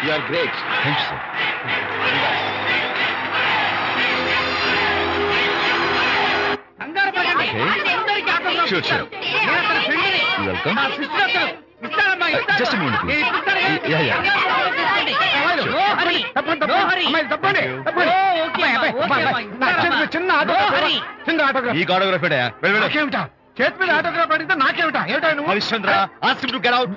You are great. Thanks, sir. Sure, sure. You're welcome. Just a moment, please. Yeah, yeah. చిన్న autograph చేతి మీద autograph అడిగితే నాకేమిటా? ఏమిటా నువ్వు? Harishchandra ask him to get out.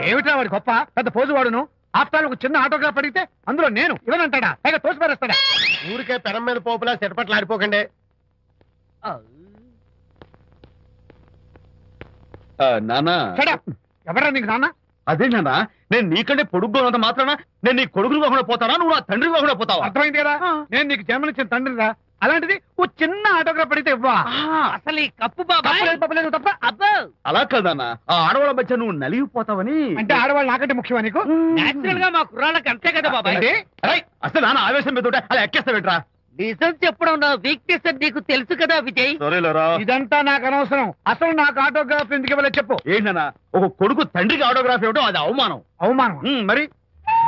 ఏమిటా వాడి గొప్ప పెద్ద పోజు వాడును. ఆఫ్టర్ ఒక చిన్న ఆటోగ్రాఫ్ అడిగితే అందులో నేను ఇవ్వనంటాడా? పైగా తోసి పారేస్తాడా? ఊరికే పెరం మీద పోపులా చెట్పట్లు ఆడిపోకండి. నానా ఎవరా నీకు నాన్న? అదే నాన్న, నేను నీకంటే పొడుగ్గా ఉన్నంత మాత్రాన నేను నీ కొడుకులు కాకుండా పోతానా, నువ్వు నా తండ్రి కాకుండా పోతావా? అర్థమైంది కదా, నేను నీకు జన్మనిచ్చిన తండ్రిరా. అలాంటిది ఓ చిన్న ఆటోగ్రాఫ్ అడిగితే ఇవ్వా? అసలు ఈ కప్పు బాబు తప్ప. అలా కాదన్నా, ఆ ఆడవాళ్ళ మధ్య నువ్వు నలిగిపోతావని. అంటే ఆడవాళ్ళు నాకంటే ముఖ్యమా నీకు? నేచురల్ గా మా కుర్రాళ్ళకి అంతే కదా బాబాయ్. అసలు నాన్న ఆవేశం మీద ఉంటే అలా ఎక్కేస్తావేట్రా? నిజం చెప్పడం నా వీక్నెస్ అని నీకు తెలుసు కదా విజయ్. ఇదంతా నాకు అనవసరం. అసలు నాకు ఆటోగ్రాఫ్ ఎందుకు ఇవ్వలేదు చెప్పు. ఏంటన్నా, ఒక కొడుకు తండ్రికి ఆటోగ్రాఫ్ ఇవ్వడం అది అవమానం. అవమానం? మరి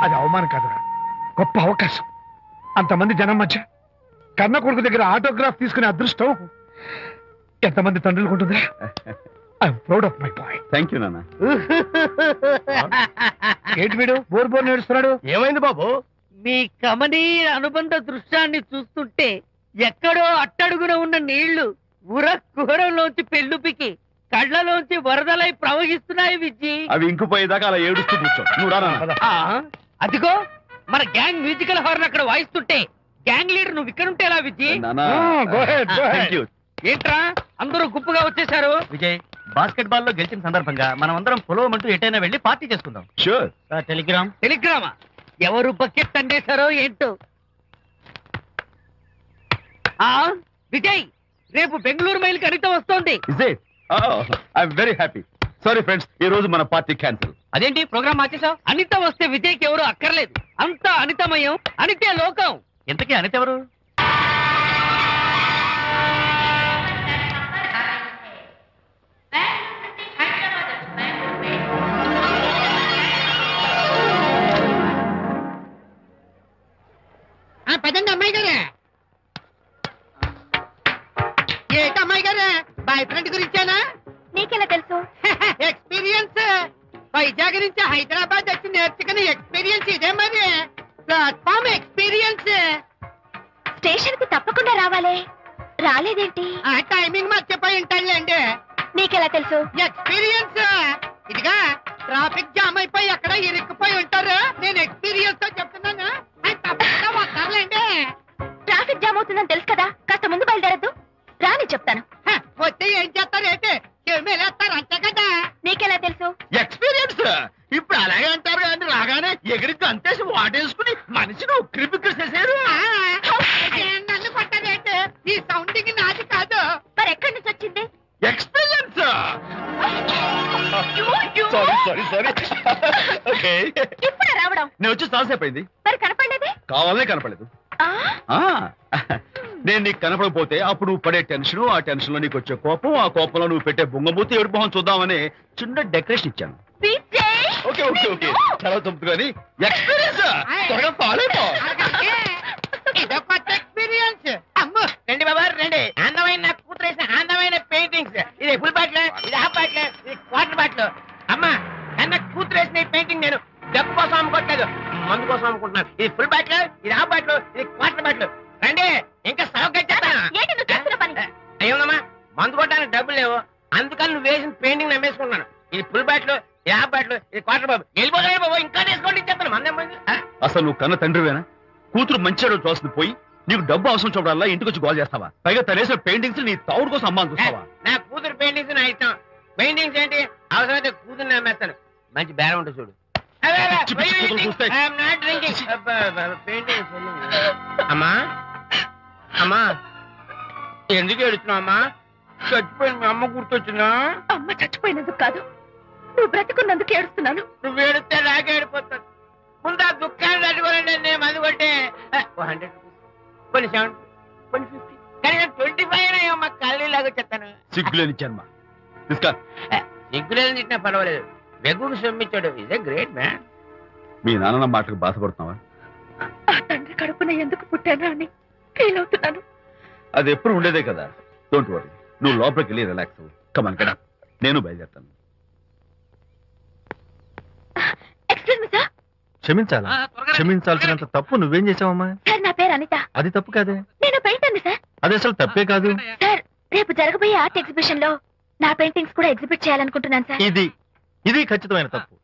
అది అవమానం కాదురా, గొప్ప అవకాశం. అంతమంది జనం మధ్య కన్న కొడుకు దగ్గర ఆటోగ్రాఫ్ తీసుకునే అదృష్టం ఎంతమంది తండ్రులకు ఉంటుందా? I'm proud of my boy. Thank you నాన్న. ఏంటి వీడు బోర్ బోర్ నేడుస్తున్నాడు? ఏమైంది బాబు? మీ కమనీయ అనుబంధ దృశ్యాన్ని చూస్తుంటే ఎక్కడో అట్టడుగున ఉన్న నీళ్లు ఉర కుహరంలోంచి పెళ్ళుపికి కళ్ళలోంచి వరదలై ప్రవహిస్తున్నాయి విజ్జి. అవి ఇంకుపోయేదాకా అలా ఏడుస్తూ కూర్చో. నువ్వు రానా? అదిగో మన గ్యాంగ్ మ్యూజికల్ హార్న్ అక్కడ వాయిస్తుంటే గ్యాంగ్ లీడర్ నువ్వు ఇక్కడ ఉంటే ఎలా విజ్జి? ఏంట్రా అందరూ గుంపుగా వచ్చేసారు? విజయ్, బాస్కెట్ బాల్ లో గెలిచిన సందర్భంగా మనం అందరం పొలవమంటూ ఎటైనా వెళ్ళి పార్టీ చేసుకుందాం. షూర్. టెలిగ్రామా? ఎవరు బకెట్ అండేశారో ఏంటో. విజయ్, రేపు బెంగళూరు మైల్ అనిత వస్తోంది. I'm very happy. Sorry friends, ఈ రోజు మన పార్టీ క్యాన్సిల్. అదేంటి ప్రోగ్రామ్ మార్చేసావు? అనిత వస్తే విజయ్కి ఎవరు అక్కర్లేదు. అంతా అనితమయం, అనితే లోకం. ఇంతకీ అనిత ఎవరు? పదండి అమ్మాయి గారే. ఏంటి అమ్మాయి గారే, బాయ్ ఫ్రెండ్ గురించేనా? నీకెలా తెలుసు? ఎక్స్పీరియన్స్. వైజాగ్ నుంచి హైదరాబాద్ వచ్చి నేర్చుకునే ఎక్స్పీరియన్స్ ఇదే మరి. Platform experience. స్టేషన్ కి తప్పకుండా రావాలే, రాలేదేంటి? ఆ టైమింగ్ మర్చిపోయి ఉంటాడులేండి. నీకెలా తెలుసు? ఎక్స్పీరియన్స్. ఇదిగా ట్రాఫిక్ జామ్ అయిపోయి ఎక్కడ ఇరుక్కుపోయి ఉంటారు. నేను ఎక్స్పీరియన్స్ తో చెప్తున్నాను. తప్పకుండా వస్తారులేండి. ట్రాఫిక్ జామ్ అవుతుందని తెలుసు కదా, కాస్త ముందు బయలుదేరద్దు. రాని చెప్తాను. వస్తే ఏం చేస్తారేంటి? చెమేలేస్తారు అంతే కదా. నీకెలా తెలుసు? ఎక్స్పీరియన్స్. ఇప్పుడు అలాగే అంటారు కానీ రాగానే ఎగిరికి అంతేసి వాటేసుకుని మనిషిని ఉక్కిరి బిక్కిరి చేశారు. నన్ను కొట్టారేంటి? ఈ సౌండింగ్ నాది కాదు. మరి ఎక్కడి నుంచి వచ్చింది? ఎక్స్పీరియన్స్. సారీ. ఓకే, ఇప్పుడే రావడం? నేను వచ్చి చాలాసేపు అయింది. మరి కనపడలేదే? కావాలనే కనపడలేదు. నేను నీకు కనపడకపోతే అప్పుడు నువ్వు పడే టెన్షన్, ఆ టెన్షన్ లో నీకు వచ్చే కోపం, ఆ కోపంలో నువ్వు పెట్టే బొంగమూతి ఏడు మొహం చూద్దామని చిన్న డెకరేషన్ ఇచ్చాను. ఓకే ఓకే ఓకే, చాలా తప్పు కానీ ఎక్స్పీరియన్స్. త్వరగా ఫాలో అయిపో. ఇదో కొత్త ఎక్స్పీరియన్స్. అమ్మో, రండి బాబా రండి. అందమైన నాకు కూతురు వేసిన అందమైన పెయింటింగ్స్. ఇది ఫుల్ బాటిల్, ఇది హాఫ్ బాటిల్, ఇది క్వార్టర్ బాటిల్. అమ్మా, అన్న కూతురు వేసిన ఈ పెయింటింగ్ నేను డబ్బు కోసం అమ్ముకోవట్లేదు, మందు కోసం అమ్ముకుంటున్నాను. ఇది ఫుల్ బాటిల్, ఇది హాఫ్ బాటిల్, ఇది క్వార్టర్ బాటిల్. రండి, ఇంకా అయ్యోనమ్మా, మందు కొట్టడానికి డబ్బులు లేవు, అందుకని నువ్వు వేసిన పెయింటింగ్ నమ్మేసుకుంటున్నాను. ఇది ఫుల్ బాటిల్, ఇది హాఫ్ బాటిల్, ఇది క్వార్టర్ బాబు. వెళ్ళిపోతాయి బాబు, ఇంకా తీసుకోండి ఇచ్చేస్తాను. మంది అసలు నువ్వు కన్న తండ్రివేనా? కూతురు మంచిగా చూస్తుంది పోయి నీకు డబ్బు అవసరం చూడాలా ఇంటికి వచ్చి గోల్ చేస్తావా? పైగా తనేసిన పెయింటింగ్స్ నీ తౌడు కోసం అమ్మాని చూస్తావా? నా కూతురు పెయింటింగ్స్ నా ఇష్టం. పెయింటింగ్స్ ఏంటి, అవసరమైతే కూతురు నమ్మేస్తాను. మంచి బేరం ఉంటుంది చూడు. అమ్మా అమ్మా, ఎందుకు ఏడుస్తున్నావు అమ్మా? చచ్చిపోయిన మీ అమ్మ గుర్తొచ్చిందా? అమ్మ చచ్చిపోయినందుకు కాదు, నువ్వు బ్రతుకున్నందుకు ఏడుస్తున్నాను. నువ్వు ఏడితే నాకే ఏడిపోతాను. ముందు ఆ దుఃఖాన్ని తట్టుకోనండి, నేను మందు 100 రూపీస్, కొన్ని 70, కొన్ని 50, కానీ 25 అయినా ఏమో మాకు కళ్ళు లాగా చెప్తాను. సిగ్గులేని జన్మ. తీసుకో. సిగ్గులేదు తిట్టినా పర్వాలేదు, వెగుడు సొమ్మిచ్చాడు. ఇదే గ్రేట్ మ్యాన్. మీ నాన్న మాటకు బాధపడుతున్నావా? ఆ తండ్రి కడుపున ఎందుకు పుట్టానా అని ఫీల్ అవుతున్నాను. అది ఎప్పుడు ఉండేదే కదా. డోంట్ వరీ, నువ్వు లోపలికి వెళ్ళి రిలాక్స్ అవ్వు. కమాన్ కదా, నేను బయలుదేరుతాను. Excuse me sir. క్షమించాలా? క్షమించాల్సినంత తప్పు నువ్వేం చేసావమ్మా? సార్ నా పేరు అనిత. అది తప్పు కాదే. నేను పెయింటర్ని సార్. అది అసలు తప్పే కాదు. సార్ రేపు జరగబోయే ఆర్ట్ ఎగ్జిబిషన్ లో నా పెయింటింగ్స్ కూడా ఎగ్జిబిట్ చేయాలనుకుంటున్నాను సార్. ఇది ఖచ్చితమైన తప్పు.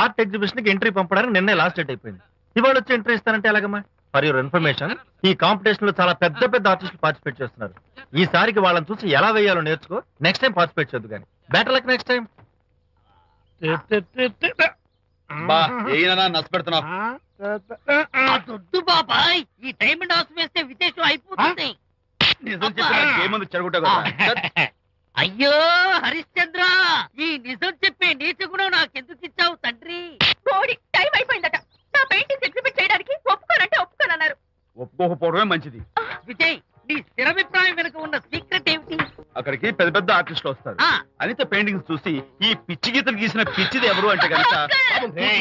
ఆర్ట్ ఎగ్జిబిషన్ కి ఎంట్రీ పంపడానికి నిన్నే లాస్ట్ డేట్ అయిపోయింది. ఇవాళ వచ్చి ఎంట్రీ ఇస్తానంటే ఎలాగమ్మా? ఫర్ యువర్ ఇన్ఫర్మేషన్, ఈ కాంపిటీషన్ లో చాలా పెద్ద పెద్ద ఆర్టిస్టులు పార్టిసిపేట్ చేస్తున్నారు. ఈసారికి వాళ్ళని చూసి ఎలా వేయాలో నేర్చుకో. నెక్స్ట్ టైం పార్టిసిపేట్ చేయొద్దు కానీ. Better luck next time. బా ఏనా నష్టపెడుతున్నావు? దొద్దు బాబాయ్, ఈ డైమండ్ హౌస్ వేస్తే విశేషం అయిపోతుంది. నిజం చెప్పిన ఏమంది చెడగొట్టావు కదా. అయ్యో హరిశ్చంద్ర, ఈ నిజం చెప్పే నీచ గుణం నాకెందుకు ఇచ్చావు తండ్రి? బోడి టైం అయిపోయిందట. నా పెయింటింగ్స్ ఎగ్జిబిట్ చేయడానికి ఒప్పుకోనంటే ఒప్పుకోనన్నారు. ఒప్పుకోకపోవడమే మంచిది. విజయ్, నీ స్థిరాభిప్రాయం వెనుక ఉన్న సీక్రెట్ ఏమిటి? అక్కడికి పెద్ద పెద్ద ఆర్టిస్టులు వస్తారు. ఆ. అనిత పెయింటింగ్స్ చూసి ఈ పిచ్చి గీతలు గీసిన పిచ్చిది ఎవరు అంటే కనుక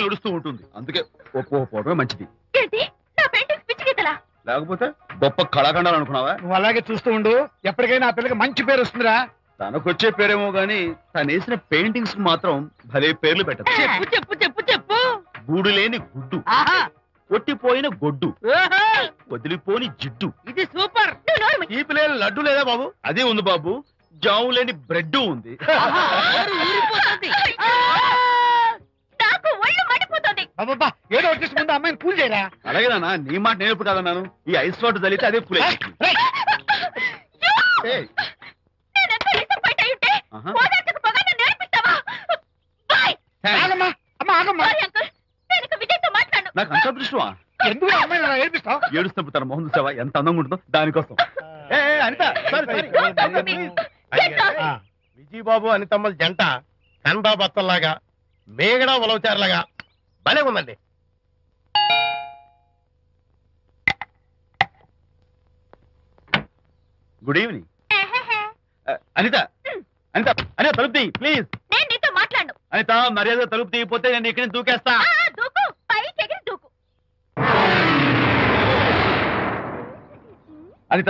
నడుస్తూ ఉంటుంది. అందుకే ఒప్పుకోకపోవడమే మంచిది. ఏంటి నా పెయింటింగ్స్ పిచ్చి గీతలా? లేకపోతే గొప్ప కళాఖండాలు అనుకున్నావా? నువ్వు అలాగే చూస్తూ ఉండు. ఎప్పటికైనా ఆ పిల్లకి మంచి పేరు వస్తుందిరా. తనకొచ్చే పేరేమో గాని తను వేసిన పెయింటింగ్స్ మాత్రం భలే పేర్లు పెట్టదు. చెప్పు చెప్పు చెప్పు చెప్పు. గూడు లేని గుడ్డు, ఆహా, కొట్టిపోయిన గొడ్డు, ఓహో, వదిలిపోని జిడ్డు. ఇది సూపర్. నువ్వు నోరు మూయి. ఈ పిల్లలు లడ్డు లేదా బాబు? అదే ఉంది బాబు. జాము లేని బ్రెడ్ ఉంది. ఆహా, నోరు ఊరిపోతుంది. నాకు ఒళ్ళు మండిపోతుంది. అబ్బబ్బా, ఏదో వచ్చేసి ముందు అమ్మాయిని కూల్ చేయరా. అలాగే నాన్న, నీ మాట నేను ఎప్పుడు కాదన్నాను. ఈ ఐస్ వాటర్ చల్లితే అదే పూలే. నేనెంత disappoint అయి ఉంటే ఆహా. ఓదార్చకపోగా నన్ను నేర్పిస్తావా? బాయ్. ఆగమ్మా, అమ్మ ఆగమ్మా. సారీ అంకుల్, నేను ఇక విజయ్తో మాట్లాడను. నాకు అంత దృష్టమా? ఎందుకు ఆ అమ్మాయిని అలా ఏడిపిస్తావు? ఏడుస్తున్నప్పుడు తన మొహం చూసావా ఎంత అందంగా ఉంటుందో? దానికోసం. Anitha sorry, sorry. Don't talk to me. Get lost. Vijaya Babu అనితమ్మల జంట కన్బా బత్తల్లాగా, మేగడ ఉలవచారులాగా భలే ఉందండి. Good evening. అనిత అనిత అనిత తలుపు తీ ప్లీజ్. నేను నీతో మాట్లాడను. అనిత మర్యాద తలుపు తీయకపోతే నేను ఇక్కడి నుంచి దూకేస్తా. దూకు, పైకి ఎగిరి దూకు. అనిత,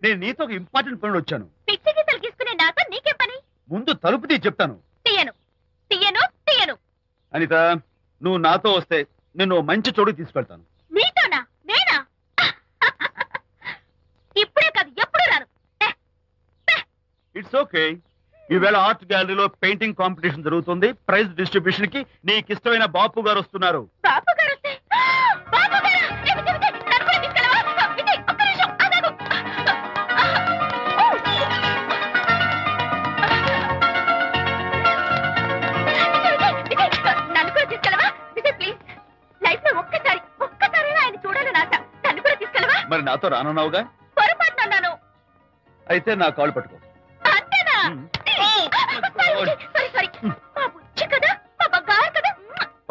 నేను నీతో ఒక ఇంపార్టెంట్ పనులు వచ్చాను. పిచ్చి గీతలు గీసుకునే నాతో నీకేం పని? ముందు తలుపు తీ చెప్తాను. తీయను తీయను తీయను. అనిత, నువ్వు నాతో వస్తే నిన్ను మంచి చోటుకి తీసుకెళ్తాను. నీతోనా? నేనా? ఇప్పుడే కాదు, ఎప్పుడు రాను. It's okay. ఈవేళ ఆర్ట్ గ్యాలరీలో పెయింటింగ్ కాంపిటీషన్ జరుగుతుంది. ప్రైజ్ డిస్ట్రిబ్యూషన్ కి నీకు ఇష్టమైన బాపు గారు వస్తున్నారు. బాబు గారు వస్తే, బాబు గారు! ఏ విజయ్, విజయ్, నన్ను కూడా తీసుకెళ్ళవా? విజయ్, ఒక్క నిమిషం ఆగాగు. విజయ్, విజయ్, నన్ను కూడా తీసుకెళ్ళవా? విజయ్ ప్లీజ్, లైఫ్ లో ఒక్కసారైనా ఆయన చూడాలని ఆశ. నన్ను కూడా తీసుకెళ్ళవా? మరి నాతో రానున్నావుగా? పొరపాటున అన్నాను. అయితే నా కాళ్ళు పట్టుకో. అంతేనా? సారీ. మా బుజ్జి కదా, మా బంగారు కదా.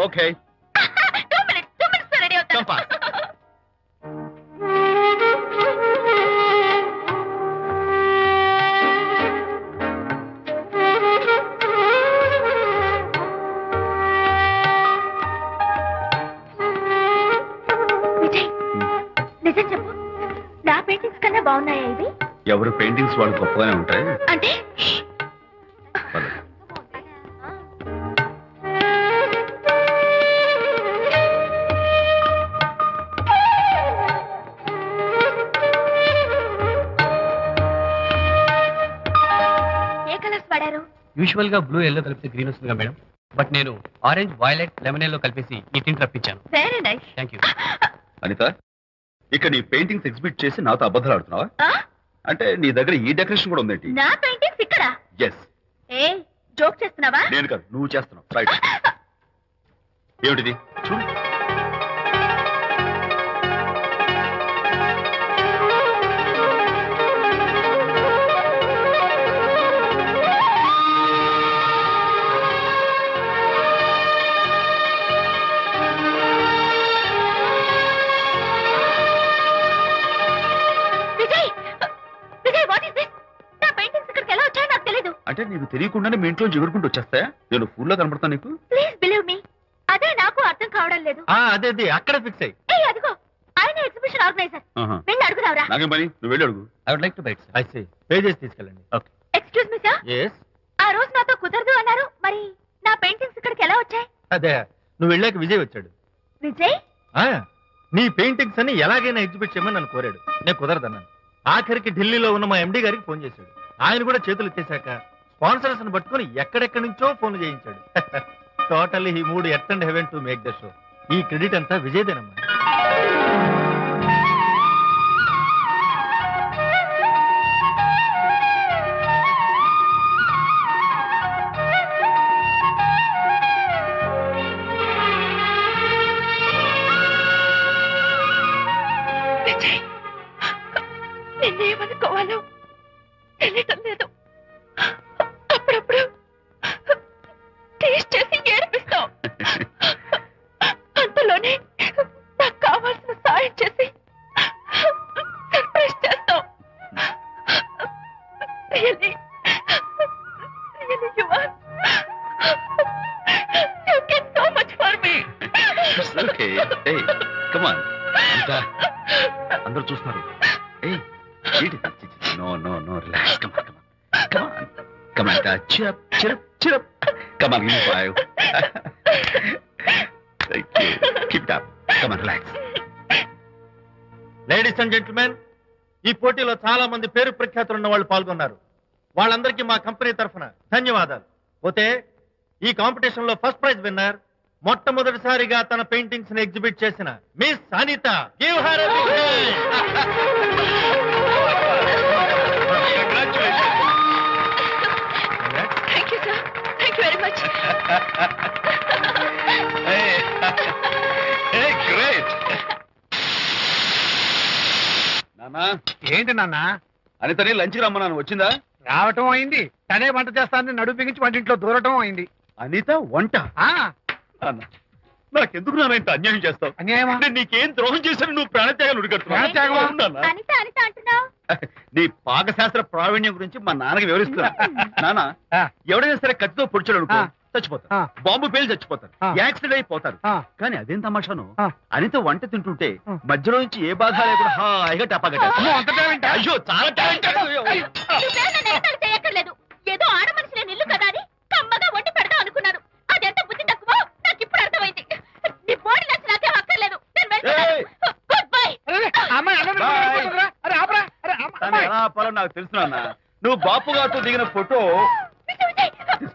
ఓకే. 2 minutes రెడీ చంపా. అవుతాను. విజయ్, నిజం చెప్పు, నా పెయింటింగ్స్ కన్నా బాగున్నాయా ఇవి? ఎవరు పెయింటింగ్స్ వాళ్ళు గొప్పగానే ఉంటాయి. అంటే పద. ఏ కలర్స్ వాడారు? యూజువల్ గా బ్లూ ఎల్లో కలిపితే గ్రీన్ వస్తుందిగా మేడం, బట్ నేను ఆరెంజ్ వైలెట్ లెమన్ ఎల్లో కలిపేసి ఈ టింట్ రప్పించాను. Very nice. Thank you. Anitha, ఇక నీ పెయింటింగ్స్ ఎగ్జిబిట్ చేసి నాతో అబద్ధాలు ఆడుతున్నావా? అంటే నీ దగ్గర ఈ డెకరేషన్ కూడా ఉందేంటి? నా పెయింటింగ్స్ ఇక్కడ? ఎస్. ఏ జోక్ చేస్తున్నావా? నేను కాదు, నువ్వు చేస్తున్నావు. రైట్. ఏమిటిది? చూడు. అంటే నీకు తెలియకుండానే మీ ఇంట్లో ఎగురుకుంటూ వచ్చేస్తాయా? నేను ఫుల్లో కనబడతాను నీకు? ప్లీజ్ బిలీవ్ మీ, అదే నాకు అర్థం కావడం లేదు. అదే అక్కడ ఫిక్స్ అయ్యి. అదిగో ఆయన ఎగ్జిబిషన్ ఆర్గనైజర్. ఆహా. వెళ్ళి అడుగుదావరా? నాకేం పని, నువ్వు వెళ్ళి అడుగు. I would like to bite. I see. Pay చేసి తీసుకెళ్ళండి. Okay. Excuse me sir, yes. ఆ రోజు నాతో కుదరదు అన్నారు, మరి నా పెయింటింగ్స్ ఇక్కడికి ఎలా వచ్చాయి? అదే నువ్వు వెళ్ళాక విజయ్ వచ్చాడు. విజయ్? నీ పెయింటింగ్స్ అని ఎలాగైనా ఎగ్జిబిట్ చేయమని నన్ను కోరాడు. నేను కుదరదన్నాను. ఆఖరికి ఢిల్లీలో ఉన్న మా ఎండి గారికి ఫోన్ చేశాడు. ఆయన కూడా చేతులు ఎత్తేశాక స్పాన్సర్స్ ని పట్టుకుని ఎక్కడెక్కడి నుంచో ఫోన్ చేయించాడు. Totally he mood earth and heaven to make the show. ఈ క్రెడిట్ అంతా విజయ్దేనమ్మా. నిన్నేమనుకోవాలో తెలియటం లేదు. అప్పుడప్పుడు టేస్ట్ చేసి ఏడిపిస్తావు. అంతలోనే నాకు కావాల్సిన సాయం చేసి సర్ప్రైజ్ చేస్తావు. Really, you are. You get so much for me. Okay. ఏయ్ కమ్ ఆన్. అందరూ చూస్తున్నారు. ఏయ్ no no no relax. Come on come on come on cheer up cheer up cheer up. Come on give me 5. Thank you. Keep it up. Come on relax. Ladies and gentlemen, ఈ పోటీలో చాలా మంది పేరు ప్రఖ్యాతులు ఉన్న వాళ్ళు పాల్గొన్నారు. వాళ్ళందరికీ మా కంపెనీ తరఫున ధన్యవాదాలు. పోతే ఈ కాంపిటీషన్ లో ఫస్ట్ ప్రైజ్ విన్నర్, మొట్టమొదటిసారిగా తన పెయింటింగ్స్ ని ఎగ్జిబిట్ చేసిన miss Anitha. Give her a big Thank you, sir. Thank you very much. Hey, great. నానా, ఏంటి నాన్న? అనితని లంచ్కి రమ్మన్నాను, వచ్చిందా? రావటం అయింది. తనే వంట చేస్తానని నడుము బిగించి వంటింట్లో దూరటం అయింది. అనిత వంట? నాన్న, నాకెందుకు నాన్న ఇంత అన్యాయం చేస్తావు? అన్యాయమా? నేను నీకేం ద్రోహం చేశాను నువ్వు ప్రాణత్యాగాలు ఉడికడుతున్నావు? అనిత అనిత అంటున్నావు? నీ పాకశాస్త్ర ప్రావీణ్యం గురించి మా నాన్నకి వివరిస్తున్నా. నాన్న, ఎవడైనా సరే కత్తితో పొడిచాడు అనుకో చచ్చిపోతారు, బాంబు పేలు చచ్చిపోతారు, యాక్సిడెంట్ అయిపోతారు. కానీ అదేం తమాషాను, అనిత వంట తింటుంటే మధ్యలో నుంచి ఏ బాధ లేకుండా హాయిగా టపాకట్టేస్తారు. అయ్యో చాలా చేయక్కర్లేదు. ఏదో ఆడ మనిషిని నిల్లు కదా అని కమ్మగా వండి పెడదాం అనుకున్నాను. అదెంత బుద్ధి తక్కువ నాకు ఇప్పుడు అర్థమైంది. నీ బోడి నచ్చి నాకేం అక్కర్లేదు. Good bye. నాకు తెలుసు నాన్న. నువ్వు బాపు గారితో దిగిన ఫోటో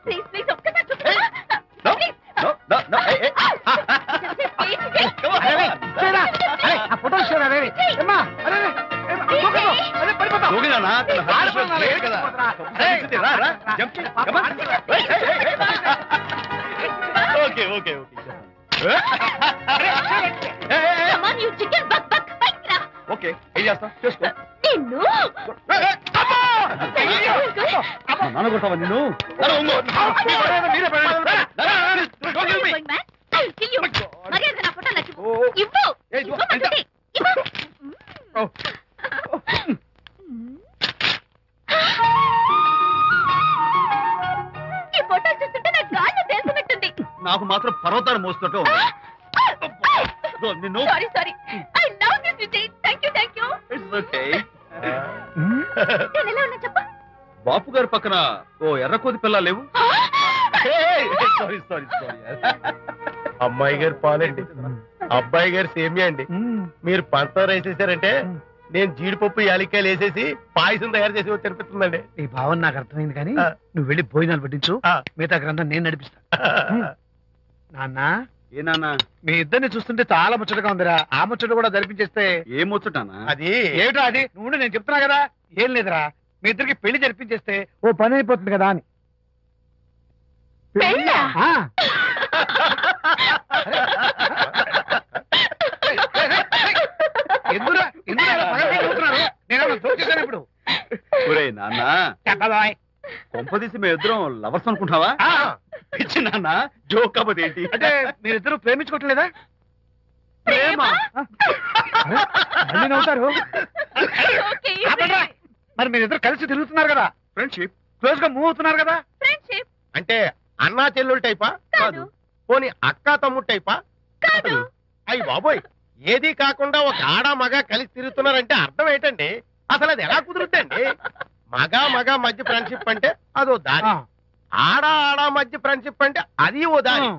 ప్లీజ్ ప్లీజ్ ఒక్కసారి ఓకే ఓకే ఓకే ఓకే ఏం చేస్తావు చేసుకో. నాన్న కొడతావా నిన్ను? నాకు మాత్రం పర్వతాలు మోస్తున్నట్టు నిన్ను. బాపు గారి పక్కన ఓ ఎర్రకోతి పిల్ల లేవు? Sorry sorry sorry. అమ్మాయి గారు పాలండి, అబ్బాయి గారు సేమియా అండి. మీరు పంచదార వేసేసారంటే నేను జీడిపప్పు యాలక్కాయలు వేసేసి పాయసం తయారు చేసి తినిపిస్తుందండి. నీ భావన నాకు అర్థమైంది, కానీ నువ్వు వెళ్ళి భోజనాలు పట్టించు, మిగతా గ్రంథం నేను నడిపిస్తా. నాన్న, ఏ నాన్న, మీ ఇద్దరిని చూస్తుంటే చాలా ముచ్చటగా ఉందిరా. ఆ ముచ్చట కూడా జరిపించేస్తే. ఏం ముచ్చటానా? అది ఏమిటో అది? నువ్వు నేను చెప్తున్నా కదా. ఏం లేదురా, మీ ఇద్దరికి పెళ్లి జరిపించేస్తే ఓ పని అయిపోతుంది కదా అని. ఇప్పుడు నాన్న కొంపదీసి మేము ఇద్దరం లవర్స్ అనుకుంటావా? పిచ్చి నాన్న, జోక్ కాకపోతే ఏంటి? అంటే మీరిద్దరు ప్రేమించుకోవట్లేదా? ప్రేమ మళ్ళీ నవ్వుతారు. మరి మీరిద్దరు కలిసి తిరుగుతున్నారు కదా. ఫ్రెండ్షిప్. క్లోజ్ గా మూవ్ అవుతున్నారు కదా. ఫ్రెండ్షిప్ అంటే అన్నా చెల్లెలు టైపా? కాదు. పోనీ అక్కా తమ్ముడు టైపా? కాదు. అయ్యి బాబోయ్, ఏది కాకుండా ఒక ఆడ మగ కలిసి తిరుగుతున్నారంటే అర్థం ఏంటండి? అసలు అది ఎలా కుదురుద్దండి? మగ మధ్య ఫ్రెండ్షిప్ అంటే అదో దారి, ఆడ మధ్య ఫ్రెండ్షిప్ అంటే అది ఓ దారి.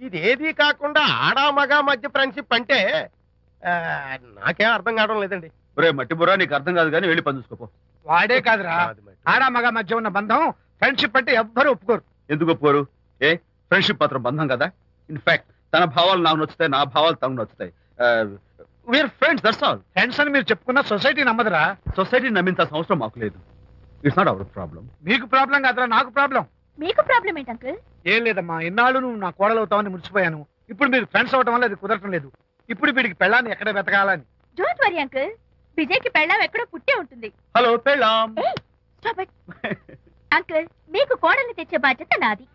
ఇది ఏది కాకుండా ఆడ మగ మధ్య ఫ్రెండ్షిప్ అంటే నాకేం అర్థం కావడం లేదండి. ఒరే మట్టి బుర్రా, నీకు అర్థం కాదు కానీ వెళ్ళి పని చూసుకోపో. వాడే కాదురా, ఆడ మగ మధ్య ఉన్న బంధం ఫ్రెండ్షిప్ అంటే ఎవ్వరూ ఒప్పుకోరు. ఎందుకు ఒప్పుకోరు? ఫ్రెండ్షిప్ మాత్రం బంధం కదా. ఇన్ఫాక్ట్ తన భావాలు నాకు నచ్చుతాయి, నా భావాలు తనకు నచ్చుతాయి. We are friends, that's all. Friends అని మీరు చెప్పుకున్న సొసైటీ నమ్మదురా. సొసైటీ నమ్మింత అవసరం మాకు లేదు. It's not our problem. మీకు ప్రాబ్లం కాదురా, నాకు ప్రాబ్లం. మీకు ప్రాబ్లం ఏంటి అంకుల్? ఏం లేదమ్మా, ఇన్నాళ్ళు నువ్వు నా కోడలు అవుతావని మురిసిపోయాను. ఇప్పుడు మీరు ఫ్రెండ్స్ అవటం వల్ల అది కుదరటం లేదు. ఇప్పుడు వీడికి పెళ్ళాన్ని ఎక్కడ వెతకాలని. డోంట్ వరీ అంకుల్, విజయ్కి పెళ్ళాం ఎక్కడో పుట్టే ఉంటుంది. హలో పెళ్ళాం. Stop it. అంకుల్, మీకు కోడల్ని తెచ్చే బాధ్యత నాది.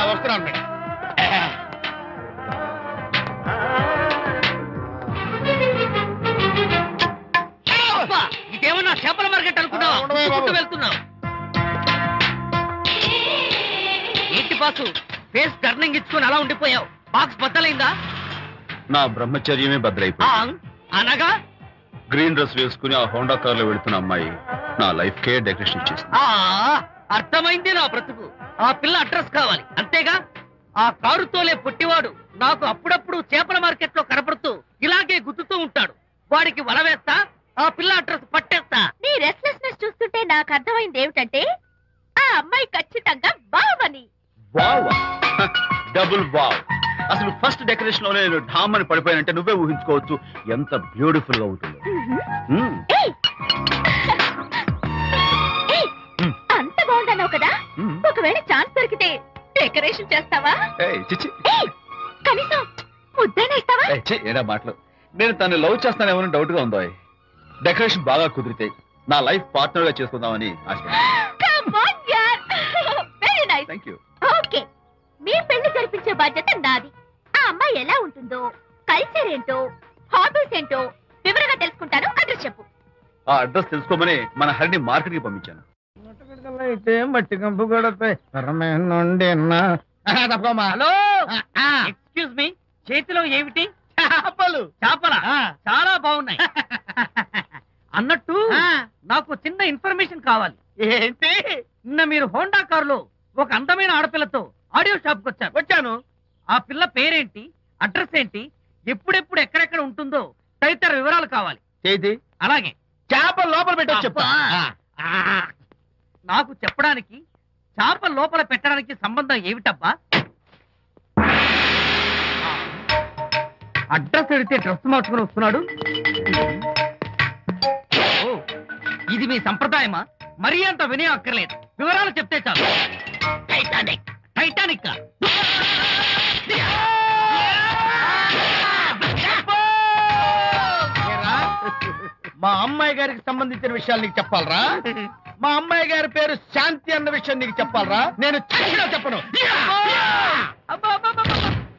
వస్తున్నాను మేడం. ఇదేమన్నా చేపల మార్కెట్ అనుకున్నావా? ఉండవే బాబు. వెళ్తున్నావు ఏంటి బాసు? ఫేస్ టర్నింగ్ ఇచ్చుకొని అలా ఉండిపోయావు. బాక్స్ బద్దలైందా? నా బ్రహ్మచర్యమే బద్దలైపోయింది. అనగా గ్రీన్ డ్రెస్ వేసుకుని ఆ హోండా కార్ లో వెళుతున్న అమ్మాయి నా లైఫ్ కే డెకరేషన్ ఇచ్చేసింది. అర్థమైంది నా బ్రతుకు. ఆ పిల్ల అడ్రస్ కావాలి అంతేగా. ఆ కారుతోలే పొట్టివాడు నాకు అప్పుడప్పుడు చేపల మార్కెట్ లో కనపడుతూ ఇలాగే గుద్దుతూ ఉంటాడు. వాడికి వల వేస్తా, ఆ పిల్ల అడ్రస్ పట్టేస్తా. నీ రెస్ట్లెస్నెస్ చూస్తుంటే నాకు అర్థమైంది ఏమిటంటే ఆ అమ్మాయి ఖచ్చితంగా బావని. Wow, double wow. అసలు ఫస్ట్ డెకరేషన్ లోనే నేను ఢామ్ అని పడిపోయానంటే నువ్వే ఊహించుకోవచ్చు ఎంత బ్యూటిఫుల్ గా ఉంటుందో. అంత బాగుందన్నావు కదా, ఒకవేళ ఛాన్స్ దొరికితే డెకరేషన్ చేస్తావా? చిచ్చి, కనీసం ముద్దైనా ఇస్తావా? ఏడా మాటలు. నేను తను లవ్ చేస్తానేమో డౌట్ గా ఉందో. డెకరేషన్ బాగా కుదిరితే నా లైఫ్ పార్ట్నర్ గా చేసుకుందామని ఆశ. Very nice. Thank you. Okay, మీ పెళ్లి జరిపించే బాధ్యత నాది. ఆ అమ్మాయి ఎలా ఉంటుందో, కల్చర్ ఏంటో, హాబీస్ ఏంటో వివరంగా తెలుసుకుంటాను. అడ్రస్ చెప్పు. ఆ అడ్రస్ తెలుసుకోమని మన హరిని మార్కెట్ కి పంపించాను. అయితే మట్టి కంపు కూడా హలో, ఎక్స్క్యూజ్ మీ, చేతిలో ఏమిటి? చేపలు. చేపల చాలా బాగున్నాయి. అన్నట్టు నాకు చిన్న ఇన్ఫర్మేషన్ కావాలి. ఏంటి? నిన్న మీరు హోండా కారులో ఒక అందమైన ఆడపిల్లతో ఆడియో షాప్ కు వచ్చాను. ఆ పిల్ల పేరేంటి, అడ్రస్ ఏంటి, ఎప్పుడెప్పుడు ఎక్కడెక్కడ ఉంటుందో తదితర వివరాలు కావాలి. చేతి అలాగే చేపలు లోపల పెట్టి చెప్తా. నాకు చెప్పడానికి చేప లోపల పెట్టడానికి సంబంధం ఏమిటబ్బా? అడ్రస్ అడిగితే డ్రెస్ మార్చుకుని వస్తున్నాడు. ఓ, ఇది మీ సంప్రదాయమా? మరీ అంత వినయం అక్కర్లేదు, వివరాలు చెప్తే చాలు. టైటానిక్. టైటానిక్ మా అమ్మాయి గారికి సంబంధించిన విషయాలు నీకు చెప్పాలరా? మా అమ్మాయి గారి పేరు శాంతి అన్న విషయం నీకు చెప్పాలరా? నేను చచ్చినా చెప్పను. అబ్బా అబ్బా అబ్బా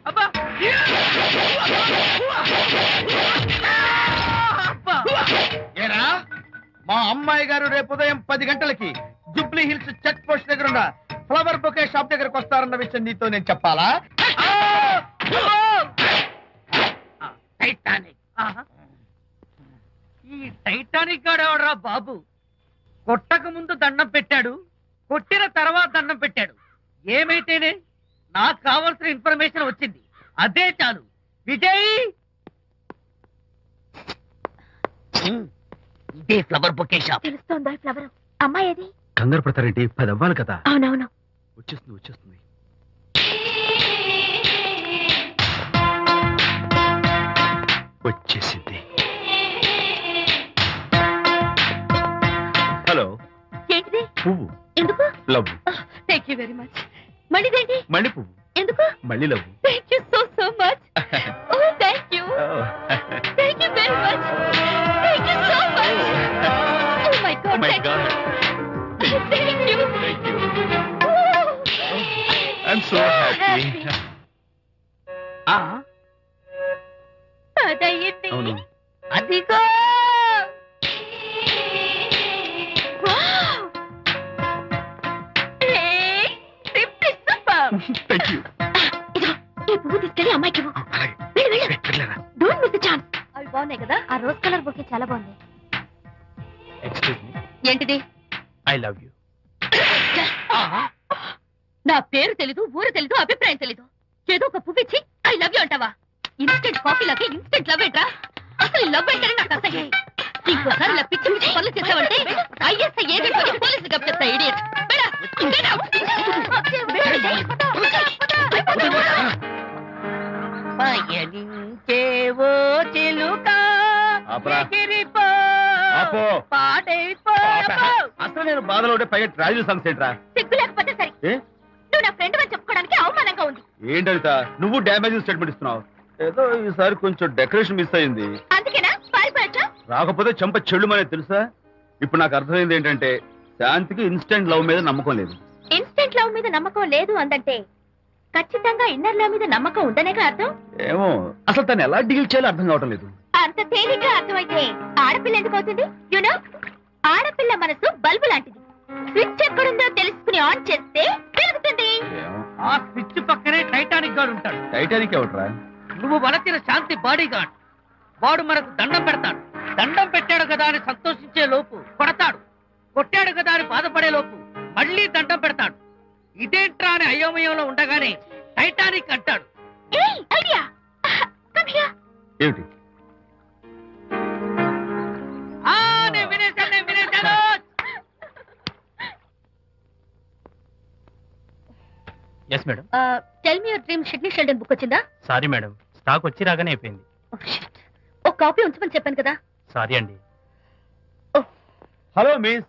అబ్బా. ఏరా, మా అమ్మాయి గారు రేపు ఉదయం 10 గంటలకి జూబ్లీ హిల్స్ చెక్ పోస్ట్ దగ్గర ఉన్న ఫ్లవర్ బొకే షాప్ దగ్గరకు వస్తారన్న విషయం నీతో నేను చెప్పాలా? టైటానిక్. ఈ టైటానిక్ గాడెవడరా బాబు? కొట్టక ముందు దండం పెట్టాడు, కొట్టిన తర్వాత దండం పెట్టాడు. ఏమైతేనే నాకు కావాల్సిన ఇన్ఫర్మేషన్ వచ్చింది, అదే చాలు. విజయ్, ఇదే ఫ్లవర్ బొకే షాప్. తెలుస్తోందా ఫ్లవర్? అమ్మాయి ఏది? కంగారు పడతారేంటి? 10 అవ్వాలి కదా. అవునవును, వచ్చేస్తుంది వచ్చేస్తుంది. వచ్చేసింది. హలో. ఏంటిది? పువ్వు. ఎందుకు? Love. Thank you. You very much. మళ్ళీదేంటి? మళ్ళీ పువ్వు. ఎందుకు? మళ్ళీ love. Thank you so much. Oh thank you. Thank you very much. Thank you so much. Oh my God. My God. Thank you. Thank you. I'm so happy. అదయ్యింది. అవును. అదిగో. Thank you. ఈ పువ్వు తీసుకెళ్ళి అమ్మాయికి ఇవ్వు. వెళ్ళు, వెళ్ళు. Don't miss the chance. అవి బాగున్నాయి కదా? ఆ రోజ్ కలర్ బొకే చాలా బాగుంది. ఎక్స్క్యూజ్ మీ, ఏంటిది? I love you. నా పేరు తెలీదు, ఊరు తెలీదు, అభిప్రాయం తెలీదు. ఏదో ఒక పువ్వు ఇచ్చి ఐ లవ్ యూ అంటావా? ఇన్స్టెంట్ కాఫీ లాగే ఇన్స్టెంట్ లవ్ ఏంట్రా? అసలు లవ్ ఏంటని నాకు అసహ్యం. ఇంకోసారి ఇలా పిచ్చి పిచ్చి పనులు చేసావంటే ఐఎస్ఐ ఏజెంట్ వచ్చి పోలీసులు కప్పిస్తా. ఇడియట్. పయనించేవో చిలుక ఆపరా. ఎగిరిపో, ఆపో. పాడైపో. అసలు నేను బాధలో ఉంటే పైగా ట్రాజడీ సాంగ్స్ ఏంట్రా? సిగ్గు లేకపోతే సరే. ఏ? నువ్వు నా ఫ్రెండ్ అని చెప్పుకోవడానికి అవమానంగా ఉంది. ఏంటంట నువ్వు డ్యామేజింగ్ స్టేట్మెంట్ ఇస్తున్నావు? ఏదో ఈసారి కొంచెం డెకరేషన్ మిస్ అయింది. అందుకేనా పారిపోయచ్చా? రాకపోతే చెంప చెల్లుమనే తెలుసా? ఇప్పుడు నాకు అర్థమైంది ఏంటంటే శాంతికి ఇన్స్టెంట్ లవ్ మీద నమ్మకం లేదు. ఇన్స్టెంట్ లవ్ మీద నమ్మకం లేదు అందంటే ఖచ్చితంగా ఇన్నర్ లవ్ మీద నమ్మకం ఉందనేగా అర్థం. ఏమో అసలు తను ఎలా డీల్ చేయాలో అర్థం కావటం లేదు. అంత తేలిగ్గా అర్థమైతే ఆడపిల్ల ఎందుకు అవుతుంది? యునో, ఆడపిల్ల మనసు బల్బు లాంటిది. స్విచ్ ఎక్కడుందో తెలుసుకుని ఆన్ చేస్తే పెరుగుతుంది. ఏమో. ఆ స్విచ్ పక్కనే టైటానిక్ గార్డ్ ఉంటాడు. టైటానిక్ ఎవట్రా? నువ్వు వలచిన శాంతి బాడీ గార్డ్. వాడు మనకు దండం పెడతాడు. దండం పెట్టాడు కదా అని సంతోషించే లోపు కొడతాడు. కొట్టాడు కదా అని బాధపడే లోపు మళ్ళీ దండం పెడతాడు. ఇదేంట్రా అని అయోమయంలో ఉండగానే టైటానిక్ అంటాడు. ఏయ్, ఐడియా. Come here. ఏమిటి? నేను వినేశాను. Yes madam. Tell me your dream Sidney Sheldon book వచ్చిందా? సారీ మేడం, స్టాక్ వచ్చి రాగానే అయిపోయింది. ఒక కాపీ ఉంచమని చెప్పాను కదా. సారీ అండి. Hello miss,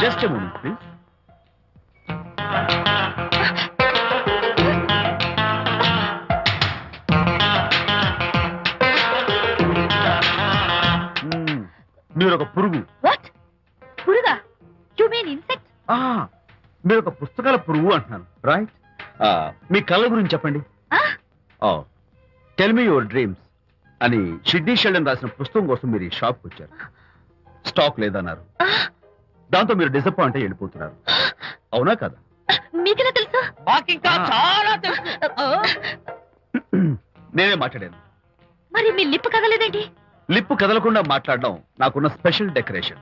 just a moment please. మీరు ఒక పురుగు. వాట్? పురుగా? You mean insect? మీరు ఒక పుస్తకాల పురుగు అంటున్నాను, రైట్? మీ కళ్ళ గురించి చెప్పండి. టెల్ మీ యువర్ డ్రీమ్స్ అని షిడ్నీ షెల్డన్ రాసిన పుస్తకం కోసం మీరు ఈ షాప్కి వచ్చారు. స్టాక్ లేదన్నారు. దాంతో మీరు డిసప్పాయింట్ అయ్యి వెళ్ళిపోతున్నారు. అవునా కదా? మీకెలా తెలుసు? మాకింకా చాలా తెలుసు. నేనే మాట్లాడాను. మరి మీ లిప్ కదలేదేంటి? లిప్పు కదలకుండా మాట్లాడడం నాకున్న special decoration.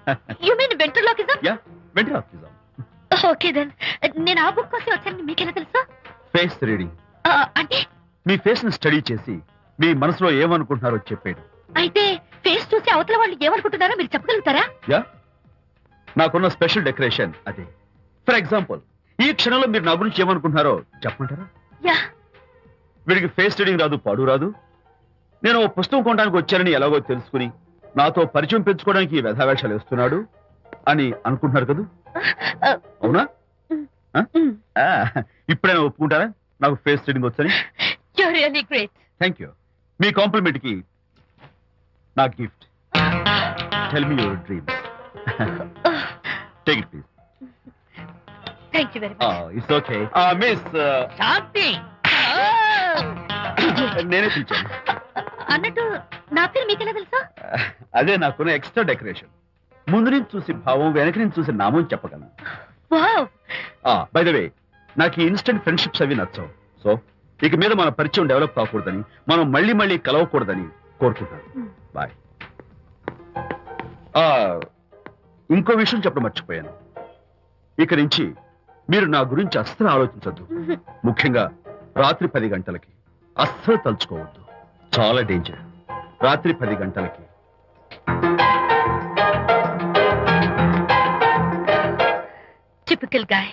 You mean ventriloquism? Yeah, ventriloquism. Okay then. నేను ఆ బుక్ కోసం వచ్చానని మీకెలా తెలుసు? Face reading. అంటే మీ ఫేస్ ని స్టడీ చేసి మీ మనసులో ఏమనుకుంటున్నారో చెప్పేది. అయితే ఫేస్ చూసి అవతల వాళ్ళు ఏమనుకుంటున్నారో మీరు చెప్పగలుగుతారా? యా, నాకున్న స్పెషల్ డెకరేషన్ అదే. ఫర్ ఎగ్జాంపుల్, ఈ క్షణంలో మీరు నా గురించి ఏమనుకుంటున్నారో చెప్పమంటారా? యా. వీడికి ఫేస్ రీడింగ్ రాదు, పాడు రాదు. నేను ఓ పుస్తకం కొనడానికి వచ్చానని ఎలాగో తెలుసుకుని నాతో పరిచయం పెంచుకోవడానికి వ్యధావేషాలు వేస్తున్నాడు అని అనుకుంటున్నారు కదా? అవునా? ఇప్పుడైనా ఒప్పుకుంటారా నాకు ఫేస్ రీడింగ్ వచ్చని? You are really great. Thank you. మీ కాంప్లిమెంట్ కి నా gift. Tell me your dreams. Take it please. Thank you very much. It's okay. Miss Shanti. నేనే పిలిచాను. అన్నట్టు నా పేరు మీకెలా తెలుసా? అదే నాకున్న ఎక్స్ట్రా డెకరేషన్. ముందు నుంచి చూసి భావం, వెనక నుంచి చూసి నామం చెప్పగలను. వావ్. బై ద వే, నాకు ఈ ఇన్స్టెంట్ ఫ్రెండ్షిప్స్ అవి నచ్చవు. సో ఇక మీద మన పరిచయం డెవలప్ కాకూడదని, మనం మళ్ళీ మళ్ళీ కలవకూడదని కోరుకుంటాను. బాయ్. ఇంకో విషయం చెప్పడం మర్చిపోయాను. ఇక నుంచి మీరు నా గురించి అస్సలు ఆలోచించద్దు. ముఖ్యంగా రాత్రి 10 గంటలకి అస్సలు తలుచుకోవద్దు. చాలా డేంజర్. రాత్రి 10 గంటలకి. Typical guy.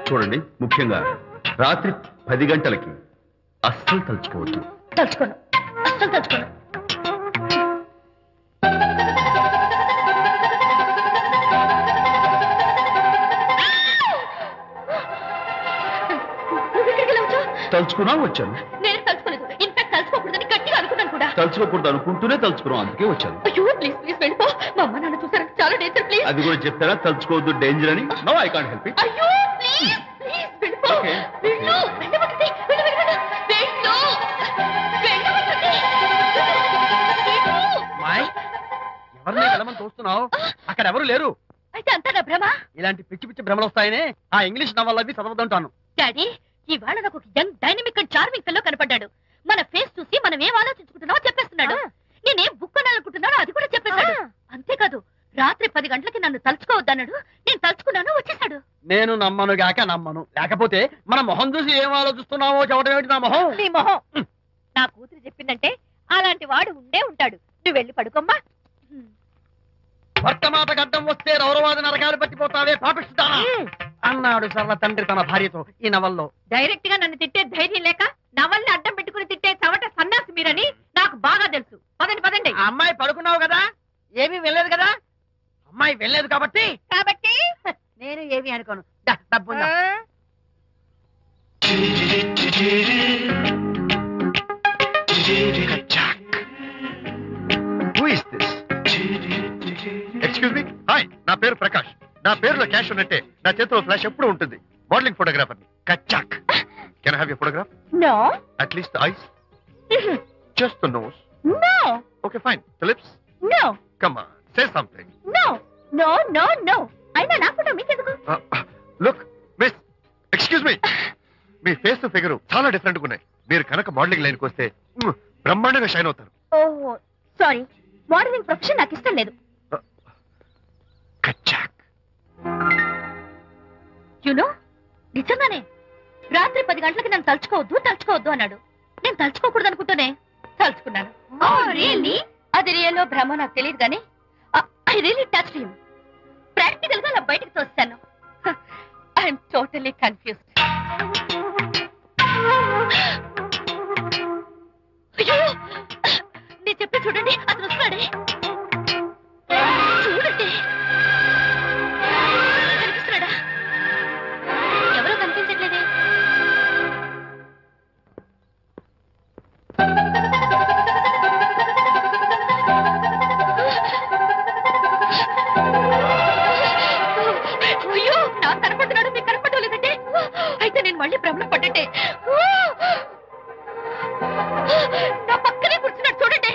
చూడండి, ముఖ్యంగా రాత్రి 10 గంటలకి అస్సలు తలుచుకోవద్దు. తలుచుకోను, అస్సలు తలుచుకోను. తలుచుకున్నా వచ్చాను. నేను తలుచుకోలేదు. ఇన్ఫాక్ట్ తలుచుకోకూడదని గట్టిగా అనుకున్నాను కూడా. తలుచుకోకూడదు అనుకుంటూనే తలుచుకున్నాం, అందుకే వచ్చాను. అయ్యో ప్లీజ్ ప్లీజ్ వెళ్ళిపో. మా అమ్మ నాన్న చూసారు, చాలా డేంజర్. ప్లీజ్. అది కూడా చెప్తారా తలుచుకోవద్దు డేంజర్ అని? No, I can't help it. అయ్యో ప్లీజ్ ప్లీజ్ వెళ్ళిపో. Okay. వెళ్ళు, వెళ్ళవద్దు. వెళ్ళు, వెళ్ళు, వెళ్ళు. వెళ్ళు. వెళ్ళవద్దు. వెళ్ళు. మాయ్, ఎవరిని వెళ్ళమని చూస్తున్నావు? అక్కడ ఎవరు లేరు. అయితే అంతా నా భ్రమ. ఇలాంటి పిచ్చి పిచ్చి భ్రమలు వస్తాయనే ఆ ఇంగ్లీష్ నవల్ అవి చదవదంటాను. డాడీ, ఇవాళ నాకు ఒక young dynamic and charming fellow కనపడ్డాడు. మన ఫేస్ చూసి మనం ఏం ఆలోచించుకుంటున్నామో చెప్పేస్తున్నాడు. నేనేం బుక్ అనాలనుకుంటున్నానో అది కూడా చెప్పేశాడు. అంతేకాదు, రాత్రి 10 గంటలకి నన్ను తలుచుకోవద్దన్నాడు. నేను తలుచుకున్నాను, వచ్చేసాడు. నేను నమ్మను గాక నమ్మను. లేకపోతే మన మొహం చూసి ఏం ఆలోచిస్తున్నావో చెప్పడం ఏమిటి? నా మొహం నీ మొహం. నా కూతురు చెప్పిందంటే అలాంటి వాడు ఉండే ఉంటాడు. నువ్వు వెళ్ళి పడుకోమ్మా. భర్త మాట గడ్డం వస్తే రౌరవాది నరకాలు పట్టిపోతావే పాపిస్తానా అన్నాడు సరళ తండ్రి తన భార్యతో ఈ నవల్లో. డైరెక్ట్ గా నన్ను తిట్టే ధైర్యం లేక నవల్ని అడ్డం పెట్టుకుని తిట్టే చవట సన్నాసి మీరని నాకు బాగా తెలుసు. పదండి పదండి. ఆ అమ్మాయి పడుకున్నావు కదా, ఏమీ వెళ్ళలేదు కదా. అమ్మాయి వెళ్ళలేదు కాబట్టి నేను ఏమి అనుకోను. డబ్బు ఎక్స్క్యూజ్ మీ, హాయ్, నా పేరు ప్రకాష్. నా పేరులో క్యాష్ ఉన్నట్టే నా చేతిలో ఫ్లాష్ ఎప్పుడు ఉంటుంది. మోడలింగ్ ఫోటోగ్రాఫర్ కచ్చాక్. Can I have your photograph? No. At least the eyes, just the nose. No. Okay fine. The lips? No. Come on, say something. No no no no. అయినా నా ఫోటో మీకెందుకు? Look miss, excuse me, మీ face figure చాలా different గా ఉన్నాయి. మీరు కనుక modelling లైన్కి వస్తే బ్రహ్మాండంగా షైన్ అవుతారు. ఓహో సారీ, మోడలింగ్ ప్రొఫెషన్ నాకు ఇష్టం లేదు. కచ్చాక్. యునో, నిజంగానే రాత్రి 10 గంటలకి నన్ను తలుచుకోవద్దు అన్నాడు. నేను తలుచుకోకూడదు అనుకుంటూనే తలుచుకున్నాను. అది రియల్లో భ్రమ నాకు తెలియదు కానీ I really touch him. Practical గా అలా బయటకు తోస్తాను. I'm totally confused. అయ్యో, నేను చెప్పి చూడండి, అతను వస్తున్నాడే. చూడండి, కనిపిస్తున్నాడా? ఎవరో కనిపించట్లేదే. అయ్యో, నాకు కనపడుతున్నాడు, మీకు కనపడడం లేదంటే అయితే నేను మళ్ళీ భ్రమలో పడ్డంటే. నా పక్కనే కూర్చున్నాడు చూడండి.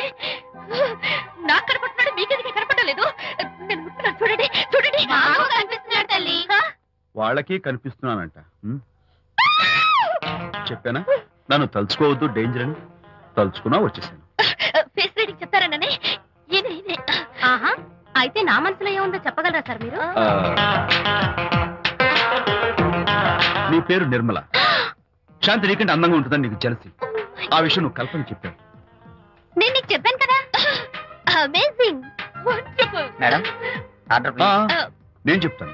నాకు కనపడుతున్నాడు, మీకెందుకు కనపడడం లేదు? నేను ముట్టున్నాను చూడండి. చూడండి, కనిపిస్తున్నాడు తల్లి. వాళ్ళకి కనిపిస్తున్నానంట. చెప్పానా నన్ను తలుచుకోవద్దు డేంజర్ అని? తలుచుకున్నా వచ్చేసాను. ఫేస్ రీడింగ్ చెప్తారననే. ఆహా, అయితే నా మనసులో ఏముందో చెప్పగలరా సార్ మీరు? నీ పేరు నిర్మల. శాంతి నీకంటే అందంగా ఉంటుందని నీకు తెలిసి ఆ విషయం నువ్వు కల్పన చెప్పావు. నేను నీకు చెప్పాను కదా. Amazing, wonderful. మేడం, ఆర్డర్ నేను చెప్తాను.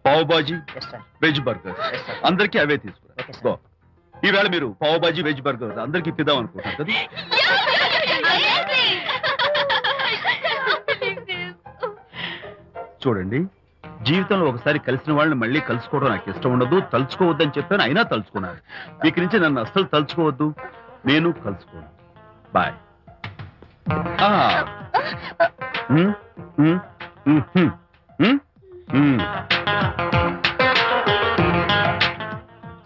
పావ్ బాజీ, వెజ్ బర్గర్, అందరికీ అవే తీసుకురా. ఈవేళ మీరు పావ్ బాజీ వెజ్ బర్గర్ అందరికి ఇప్పిద్దాం అనుకుంటారు కదా. చూడండి, జీవితంలో ఒకసారి కలిసిన వాళ్ళని మళ్ళీ కలుసుకోవడం నాకు ఇష్టం ఉండదు. తలుచుకోవద్దని చెప్పాను, అయినా తలుచుకున్నాను. ఇక నుంచి నన్ను అస్సలు తలుచుకోవద్దు, నేను కలుసుకోను. Bye.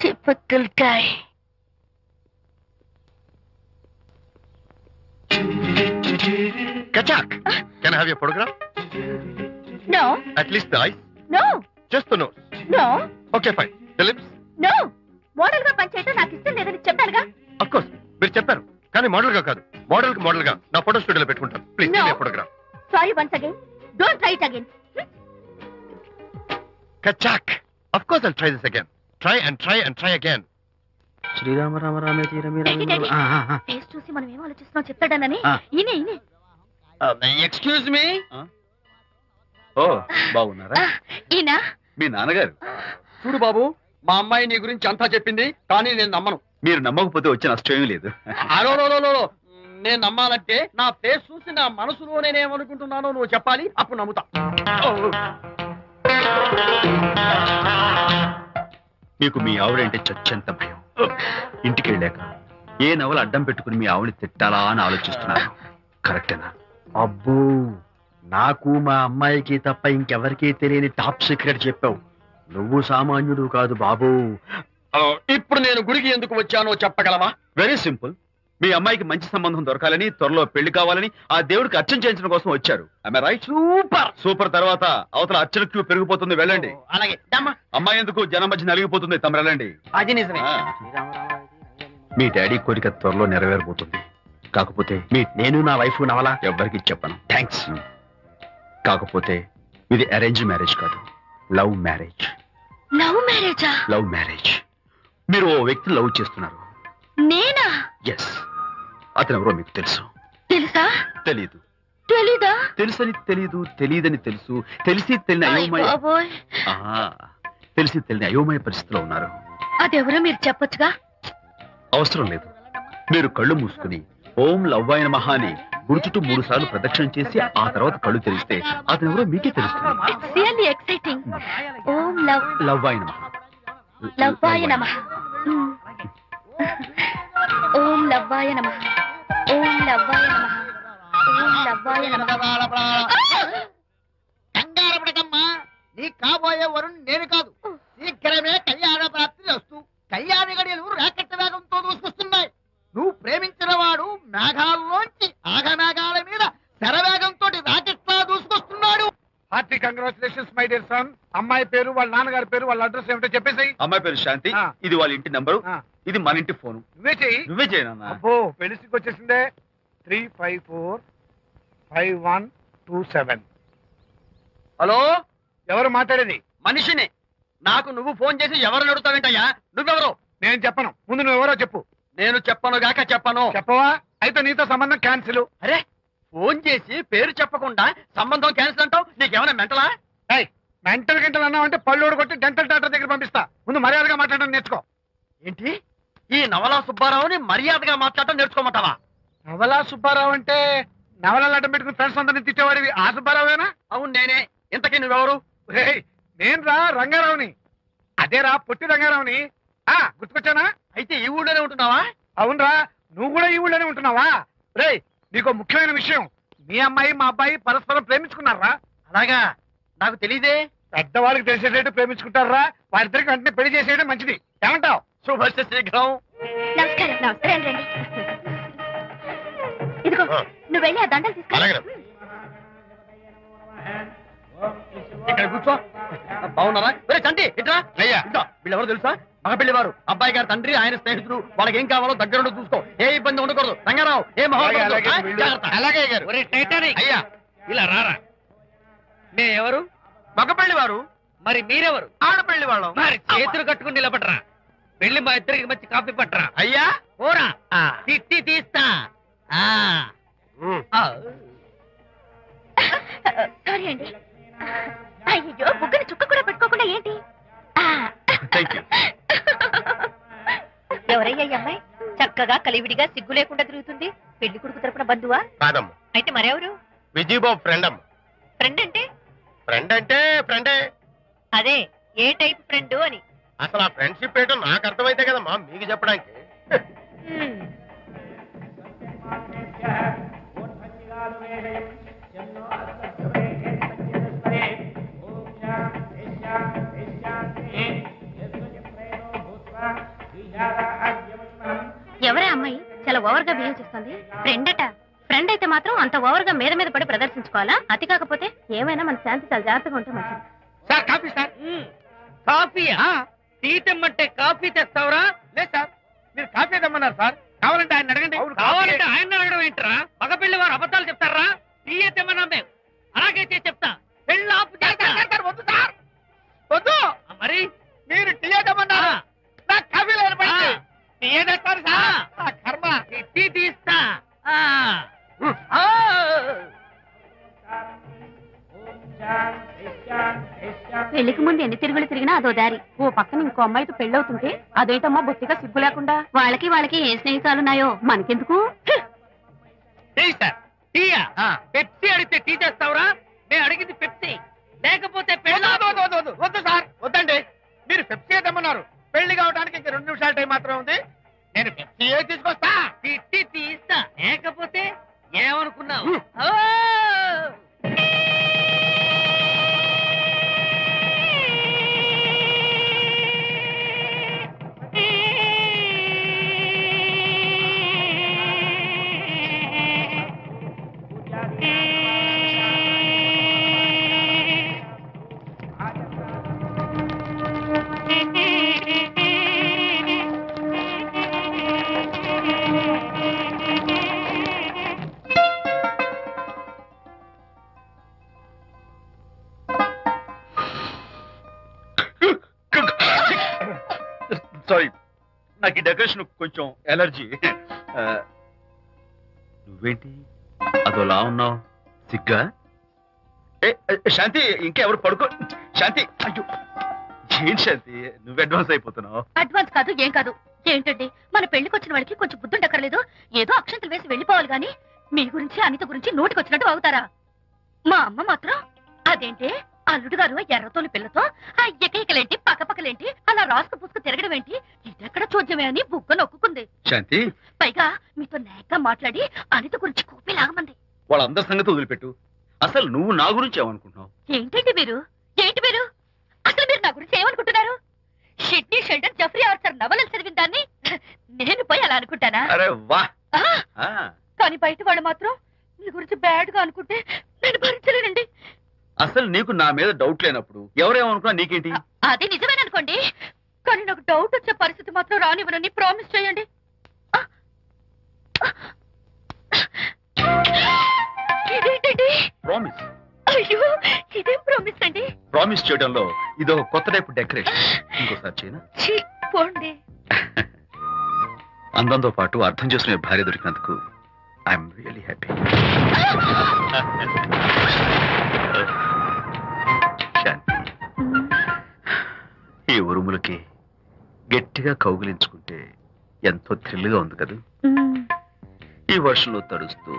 Typical guy. Kachak, can I have your photograph? No. At least the eyes? No. Just the nose? No. Okay, fine. The lips? No. Model గా పనిచేయటం నాకు ఇష్టం లేదని చెప్పానుగా. Of course, మీరు చెప్పారు. కానీ మోడల్ గా కాదు. మోడల్ గా నా ఫోటో స్టూడియోలో పెట్టుకుంటాను. Please No. give me a photograph. Sorry once again. Don't try it again. Kachak. Of course I'll try this again. Try and try and try again. శ్రీరామ రామ రామే తీరమి ఫేస్ చూసి మనం ఏం ఆలోచిస్తున్నాం చెప్తాడనని. ఈయనే. Excuse me. ఓ, బాగున్నారా? ఈయన మీ నాన్నగారు. చూడు బాబు, మా అమ్మాయి నీ గురించి అంతా చెప్పింది, కానీ నేను నమ్మను. మీరు నమ్మకపోతే వచ్చే నష్టం లేదు. అలో నేను నమ్మాలంటే నా ఫేస్ చూసి నా మనసులో నేనేమనుకుంటున్నానో నువ్వు చెప్పాలి, అప్పుడు నమ్ముతా. మీకు మీ ఆవిడంటే చచ్చంత భయం. ఇంటికి వెళ్ళాక ఏ నవల అడ్డం పెట్టుకుని మీ ఆవిడని తిట్టాలా అని ఆలోచిస్తున్నాను. కరెక్టేనా? అబ్బో, నాకు మా అమ్మాయికి తప్ప ఇంకెవరికీ తెలియని టాప్ సీక్రెట్ చెప్పావు. నువ్వు సామాన్యుడు కాదు బాబు. ఇప్పుడు నేను గుడికి ఎందుకు వచ్చానో చెప్పగలవా? Very simple. మీ అమ్మాయికి మంచి సంబంధం దొరకాలని, త్వరలో పెళ్లి కావాలని ఆ దేవుడికి అర్చన చేయించడం కోసం వచ్చారు. రైట్? సూపర్. తర్వాత అవతల అర్చన క్యూ పెరిగిపోతుంది, వెళ్ళండి. అలాగే అమ్మాయి ఎందుకు జనం మధ్య నలిగిపోతుంది, తమ వెళ్ళండి. అది నిజమే. మీ డాడీ కోరిక త్వరలో నెరవేరబోతుంది. కాకపోతే నేను నా వైఫ్ నవలా ఎవ్వరికి చెప్పను. థ్యాంక్స్. కాకపోతే ఇది అరేంజ్ మ్యారేజ్ కాదు, లవ్ మ్యారేజ్. Love marriage. మీరు ఓ వ్యక్తి లవ్ చేస్తున్నారు. నేనా? ఎస్. అతను మీకు తెలుసు? తెలుసా? తెలీదు. తెలీదా? తెలుసని తెలీదు, తెలియదని తెలుసు, తెలిసి తెలియని అయోమయ పరిస్థితిలో ఉన్నారు. అదెవరో మీరు చెప్పొచ్చుగా. అవసరం లేదు. మీరు కళ్ళు మూసుకుని ఓం లవ్వాయ నమః అని గుడి చుట్టూ 3 సార్లు ప్రదక్షిణ చేసి ఆ తర్వాత కళ్ళు తెరిస్తే అతను ఎవరో మీకే తెలుస్తుంది. ఓం లవ్వాయ నమః. లవ్వాయ నమః. ఓం లవ్వాయ నమః. ఓం లవ్వాయ నమః. ఓం లవ్వాయ నమః. కంగారు పడకమ్మా, నీ కాబోయే వరుణ్ నేను కాదు. శీఘ్రమే కళ్యాణ ప్రాప్తి వస్తూ కళ్యాణ గడియలు రాకెట్ వేగంతో దూసుకొస్తున్నాయి. నువ్వు ప్రేమించిన వాడు మేఘాల్లోంచి ఆగమేఘాల మీద శరవేగంతో రాకెట్ లా దూసుకొస్తున్నాడు. Hearty congratulations my dear son. అమ్మాయి పేరు, వాళ్ళ నాన్నగారి పేరు, వాళ్ళ అడ్రస్ ఏమిటో చెప్పేసాయి. అమ్మాయి పేరు శాంతి. ఇది వాళ్ళ ఇంటి నంబరు. ఇది మన ఇంటి ఫోను. నువ్వే చెయ్యి. నువ్వే చేయనన్నా. అబ్బో, పెళ్లికి వచ్చేసిందే. 3545127. హలో, ఎవరు మాట్లాడేది? మనిషిని. నాకు నువ్వు ఫోన్ చేసి ఎవరు అడుగుతావేంటయ్యా? నువ్వెవరు? నేను చెప్పను. ముందు నువ్వెవరో చెప్పు. నేను చెప్పను గాక చెప్పను. చెప్పవా? అయితే నీతో సంబంధం క్యాన్సిల్. అరే, ఫోన్ చేసి పేరు చెప్పకుండా సంబంధం క్యాన్సిల్ అంటావు? నీకేమైనా మెంటలా? మెంటల్ గింటలు అన్నావంటే పళ్ళోడు కొట్టి డెంటల్ డాక్టర్ దగ్గర పంపిస్తా. ముందు మర్యాదగా మాట్లాడడం నేర్చుకో. ఏంటి, ఈ నవలా సుబ్బారావుని మర్యాదగా మాట్లాడటం నేర్చుకోమంటావా? నవలా సుబ్బారావు అంటే నవలాలు అడ్డం పెట్టుకుని ఫ్రెండ్స్ అందరినీ తిట్టేవాడివి ఆ సుబ్బారావేనా? అవును నేనే. ఇంతకీ నువ్వెవరు? నేను రా రంగారావుని. అదేరా పొట్టి రంగారావుని. గుర్తుకొచ్చానా? అయితే ఈ ఊళ్ళోనే ఉంటున్నావా? అవునరా, నువ్వు కూడా ఈ ఊళ్ళోనే ఉంటున్నావా? రే, నీకు ముఖ్యమైన విషయం. మీ అమ్మాయి మా అబ్బాయి పరస్పరం ప్రేమించుకున్నారా? అలాగా? నాకు తెలీదే. పెద్దవాళ్ళకి తెలిసేటట్టు ప్రేమించుకుంటారా? వారిద్దరికి వెంటనే పెళ్లి చేసేయడం మంచిది. ఏమంటావు? శుభస్య శీఘ్రం. నమస్కారం. నమస్కారం. రండి. ఇదిగో, నువ్వు వెళ్ళి ఆ దండలు తీసుకో. ఇక్కడ కూర్చో. బాగున్నారా? చంటి ఇట్రా. వీళ్ళెవరో తెలుసా? మగ పెళ్లివారు. అబ్బాయి గారి తండ్రి, ఆయన స్నేహితులు. వాళ్ళకి ఏం కావాలో దగ్గరుండి చూసుకో. ఏ ఇబ్బంది ఉండకూడదు. రంగారావు, ఏ అలాగే గారు. అయ్యా, ఇలా రారా. మేమెవరు? మగ పెళ్లివారు. మరి మీరెవరు? ఆడపెళ్లి వాళ్ళం. మరి చేతులు కట్టుకుని నిలబడరా. పెళ్లి మా ఇద్దరికి మంచి కాఫీ పట్టరా. అయ్యా ఓరా, తిట్టి తీస్తా. సారీ అండి. అయ్యో, బుగ్గని చుక్క కూడా పెట్టుకోకుండా ఏంటి? ఎవరయ్యా ఈ అమ్మాయి? చక్కగా కలివిడిగా సిగ్గు లేకుండా తిరుగుతుంది. పెళ్లి కొడుకు తరపున బంధువా? కాదమ్మా. అయితే మరెవరు? విజయబాబు ఫ్రెండ్ అమ్మ. ఫ్రెండ్ అంటే? ఫ్రెండ్ అంటే ఫ్రెండే. అదే, ఏ టైప్ ఫ్రెండ్ అని. అసలు ఆ ఫ్రెండ్షిప్ ఏంటో నాకు అర్థమైతే కదమ్మా మీకు చెప్పడానికి. ఎవరే అమ్మాయి? చాలా ఓవర్ గా బిహేవ్ చేస్తుంది. ఫ్రెండ్ అట. ఫ్రెండ్ అయితే మాత్రం అంత ఓవర్ గా మీద మీద పడి ప్రదర్శించుకోవాలా? అతి కాకపోతే ఏమైనా మన శాంతి చాలా జాగ్రత్తగా ఉంటే మంచిది. Sir coffee. సార్ కాఫీయా? టీ తెమ్మంటే కాఫీ తెస్తావురా? లేదు సార్, మీరు కాఫీ తెమ్మన్నారు సార్. కావాలంటే ఆయన అడగండి. కావాలంటే ఆయన అడగడం ఏంటరా? మగ పెళ్లి వారు అబద్ధాలు చెప్తారా? టీ తెమ్మన్నా మేము. అలాగైతే చెప్తా. పెళ్ళి ఆపు. వద్దు సార్, వద్దు. మరి మీరు టీ తెమ్మన్నారా? నాకు కాఫీ లేదు. టీ తెస్తారు సార్. కర్మ. టీ తీస్తా. పెళ్లికి ముందు ఎన్ని తిరుగులు తిరిగినా అదో దారి. ఓ పక్కన ఇంకో అమ్మాయితో పెళ్ళవుతుంటే అదేంటమ్మా బొత్తిగా సిగ్గు లేకుండా. వాళ్ళకి ఏ స్నేహితాలున్నాయో మనకెందుకు? పెప్సీ అడిగితే టీ చేస్తావురా? నేను అడిగింది పెప్సీ, లేకపోతే వద్దు సార్, వద్దండి. మీరు పెప్సీ తెమ్మన్నారు. పెళ్లి కావడానికి ఇంక 2 నిమిషాల టైం మాత్రం ఉంది. నేను పెప్సీ తీసుకొస్తా. తిట్టి తీస్తా, లేకపోతే ఏమనుకున్నావు? సారీ, నాకు ఈ డెకరేషన్ కొంచెం ఎలర్జీ. నువ్వేంటి అదోలా ఉన్నావు? సిగ్గా? శాంతి, ఇంకెవరు పడుకో. శాంతి, అయ్యో ఏంటి శాంతి, నువ్వు అడ్వాన్స్ అయిపోతున్నావు. అడ్వాన్స్ కాదు, ఏం కాదు. ఏంటండి, మన పెళ్లికి వచ్చిన వాళ్ళకి కొంచెం బుద్ధుండక్కర్లేదు? ఏదో అక్షంతలు వేసి వెళ్ళిపోవాలి గాని మీ గురించి అనిత గురించి నోటికొచ్చినట్టు అవుతారా? మా అమ్మ మాత్రం అదేంటి అల్లుడు గారు ఎర్రతోని పిల్లతో ఆ ఎకైకలేంటి పక్కపక్కలేంటి అలా రాసుకు పూసుకు తిరగడం ఏంటి, ఇదెక్కడ చూద్యమే అని బుగ్గ నొక్కుంది. శాంతి, పైగా మీతో నేగ్గా మాట్లాడి అనిత గురించి కూపి లాగమంది. వాళ్ళందరి సంగతి వదిలిపెట్టు. అసలు నువ్వు నా గురించి ఏమనుకుంటున్నావు? ఏంటండి మీరు అసలు మీరు నా గురించి ఏమనుకుంటున్నారు? షిడ్నీ షెల్డన్ జెఫ్రీ ఆర్చర్ నవలలు చదివిన దాన్ని నేను పోయి అలా అనుకుంటానా? అరే వా. కానీ బయట వాళ్ళు మాత్రం మీ గురించి బ్యాడ్ గా అనుకుంటే నేను భరించలేనండి. అసలు నీకు నా మీద డౌట్ లేనప్పుడు ఎవరేమనుకున్నా నీకేంటి? అది నిజమేననుకోండి, కానీ నాకు డౌట్ వచ్చే పరిస్థితి మాత్రం రానివ్వనని ప్రామిస్ చేయండి. ఇదేంటండి? ప్రామిస్? అయ్యో, ఇదేం ప్రామిస్ అండి? ప్రామిస్ చేయడంలో ఇదో కొత్త టైప్ డెకరేషన్. ఇంకోసారి చేయనా? పోండి. అందంతో పాటు అర్థం చేసుకునే భార్య దొరికినందుకు ఐఎమ్ రియలీ హ్యాపీ. శాంతి, ఈ ఉరుములకి గట్టిగా కౌగిలించుకుంటే ఎంతో థ్రిల్గా ఉంది కదా. ఈ వర్షంలో తడుస్తూ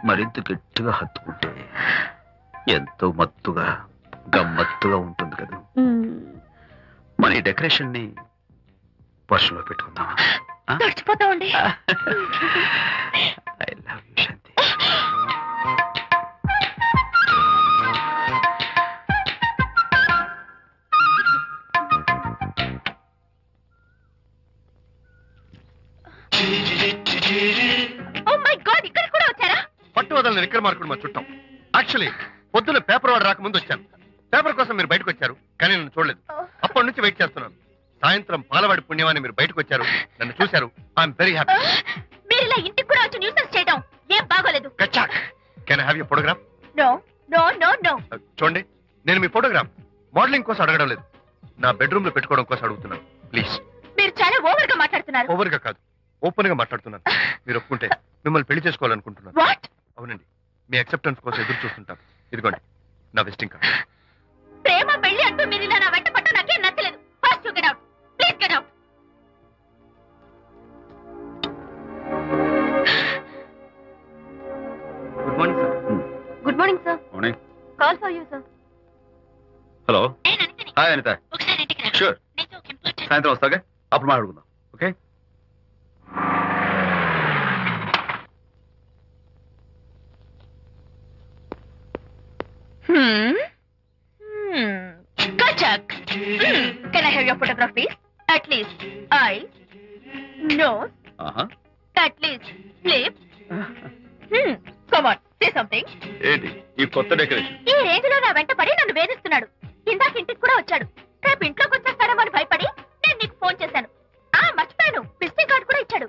మరింత గట్టిగా హత్తుకుంటే ఎంతో మత్తుగా గమ్మత్తుగా ఉంటుంది కదా. మన ఈ డెకరేషన్ ని వర్షంలో పెట్టుకుందామా? తడిచిపోతామండి. I love you Shanti. Oh my God, ఇక్కడ కూడా వచ్చారా? పట్టు వదలని విక్రమార్కుడు మా చుట్టాం. యాక్చువల్లీ పొద్దున్న పేపర్ వాడు రాకముందు వచ్చాను. పేపర్ కోసం మీరు బయటకు వచ్చారు, కానీ నన్ను చూడలేదు. అప్పటి నుంచి వెయిట్ చేస్తున్నాను. సాయంత్రం పాలవాడి పుణ్యమాన్ని మీరు బయటకు వచ్చారు, నన్ను చూశారు. I'm very happy. మీరు ఇలా ఇంటికి కూడా వచ్చి న్యూసెన్స్ చేయడం ఏం బాగోలేదు. Can I have your photograph? No no no no. చూడండి, నేను మీ ఫోటోగ్రాఫ్ మోడలింగ్ కోసం అడగడం లేదు, నా బెడ్రూమ్ లో పెట్టుకోవడం కోసం అడుగుతున్నాను. ప్లీజ్. మీరు చాలా ఓవర్ గా మాట్లాడుతున్నారు. ఓవర్ గా కాదు, ఓపెన్ గా మాట్లాడుతున్నాను. మీరు ఒప్పుకుంటే మిమ్మల్ని పెళ్లి చేసుకోవాలనుకుంటున్నాను. వాట్? అవునండి, మీ అక్సెప్టెన్స్ కోసం ఎదురు చూస్తుంటాను. ఇదిగోండి నా విజిటింగ్ కార్డ్. ప్రేమ పెళ్లి అంటూ మీరు ఇలా నా వెంట పట్ట నాకేం నచ్చలేదు. First get out, please get out. Good morning sir. Good morning sir. Morning. Call for you sir. Hello. నేను అనితని. హాయ్ అనిత. ఒకసారి ఇంటికి రా. షూర్. నీతో ఒక ఇంపార్టెంట్. సాయంత్రం వస్తాగా, అప్పుడు మాట్లాడుకుందాం. Okay. Kachak. Can I have your photograph, please? At least eyes, nose, at least lips. Come on, say something. ఏంటి ఈ కొత్త డెకరేషన్? ఈ రేంజ్ లో నా వెంట పడి నన్ను వేధిస్తున్నాడు. ఇందాక ఇంటికి కూడా వచ్చాడు. రేపు ఇంట్లోకి వచ్చేస్తాడేమో అని భయపడి నేను నీకు ఫోన్ చేశాను. మర్చిపోయాను, విజిటింగ్ కార్డు కూడా ఇచ్చాడు.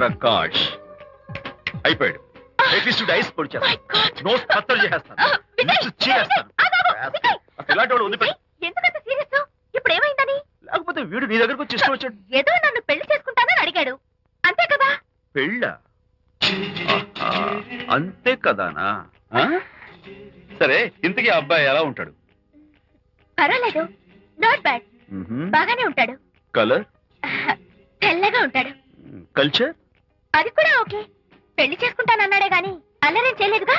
ప్రకాష్ అయిపోయాడు. ఐస్ పొడి చేస్తాను, నోస్ కత్తలు చేస్తాను, ఇలాంటి వాడు వదిలిపెట్టు. ఎందుకంత సీరియస్? ఇప్పుడు ఏమైందని? లేకపోతే వీడు నీ దగ్గరకు వచ్చి ఇష్టం వచ్చాడు. ఏదో నన్ను పెళ్లి చేసుకుంటానని అడిగాడు, అంతే కదా? పెళ్ళా? అంతే కదానా? సరే, ఇంతకీ అబ్బాయి ఎలా ఉంటాడు? పర్వాలేదు, నాట్ బ్యాడ్, బాగానే ఉంటాడు. కలర్? తెల్లగా ఉంటాడు. కల్చర్? అది కూడా ఓకే. పెళ్లి చేసుకుంటానన్నాడే గాని అల్లరేం చేయలేదుగా.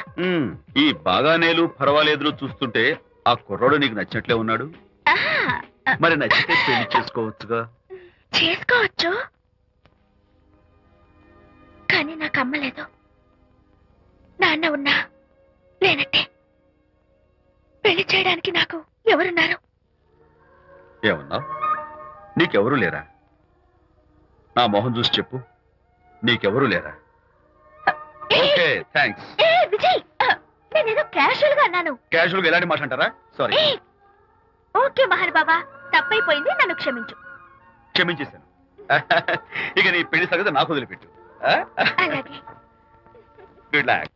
ఈ బాగానేలు పర్వాలేదులు చూస్తుంటే ఆ కుర్రోడు నీకు నచ్చినట్లే ఉన్నాడు. మరి నచ్చితే పెళ్లి చేసుకోవచ్చుగా. చేసుకోవచ్చు, కానీ నాకు అమ్మ లేదు, నాన్న ఉన్నా లేనట్టే. పెళ్లి చేయడానికి నాకు ఎవరున్నారు? ఏమన్నా? నీకెవరూ లేరా? నా మొహం చూసి చెప్పు, నీకెవరూ లేరా? Okay, thanks. విజయ్, నేనేదో క్యాషువల్ గా అన్నాను. క్యాజువల్ గా ఎలాంటి మాట అంటారా? సారీ. ఓకే మహర్ బాబా, తప్పైపోయింది, నన్ను క్షమించు. క్షమించేశాను. ఇక నీ పెళ్లి సంగతి నాకు వదిలిపెట్టు. అలాగే. Good luck.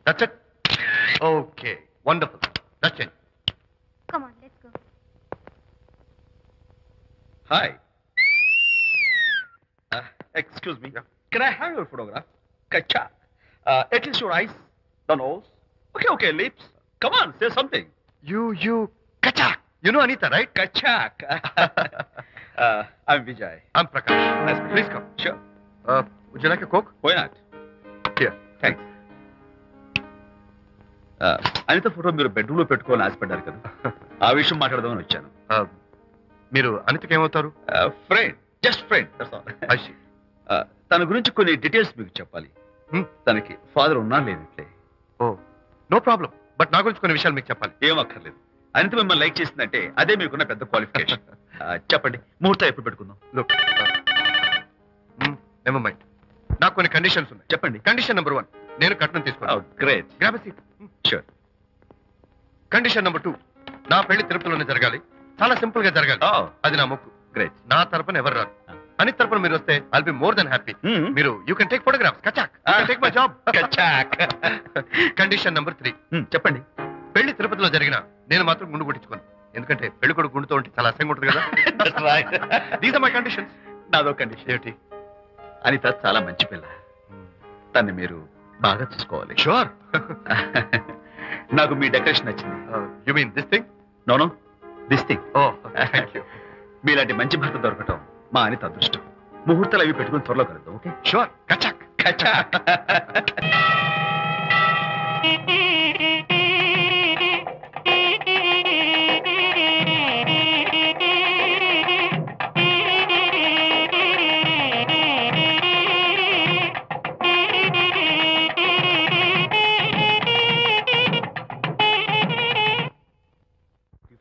That's it. Okay, wonderful. That's it. Come on, let's go. Hi. Excuse me. Can I have your photograph? Kacha. At least your eyes, the nose. Okay, lips. Come on, say something. You, Kachak. You know Anita, right? Kachak. I'm Vijay. I'm Prakash. Nice. Please come. Sure. Would you like a Coke? Why not? Here. Thanks. Anitha photo మీరు bedroom లో పెట్టుకోవాలని ఆశపడ్డారు కదా, ఆ విషయం మాట్లాడదామని వచ్చాను. మీరు అనితకి ఏమవుతారు? Friend, just friend. తన గురించి కొన్ని డీటెయిల్స్ మీకు చెప్పాలి. తనకి ఫాదర్ ఉన్నా లేనట్లే. ఓ, నో ప్రాబ్లం. బట్ నా గురించి కొన్ని విషయాలు మీకు చెప్పాలి. ఏం అక్కర్లేదు. అనిత మిమ్మల్ని లైక్ చేసిందంటే అదే మీకున్న పెద్ద క్వాలిఫికేషన్. చెప్పండి, ముహూర్తం ఎప్పుడు పెట్టుకుందాం? Look, never mind. నాకు కొన్ని కండిషన్స్ ఉన్నాయి. చెప్పండి. కండిషన్ నెంబర్ 1, నేను కట్నం తీసుకున్నాను. Great. Grab seat. Sure. Condition number 2, నా పెళ్లి తిరుపతిలోనే జరగాలి. చాలా సింపుల్ గా జరగాలి. అది నా మొక్కు. గ్రేట్. నా తరపున ఎవరు రారు. అని తరపున మీరు వస్తే I'll be more then happy. మీరు యూ కెన్ టేక్ ఫోటోగ్రాఫ్స్. కచాక్. Take my job. కచాక్. కండిషన్ నెంబర్ 3, చెప్పండి. పెళ్లి తిరుపతిలో జరిగిన నేను మాత్రం గుండు కొట్టించుకోను. ఎందుకంటే పెళ్లి కొడుకు గుండుతో ఉంటే చాలా అసహ్యంగా ఉంటుంది కదా. These are my conditions. నాదో కండిషన్. ఏమిటి? అనిత చాలా మంచి పిల్ల, తన్ని మీరు బాగా చూసుకోవాలి. షూర్. నాకు మీ డెకరేషన్ నచ్చింది. You mean this thing? No, this thing. Oh, thank you. మీలాంటి మంచి భర్త దొరకటం మా అనిత అదృష్టం. ముహూర్తాలు అవి పెట్టుకుని త్వరలో కలుద్దాం. ఓకే? షూర్. కచాక్. కచాక్.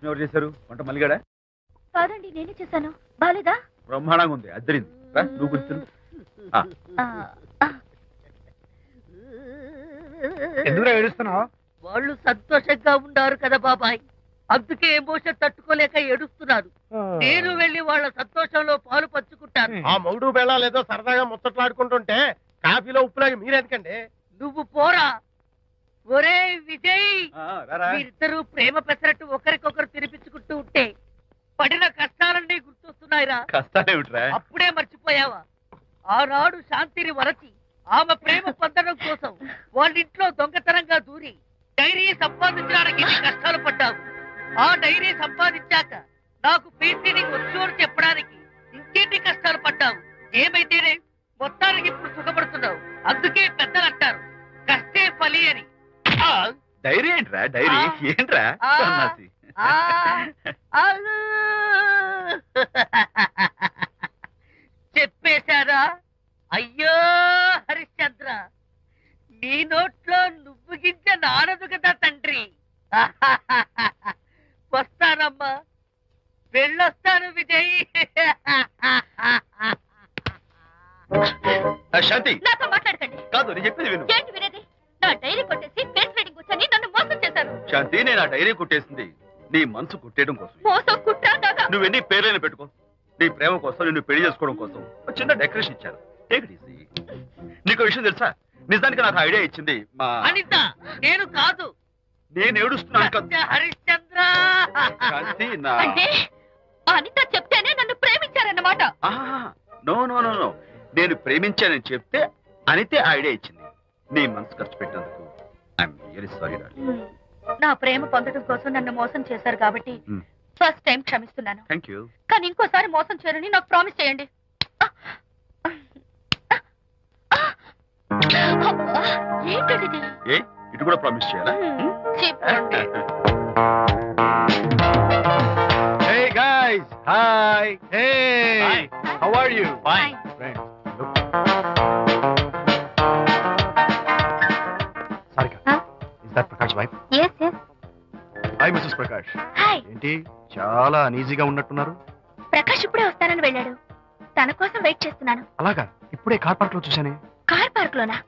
ఎవరు చేశారు వంట? మల్లిగాడా? కాదండి, నేనే చేశాను. బాలేదా? బ్రహ్మాండంగా ఉంది, అద్దరింది. నువ్వు గుర్తు. ఎందుకు ఏడుస్తున్నావు? వాళ్ళు సంతోషంగా ఉన్నారు కదా బాబాయ్, అందుకే ఎమోషన్ తట్టుకోలేక ఏడుస్తున్నారు. నేను వెళ్ళి వాళ్ళ సంతోషంలో పాలు పంచుకుంటాను. ఆ మౌడు బెళ్ళాలు ఏదో సరదాగా ముచ్చట్లాడుకుంటుంటే కాఫీలో ఉప్పులాగి మీరెందుకండి? నువ్వు పోరా. ఒరే విజయ్, మీరిద్దరూ ప్రేమ పెసరట్టు ఒకరికొకరు తినిపించుకుంటూ ఉంటే పడిన కష్టాలన్నీ గుర్తొస్తున్నాయిరా. కష్టాలేమిట్రా? అప్పుడే మర్చిపోయావా? ఆనాడు శాంతిని వరచి ఆమె ప్రేమ పొందడం కోసం వాళ్ళింట్లో దొంగతనంగా దూరి డైరీ సంపాదించడానికి ఎన్ని కష్టాలు పడ్డావు. ఆ డైరీ సంపాదించాక నాకు పెయింటింగ్ వచ్చు అని చెప్పడానికి ఇంకెన్ని కష్టాలు పడ్డావు. ఏమైతేనే మొత్తానికి ఇప్పుడు సుఖపడుతున్నావు. అందుకే పెద్దలు అంటారు కష్టే ఫలి అని. డైరీ ఏంట్రా? డైరీ ఏంట్రా? సన్నాసి. చెప్పేశారా? అయ్యో హరిశ్చంద్ర, నీ నోట్లో నువ్వు గింజ నానదు కదా తండ్రి. వస్తానమ్మా, వెళ్ళొస్తాను విజయ్. శాంతి, నాతో మాట్లాడకండి. కాదు, నేను చెప్పేది విను. ఏంటి వినేది? నా డైరీ కొట్టేసి ఫేస్ రీడింగ్ వచ్చని నన్ను మోసం చేశారు. శాంతి, నేను ఆ డైరీ కుట్టేసింది నీ మనసు కుట్టేయడం కోసం. మోసం కుట్రా? నువ్వెన్ని పేర్లైనా పెట్టుకో, నీ ప్రేమ కోసం, నిన్ను పెళ్లి చేసుకోవడం కోసం ఒక చిన్న డెకరేషన్ ఇచ్చాను. Take it easy. నీకు విషయం తెలుసా? నిజానికి నాకు ఐడియా ఇచ్చింది మా అనిత. నేను కాదు. నేను ఏడుస్తున్నాను హరిశ్చంద్ర. శాంతి, నా అంటే అనిత చెప్తేనే నన్ను ప్రేమించారన్నమాట. నో నో నో నో, నేను ప్రేమించానని చెప్తే అనితే ఐడియా ఇచ్చింది. నీ మనసు ఖర్చు పెట్టినందుకు ఐఎమ్ రియల్లీ సారీ డార్లింగ్. నా ప్రేమ పొందడం కోసం నన్ను మోసం చేశారు కాబట్టి ఫస్ట్ టైం క్షమిస్తున్నాను. Thank you. కానీ ఇంకోసారి మోసం చేయరని నాకు ప్రామిస్ చేయండి. ఏంటది? ఏ ఇటు కూడా ప్రామిస్ చేయాలా? చెప్పండి. Hey guys, hi. Hey, Hi. how are you? Fine. Friends, Sarika, Huh? is that Prakash wife? Yes, yes. hi Mrs. Prakash. Hi. ఏంటి చాలా అనీజీగా ఉన్నట్టున్నారు? ప్రకాష్ ఇప్పుడే వస్తానని వెళ్ళాడు. తన కోసం వెయిట్ చేస్తున్నాను. అలాగా, ఇప్పుడే కార్ పార్క్ లో చూసానే. కార్ పార్క్ లోనా?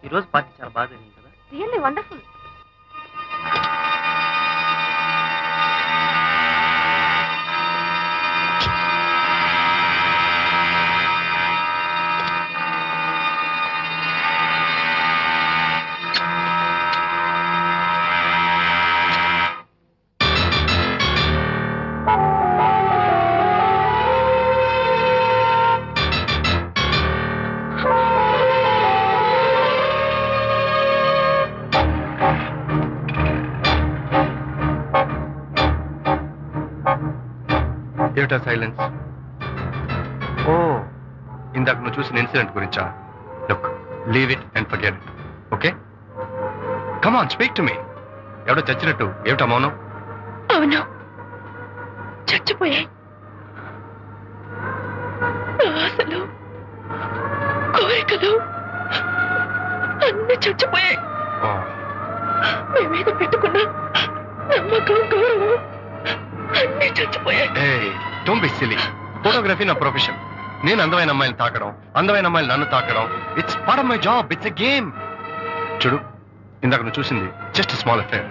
ఈ రోజు పార్టీ చాలా బాగా జరిగింది కదా. Really wonderful. Theatre silence. Oh, ఇందాక నువ్వు చూసిన ఇన్సిడెంట్ గురించా? Look, leave it and forget it. Okay, come on, speak to me. ఎవడో చచ్చినట్టు ఏమిటా మౌనం? అవును, చచ్చిపోయాయి. ఆశలు, కోరికలు అన్ని చచ్చిపోయాయి. మేమేదో పెట్టుకున్న నమ్మకం, గౌరవం అన్ని చచ్చిపోయాయి. Don't be silly. ఫోటోగ్రఫీ నా ప్రొఫెషన్. నేను అందమైన అమ్మాయిని తాకడం, అందమైన అమ్మాయిలు నన్ను తాకడం, it's part of my job. It's a game. చూడు, ఇందాక నువ్వు చూసింది జస్ట్ స్మాల్ అఫేర్.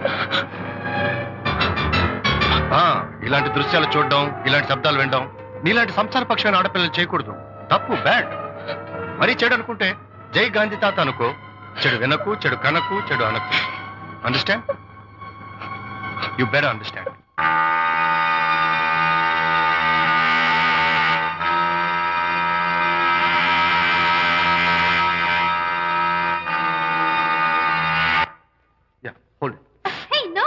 ఇలాంటి దృశ్యాలు చూడడం, ఇలాంటి శబ్దాలు వినడం నీలాంటి సంసార పక్షమైన ఆడపిల్లలు చేయకూడదు. తప్పు, బ్యాడ్. మరీ చెడు అనుకుంటే జై గాంధీ తాత అనుకో. చెడు వినకు, చెడు కనకు, చెడు అనకు. Understand? You better understand. Hold it. Hey, no.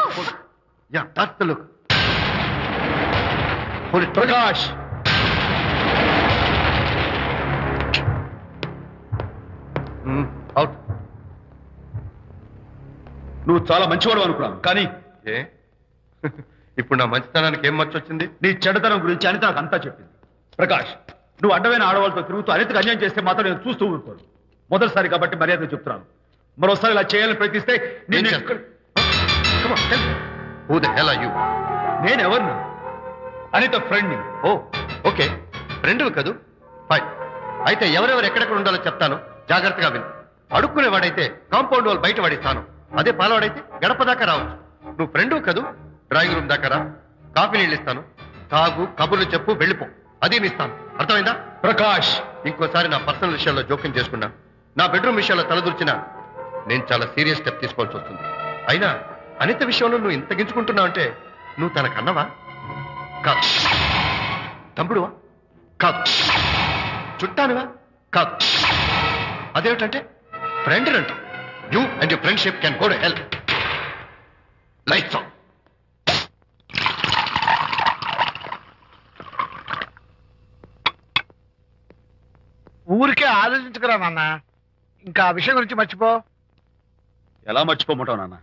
Yeah, that's the look. Hold it. Prakash. Out. నువ్వు చాలా మంచివాడు అనుకున్నాను, కానీ ఏ ఇప్పుడు నా మంచితనానికి ఏం మర్చి వచ్చింది? నీ చెడ్డతనం గురించి అనిత నాకు అంతా చెప్పింది. ప్రకాష్, నువ్వు అడ్డమైన ఆడవాళ్ళతో తిరుగుతూ అనితకు అన్యాయం చేస్తే మాత్రం నేను చూస్తూ ఊరుకోను. మొదటిసారి కాబట్టి మర్యాద చెప్తున్నాను. మరోసారి ఇలా చేయాలని ప్రయత్నిస్తే ఏం చేస్తావు? Come on, tell me. Who the hell are you? నేను ఎవరిని? అనిత ఫ్రెండ్ని. ఓ, ఓకే, ఫ్రెండ్ కదూ. ఫైన్. అయితే ఎవరెవరు ఎక్కడెక్కడ ఉండాలో చెప్తాను, జాగ్రత్తగా విను. అడుక్కునేవాడైతే కాంపౌండ్ వాల్ బయట పడిస్తాను. అదే పాలవాడైతే గడప దాకా రావచ్చు. నువ్వు ఫ్రెండ్ కదూ, డ్రాయింగ్ రూమ్ దాకా రా. కాఫీ నీళ్ళు ఇస్తాను, తాగు, కబుర్లు చెప్పు, వెళ్ళిపో. అది ఇస్తాను. అర్థమైందా? ప్రకాష్, ఇంకోసారి నా పర్సనల్ విషయాల్లో జోక్యం చేసుకున్నా, నా బెడ్రూమ్ విషయాల్లో తలదూర్చినా నేను చాలా సీరియస్ స్టెప్ తీసుకోవాల్సి వస్తుంది. అయినా అనిత విషయంలో నువ్వు ఇంత గించుకుంటున్నావు అంటే నువ్వు తనకన్నవా? కాదు. తమ్ముడువా? కాదు. చుట్టానువా? కాదు. అదేమిటంటే ఫ్రెండ్ అంట. You and your friendship can go to hell. Lights on. ఊరికే ఆలోచించుకురా నాన్న. ఇంకా ఆ విషయం గురించి మర్చిపో. ఎలా మర్చిపోమంటావు నాన్న?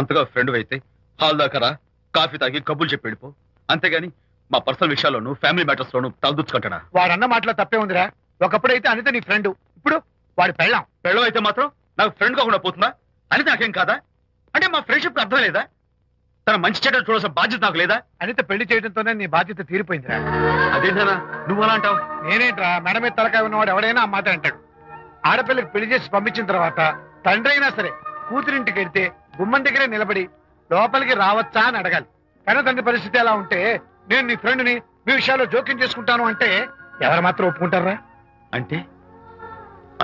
అంతగా ఫ్రెండ్ అయితే హాల్ దాకా రా, కాఫీ తాగి కబుర్లు చెప్పి వెళ్ళిపో. అంతేగాని మా పర్సనల్ విషయాల్లోనూ ఫ్యామిలీ మ్యాటర్స్ లోనూ తలదూచుకుంటాడా? వాడన్న మాటలో తప్పే ఉందిరా. ఒకప్పుడైతే అనిత నీ ఫ్రెండ్, ఇప్పుడు వాడి పెళ్ళాం. పెళ్ళం అయితే మాత్రం నాకు ఫ్రెండ్ కాకుండా పోతుందా? అనిత నాకేం కాదా? అంటే మా ఫ్రెండ్షిప్ అర్థం లేదా? తన మంచి చెడ్డ చూడాల్సిన బాధ్యత నాకు లేదా? అనిత పెళ్లి చేయడంతోనే నీ బాధ్యత తీరిపోయిందిరా. అదేంటనా నువ్వు అలా అంటావు? నేనేంట్రా, మెడ మీద తలకాయ ఉన్నవాడు ఎవడైనా ఆ మాట అంటాడు. ఆడపిల్లకి పెళ్లి చేసి పంపించిన తర్వాత తండ్రి అయినా సరే కూతురింటికి వెళ్తే గుమ్మం దగ్గరే నిలబడి లోపలికి రావచ్చా అని అడగాలి. కానీ తండ్రి పరిస్థితి ఎలా ఉంటే నేను నీ ఫ్రెండ్ని మీ విషయాల్లో జోక్యం చేసుకుంటాను అంటే ఎవరు మాత్రం ఒప్పుకుంటారా? అంటే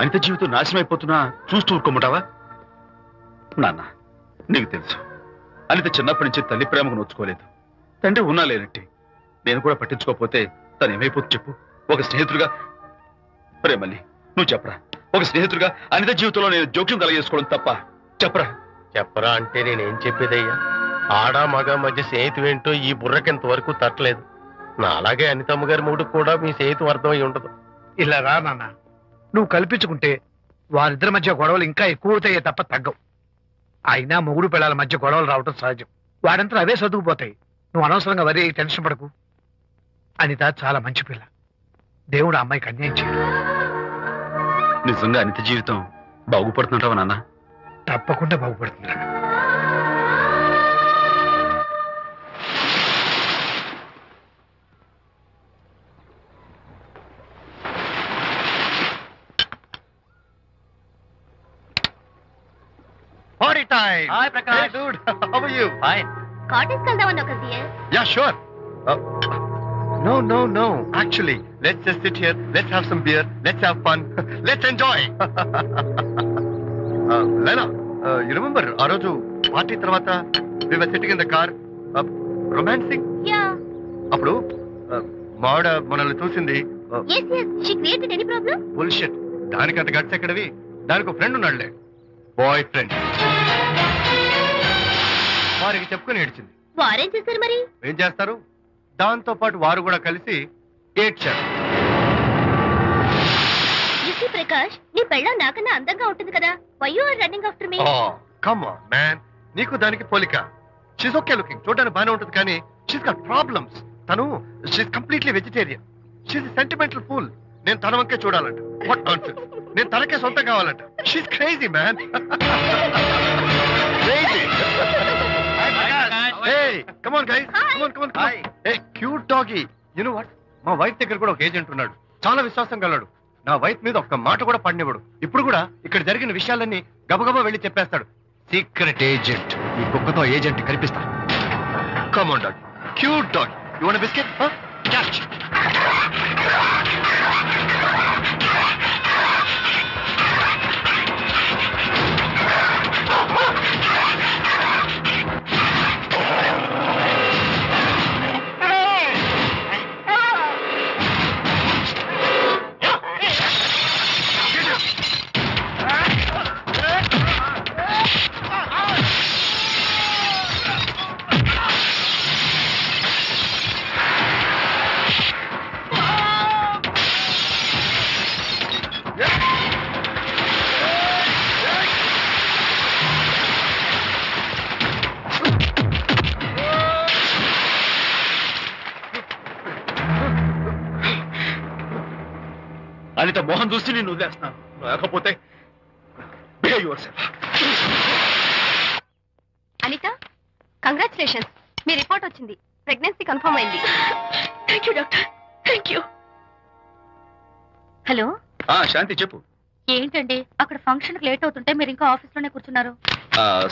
అనిత జీవితం నాశనం అయిపోతున్నా చూస్తూ ఊరుకోమంటావా? నాన్న, నీకు తెలుసు అనిత చిన్నప్పటి నుంచి తల్లి ప్రేమకు నోచుకోలేదు. తండ్రి ఉన్నా లేనట్టే. నేను కూడా పట్టించుకోకపోతే తను ఏమైపోతుంది చెప్పు? ఒక స్నేహితుడిగా ప్రేమల్ని నువ్వు చెప్పరా? ఒక స్నేహితుడిగా అనిత జీవితంలో నేను జోక్యం కలగజేసుకోవడం తప్ప? చెప్పరా? చెప్పరా అంటే నేనేం చెప్పేదయ్యా? ఆడ మగ మధ్య స్నేహితం ఏంటో ఈ బుర్రకింత వరకు తట్టలేదు. నా అలాగే అనితమ్మ గారి మూడు కూడా మీ స్నేహితం అర్థమై ఉండదు. ఇలా రా నాన్న, నువ్వు కల్పించుకుంటే వారిద్దరి మధ్య గొడవలు ఇంకా ఎక్కువ అవుతాయే తప్ప తగ్గవు. అయినా మొగుడు పిల్లల మధ్య గొడవలు రావటం సహజం. వాడంతా అవే సర్దుకుపోతాయి. నువ్వు అనవసరంగా వరి టెన్షన్ పడకు. అనిత చాలా మంచి పిల్ల. దేవుడు ఆ అమ్మాయికి అన్యాయం చేయడు. నిజంగా అనిత జీవితం బాగుపడుతుంటావా నాన్న? తప్పకుండా బాగుపడుతుందా. Party time! Hi, Prakash. Hey, dude. How are you? Fine. Cottage వెళ్దామని ఒక dear. Yeah, sure. No. Actually, let's just sit here. Let's have some beer. Let's have fun. Let's enjoy. Lena, you remember ఆ రోజు party తర్వాత we were sitting in the car, romancing? Yeah. అప్పుడు మావిడ మనల్ని చూసింది. yes she created any problem. Bullshit. దానికి అంత guts ఎక్కడవి? దానికి ఒక ఫ్రెండ్ ఉన్నాడులే, బాయ్ ఫ్రెండ్. వారికి చెప్పుకుని ఏడ్చింది. వారేం చేశారు మరి? ఏం చేస్తారు, దాంతో పాటు వారు కూడా కలిసి ఏడ్చారు. యూసీ ప్రకాష్, నీ పెళ్ళం నాకన్నా అందంగా ఉంటుంది కదా. Why you are running after me? Come on man, నీకు దానికి పోలిక. షీస్ ఓకే లుకింగ్, చూడడానికి బాగానే ఉంటుంది, కానీ షీస్ గాట్ ప్రాబ్లమ్స్. తను she's completely vegetarian. She's sentimental pool. నేను తన వంకే చూడాలంట. What nonsense. నేను తనకే సొంతం కావాలంట. She's crazy man. Crazy. Hey, come on guys. Come on. Hey, cute doggy. You know what? మా వైఫ్ దగ్గర కూడా ఒక ఏజెంట్ ఉన్నాడు. చాలా విశ్వాసం గలడు. నా వైఫ్ మీద ఒక్క మాట కూడా పడినివ్వడు. ఇప్పుడు కూడా ఇక్కడ జరిగిన విషయాలన్నీ గబగబా వెళ్ళి చెప్పేస్తాడు. Secret agent. ఈ కుక్కతో ఏజెంట్ కనిపిస్తా. Come on dog. Cute dog. You want a biscuit? Huh? Catch. Anitha Mohan చూసి నేను వదిలేస్తున్నాను. లేకపోతే behave yourself. అనిత, కంగ్రాచులేషన్స్. మీ రిపోర్ట్ వచ్చింది. ప్రెగ్నెన్సీ కన్ఫర్మ్ అయింది. Thank you doctor. Thank you. Hello Shanti చెప్పు. ఏంటండి అక్కడ ఫంక్షన్ లేట్ అవుతుంటే మీరు ఇంకా ఆఫీస్ లోనే కూర్చున్నారు?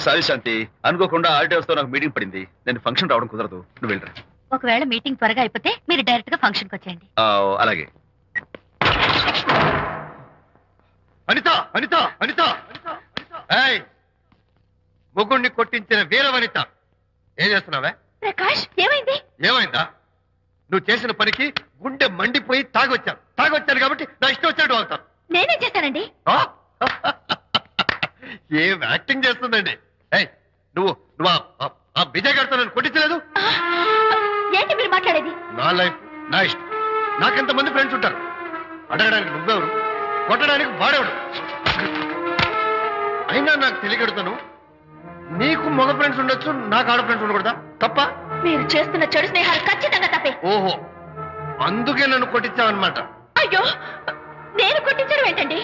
సారీ శాంతి, అనుకోకుండా ఆర్టీఎస్ తో నాకు మీటింగ్ పడింది. నేను ఫంక్షన్ రావడం కుదరదు. నువ్వు వెళ్ళరా. ఒకవేళ మీటింగ్ త్వరగా అయిపోతే మీరు డైరెక్ట్ గా ఫంక్షన్ కి వచ్చేయండి. అలాగే. అనిత ముగ్గుడిని కొట్టించిన వీరవనిత, ఏం చేస్తున్నావే? ప్రకాష్, ఏమైంది? ఏమైందా? నువ్వు చేసిన పనికి గుండె మండిపోయి తాగొచ్చాను కాబట్టి నా ఇష్టం వచ్చాడు అవుతాను. నేనేం చేశానండి? ఏం యాక్టింగ్ చేస్తుందండి. నువ్వు ఆ విజయ్ గారితో నన్ను కొట్టించలేదు. ఏంటి మీరు మాట్లాడేది? నా లైఫ్ నా ఇష్టం. నాకెంతమంది ఫ్రెండ్స్ ఉంటారు. అడగడానికి నువ్వెవరు, కొట్టడానికి వాడేవాడు. అయినా నాకు తెలియగడుతాను, నీకు మగ ఫ్రెండ్స్ ఉండొచ్చు, నాకు ఆడ ఫ్రెండ్స్ ఉండకూడదా? తప్ప? మీరు చేస్తున్న చెడు స్నేహాలు ఖచ్చితంగా తప్పే. ఓహో, అందుకే నన్ను కొట్టించావన్నమాట. అయ్యో, నేను కొట్టించడం ఏంటండి?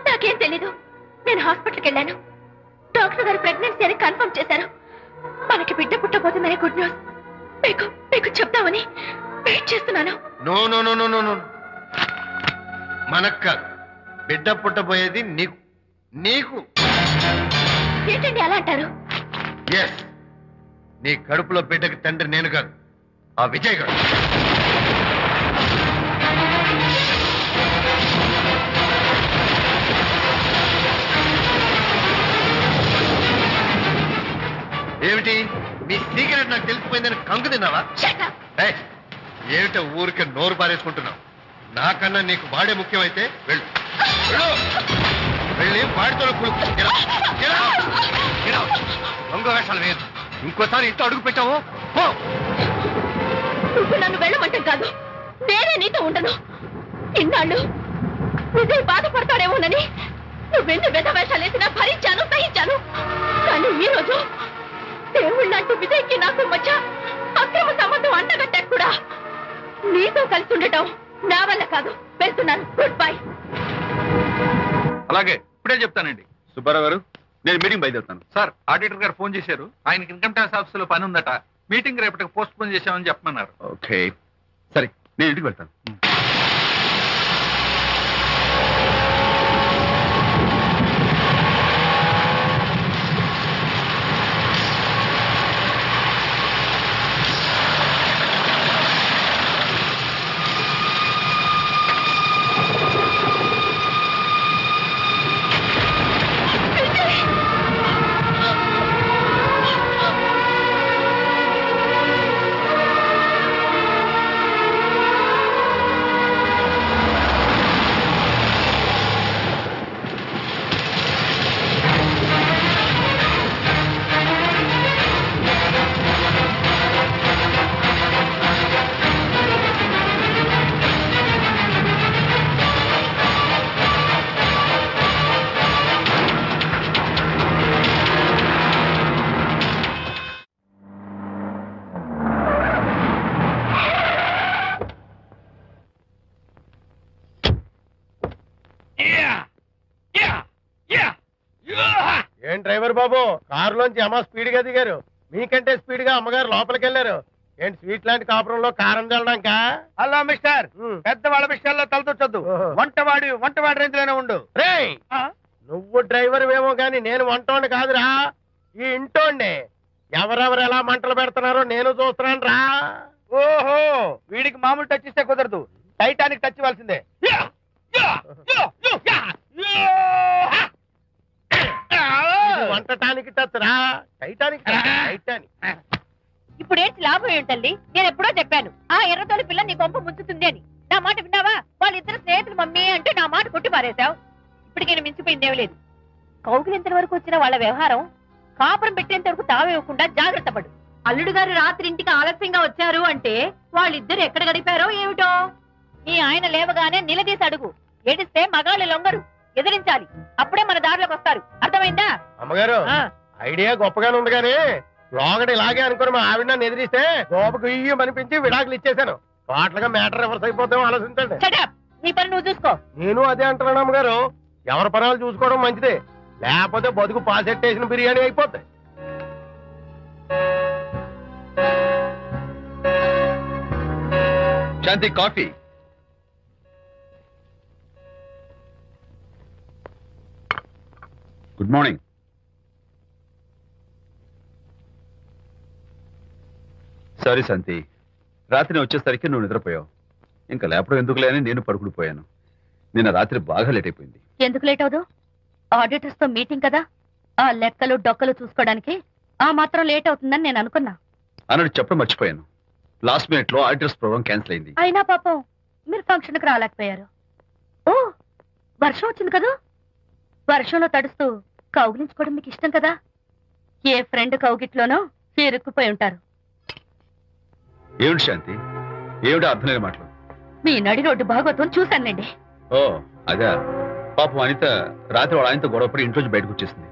నాకేం తెలీదు. నేను హాస్పిటల్కి వెళ్ళాను. డాక్టర్ గారు ప్రెగ్నెన్సీ అని కన్ఫర్మ్ చేశారు. మనకి బిడ్డ పుట్టబోతుందనే గుడ్ న్యూస్ మీకు చెప్తామని వెయిట్ చేస్తున్నాను. నో, మనక్క బిడ్డ పుట్టబోయేది నీకు. ఏంటండి అలా అంటారు? ఎస్, నీ కడుపులో బిడ్డకి తండ్రి నేను కాదు, ఆ విజయ్ గారు. ఏమిటి మీ సీక్రెట్ నాకు తెలిసిపోయిందని కంగు తిన్నావా? ఏమిటో ఊరికే నోరు పారేసుకుంటున్నావు. నాకన్నా నీకు వాడే ముఖ్యమైతే వెళ్ళు. వెళ్ళి వాడితో దొంగ వేషాలు వేయదు. ఇంకోసారి ఇంట్లో అడుగు పెట్టావు పో. నువ్వు నన్ను వెళ్ళమంటే కాదు, నేనే నీతో ఉండను. ఇన్నాళ్ళు విజయ్ బాధపడతాడేమోనని నువ్వెన్ని వేషాలు వేసినా భరించాను, సహించాను. కానీ ఈ రోజు దేవుళ్ళంటూ విజయ్కి నాకు మధ్య అక్రమ సంబంధం అంటగట్టా కూడా నీతో కలిసి ఉండటం నా వల్ల కాదు. వెళ్తున్నాను. Good bye. అలాగే ఇప్పుడే చెప్తానండి. సుబ్బారావు గారు, నేను మీటింగ్ బయలుదేరుతాను. సార్, ఆడిటర్ గారు ఫోన్ చేశారు. ఆయనకి ఇన్కమ్ ట్యాక్స్ ఆఫీసులో పని ఉందట. మీటింగ్ రేపటికి పోస్ట్ పోన్ చేశామని చెప్పమన్నారు. ఓకే, సరే, నేను ఇంటికి వెళ్తాను. ఏం డ్రైవర్ బాబు, కారులోంచి అమ్మ స్పీడ్ గా దిగారు. మీకంటే స్పీడ్ గా అమ్మగారు లోపలికి వెళ్ళారు. ఏంటి స్వీట్ లాంటి కాపురంలో కారం చల్లడానికా? హలో మిస్టర్, పెద్దవాళ్ళ విషయాల్లో తలదొచ్చొద్దు. వంటవాడి రేంజ్ లోనే ఉండు. రేయ్, నువ్వు డ్రైవర్ ఏమో గాని నేను వంటోండి కాదురా, ఈ ఇంటోండి. ఎవరెవరు ఎలా మంటలు పెడుతున్నారో నేను చూస్తున్నాను రా. ఓహో, వీడికి మామూలు టచ్ ఇస్తే కుదరదు, టైటానిక్ టచ్ ఇవ్వాల్సిందే. వంటటానికి టచ్ రా, టైటానిక్ టైటానిక్. ఇప్పుడు ఏంటి లాభం ఏంటల్లి? నేను ఎప్పుడో చెప్పాను ఆ ఎర్రతోలి పిల్ల నీ కొంప ముంచుతుంది అని. నా మాట విన్నావా? వాళ్ళిద్దరు స్నేహితులు మమ్మీ అంటే నా మాట కొట్టి పారేశావు. ఇప్పటికి నేను మించిపోయిందేం లేదు. కౌగిలింత వరకు వచ్చిన వాళ్ళ వ్యవహారం కాపురం పెట్టేంత వరకు తావేవ్వకుండా జాగ్రత్త పడు. అల్లుడు గారు రాత్రి ఇంటికి ఆలస్యంగా వచ్చారు అంటే వాళ్ళిద్దరు ఎక్కడ గడిపారో ఏమిటో. నీ ఆయన లేవగానే నిలదీసి అడుగు. ఏడిస్తే మగాళ్ళు లొంగరు, ఎదిరించాలి. అప్పుడే మన దారిలోకి వస్తారు. అర్థమైందా? అమ్మగారు, ఐడియా గొప్పగానే ఉంది కానీ లోగడ ఇలాగే అనుకుని మా ఆవిడ నన్ను ఎదిరిస్తే గోపకు ఇయ్యం అనిపించి విడాకులు ఇచ్చేశాను. టోటల్ గా మ్యాటర్ రివర్స్ అయిపోతాం ఆలోచించండి. నీ పని నువ్వు చూసుకో. నేను అదే అంటున్నాను అమ్మగారు, ఎవరి పనాలు చూసుకోవడం మంచిదే, లేకపోతే బతుకు పాసెట్టేసిన బిర్యానీ అయిపోతాయి. శాంతి, కాఫీ. Good morning. సారీ శాంతి, రాత్రి వచ్చేసరికి నువ్వు నిద్రపోయావు. ఇంకా లేపడం ఎందుకులే అని నేను పడుకుడిపోయాను. నిన్న రాత్రి బాగా లేట్ అయిపోయింది. ఎందుకు లేట్ అవదు? ఆడిటర్స్ తో మీటింగ్ కదా, ఆ లెక్కలు డొక్కలు చూసుకోవడానికి ఆ మాత్రం లేట్ అవుతుందని నేను అనుకున్నా. అన్నట్టు చెప్పడం మర్చిపోయాను. లాస్ట్ మినిట్ లో ఆడిటర్స్ ప్రోగ్రామ్ క్యాన్సిల్ అయింది. అయినా పాపం మీరు ఫంక్షన్ కి రాలేకపోయారు. ఓ, వర్షం వచ్చింది కదా, వర్షంలో తడుస్తూ కౌగిలించుకోవడం మీకు ఇష్టం కదా. ఏ ఫ్రెండ్ కౌగిట్లోనో ఇరుక్కుపోయి ఉంటారు. ఏమిటి శాంతి, ఏమిటి అర్థం లేని మాటలు? మీ నడి రోడ్డు భాగవతం చూశానండి. ఓ అదే, పాపం అనిత రాత్రి వాళ్ళ ఆయనతో గొడవపడి ఇంట్లోంచి బయటకు వచ్చేసింది.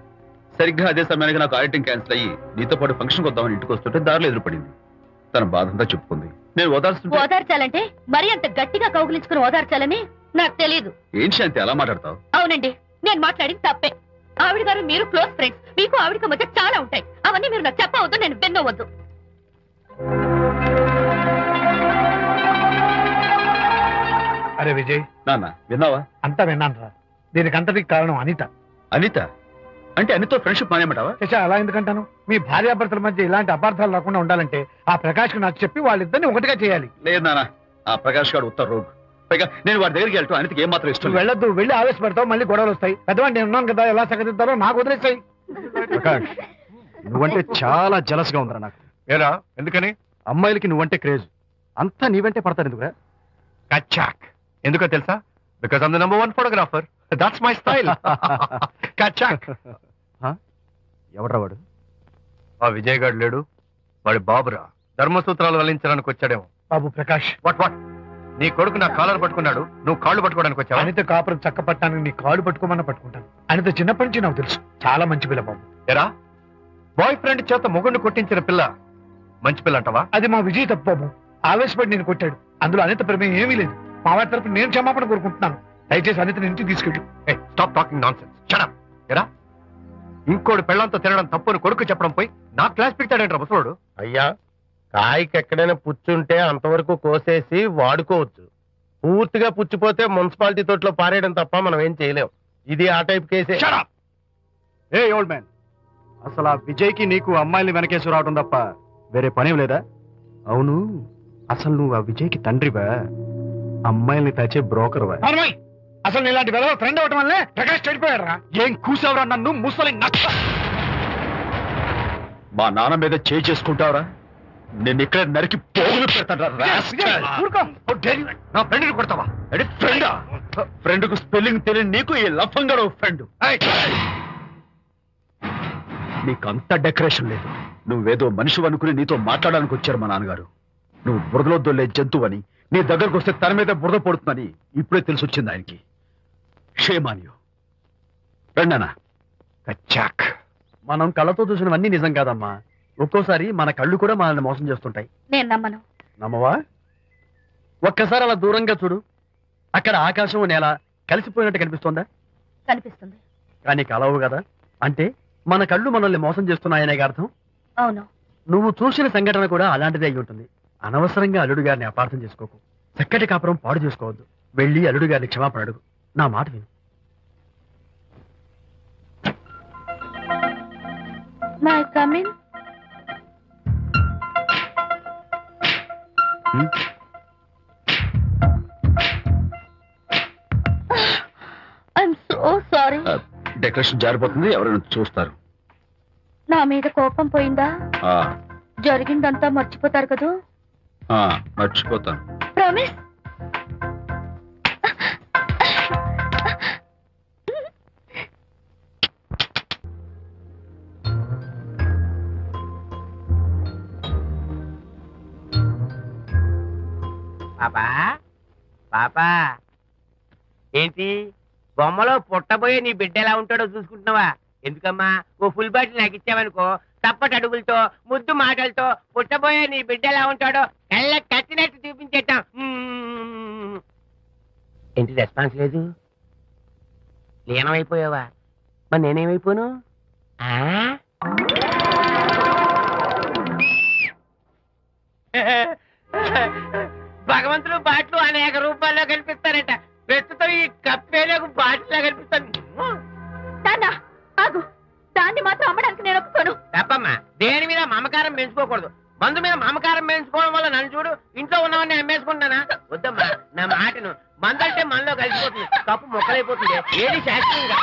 సరిగ్గా అదే సమయానికి నాకు ఆడిటింగ్ క్యాన్సిల్ అయ్యి నీతో పాటు ఫంక్షన్కి వద్దామని ఇంటికి వస్తుంటే దారిలో ఎదురుపడింది. తన బాధంతా చెప్పుకుంది. నేను ఓదార్చాలంటే మరీ అంత గట్టిగా కౌగిలించుకుని ఓదార్చాలని నాకు తెలియదు. ఏం శాంతి అలా మాట్లాడతావు? అవునండి, నేను మాట్లాడింది తప్పే. ఆవిడ గారు మీరు క్లోజ్ ఫ్రెండ్స్, మీకు ఆవిడకి మధ్య చాలా ఉంటాయి. అవన్నీ మీరు నాకు చెప్పవద్దు, నేను విన్నవద్దు. అరే విజయ్, నాన్న విన్నావా? అంతా విన్నాను రా. దీనికి అంతటికి కారణం అనిత. అనిత అంటే అనితో ఫ్రెండ్షిప్ మానేమంటావా? శశా, అలా ఎందుకంటాను? మీ భార్యాభర్తల మధ్య ఇలాంటి అపార్థాలు రాకుండా ఉండాలంటే ఆ ప్రకాష్ కు నాకు చెప్పి వాళ్ళిద్దరిని ఒకటిగా చేయాలి. లేదు నాన్న, ఆ ప్రకాష్ గారు ఉత్తర రోగ్. పైగా నేను వాడి దగ్గరికి వెళ్తాను. అనితకి ఏం మాత్రం ఇష్టం. వెళ్ళొద్దు, వెళ్ళి ఆవేశపడతావు, మళ్ళీ గొడవలు వస్తాయి. పెద్దవాడు నేను ఉన్నాను కదా, ఎలా సగదిద్దారో నాకు వదిలేస్తాయి. ప్రకాష్, నువ్వంటే చాలా జలస్ గా ఉందిరా నాకు. ఏరా ఎందుకని? అమ్మాయిలకి నువ్వంటే క్రేజ్, అంతా నీవంటే పడతారు ఎందుకురా? కచ్చాక్. ఎందుకో తెలుసా? Because I'm the number 1 photographer. That's my style. కచాక్. ఎవడ్రా వాడు? ఆ విజయ్ గారు లేడు, వాడి బాబురా. ధర్మసూత్రాలు వల్లించడానికి వచ్చాడేమో. బాబు ప్రకాష్, వాట్ నీ కొడుకు నా కాలర్ పట్టుకున్నాడు, నువ్వు కాళ్ళు పట్టుకోవడానికి వచ్చావా? అనిత కాపురం చక్క పట్టడానికి నీ కాళ్ళు పట్టుకోమన్నా పట్టుకుంటాను. అనిత చిన్నప్పటి నుంచి నాకు తెలుసు, చాలా మంచి పిల్ల బాబు. ఎరా, బాయ్ ఫ్రెండ్ చేత మొగుడిని కొట్టించిన పిల్ల మంచి పిల్ల అంటావా? అది మా విజయ్ తప్పు బాబు. ఆవేశపడి నేను కొట్టాడు. అందులో అనిత ప్రమేయం ఏమీ లేదు. మా వారి తరపు నేను క్షమాపణ కోరుకుంటున్నాను. దయచేసి అనితని ఇంటికి తీసుకెళ్ళు. Stop talking nonsense. Shut up. ఎరా, ఇంకోటి పెళ్ళంతో తినడం తప్పుని కొడుకు చెప్పడం పోయి నా క్లాస్ పిక్తాడంటారా ముసలోడు? అయ్యా, కాయకి ఎక్కడైనా పుచ్చుంటే అంతవరకు కోసేసి వాడుకోవచ్చు. పూర్తిగా పుచ్చిపోతే మున్సిపాలిటీ తోటలో పారేయడం తప్ప మనం ఏం చేయలేం. ఇది ఆ టైప్ కేసే. ఏ ఓల్డ్ మ్యాన్, అసలు ఆ విజయ్కి నీకు అమ్మాయిని వెనకేసి రావడం తప్ప వేరే పనేం లేదా? అవును, అసలు నువ్వు ఆ విజయ్కి తండ్రివా, అమ్మాయిల్ని తెచ్చే బ్రోకర్వా? అసలు ఇలాంటి వెధవ ఫ్రెండ్ అవటం వల్లే ప్రకాష్ చెడిపోయాడు రా. ఏం కూసావురా నన్ను ముసలి నచ్చ? మా నాన్న మీద చేయి చేసుకుంటావురా? నేను ఇక్కడ నరికి పోగులు పెడతాను. నా ఫ్రెండ్ని కొడతావా? ఫ్రెండ్ కు స్పెల్లింగ్ తెలియని నీకు ఈ లఫంగా ఫ్రెండ్. నీకంత డెకరేషన్ లేదు. నువ్వేదో మనిషి అనుకుని నీతో మాట్లాడడానికి వచ్చారు మా నాన్నగారు. నువ్వు బురదలో దొల్లే జంతువు అని, నీ దగ్గరకు వస్తే తన మీద బురద పడుతుందని ఇప్పుడే తెలిసి వచ్చింది ఆయనకి. షేమాన్యు రండనా. కచ్చాక్. మనం కళ్ళతో చూసినవన్నీ నిజం కాదమ్మా. ఒక్కోసారి మన కళ్ళు కూడా మనల్ని మోసం చేస్తుంటాయి. నేను నమ్మను. నమ్మవా? ఒక్కసారి అలా దూరంగా చూడు. అక్కడ ఆకాశం నేల కలిసిపోయినట్టు కనిపిస్తోందా? కనిపిస్తుంది. కానీ కలవు కదా. అంటే మన కళ్ళు మనల్ని మోసం చేస్తున్నాయనే అర్థం. అవును. నువ్వు చూసిన సంఘటన కూడా అలాంటిదే అయి ఉంటుంది. అనవసరంగా అల్లుడు గారిని అపార్థం చేసుకోకు. చక్కటి కాపురం పాడు చేసుకోవద్దు. వెళ్ళి అల్లుడు గారిని క్షమాపణ అడుగు. నా మాట విను. May come in. I'm so sorry. Decoration జారిపోతుంది, ఎవరైనా చూస్తారు. నా మీద కోపం పోయిందా? జరిగిందంతా మర్చిపోతారు కదూ? మర్చిపోతాను. ప్రామిస్? పాపా పాపా, ఏంటి బొమ్మలో పుట్టబోయే నీ బిడ్డ ఎలా ఉంటాడో చూసుకుంటున్నావా? ఎందుకమ్మా, ఓ ఫుల్ బాటిల్ నాకు ఇచ్చావనుకో, తప్పటి అడుగులతో ముద్దు మాటలతో పుట్టబోయే నీ బిడ్డ ఎలా ఉంటాడో కళ్ళ కట్టినట్టు చూపించేటాం. ఏంటి రెస్పాన్స్ లేదు? లీనమైపోయావా? మరి నేనేమైపోను? భగవంతుడు బాట్లు అనేక రూపాల్లో కనిపిస్తారట. ప్రస్తుతం ఈ కప్పేలకు బాటిల్లా కనిపిస్తాను. దాన్ని మాత్రం అమ్మడానికి నేను ఒప్పుకోను. తప్పమ్మా, దేని మీద మమకారం పెంచుకోకూడదు. మందు మీద మమకారం పెంచుకోవడం వల్ల నన్ను చూడు, ఇంట్లో ఉన్నవన్నీ అమ్మేసుకుంటానా? వద్దమ్మా, నా మాటను. మందంటే మనలో కలిసిపోతుంది, కప్పు మొక్కలైపోతుంది. ఏది శాస్త్రీయంగా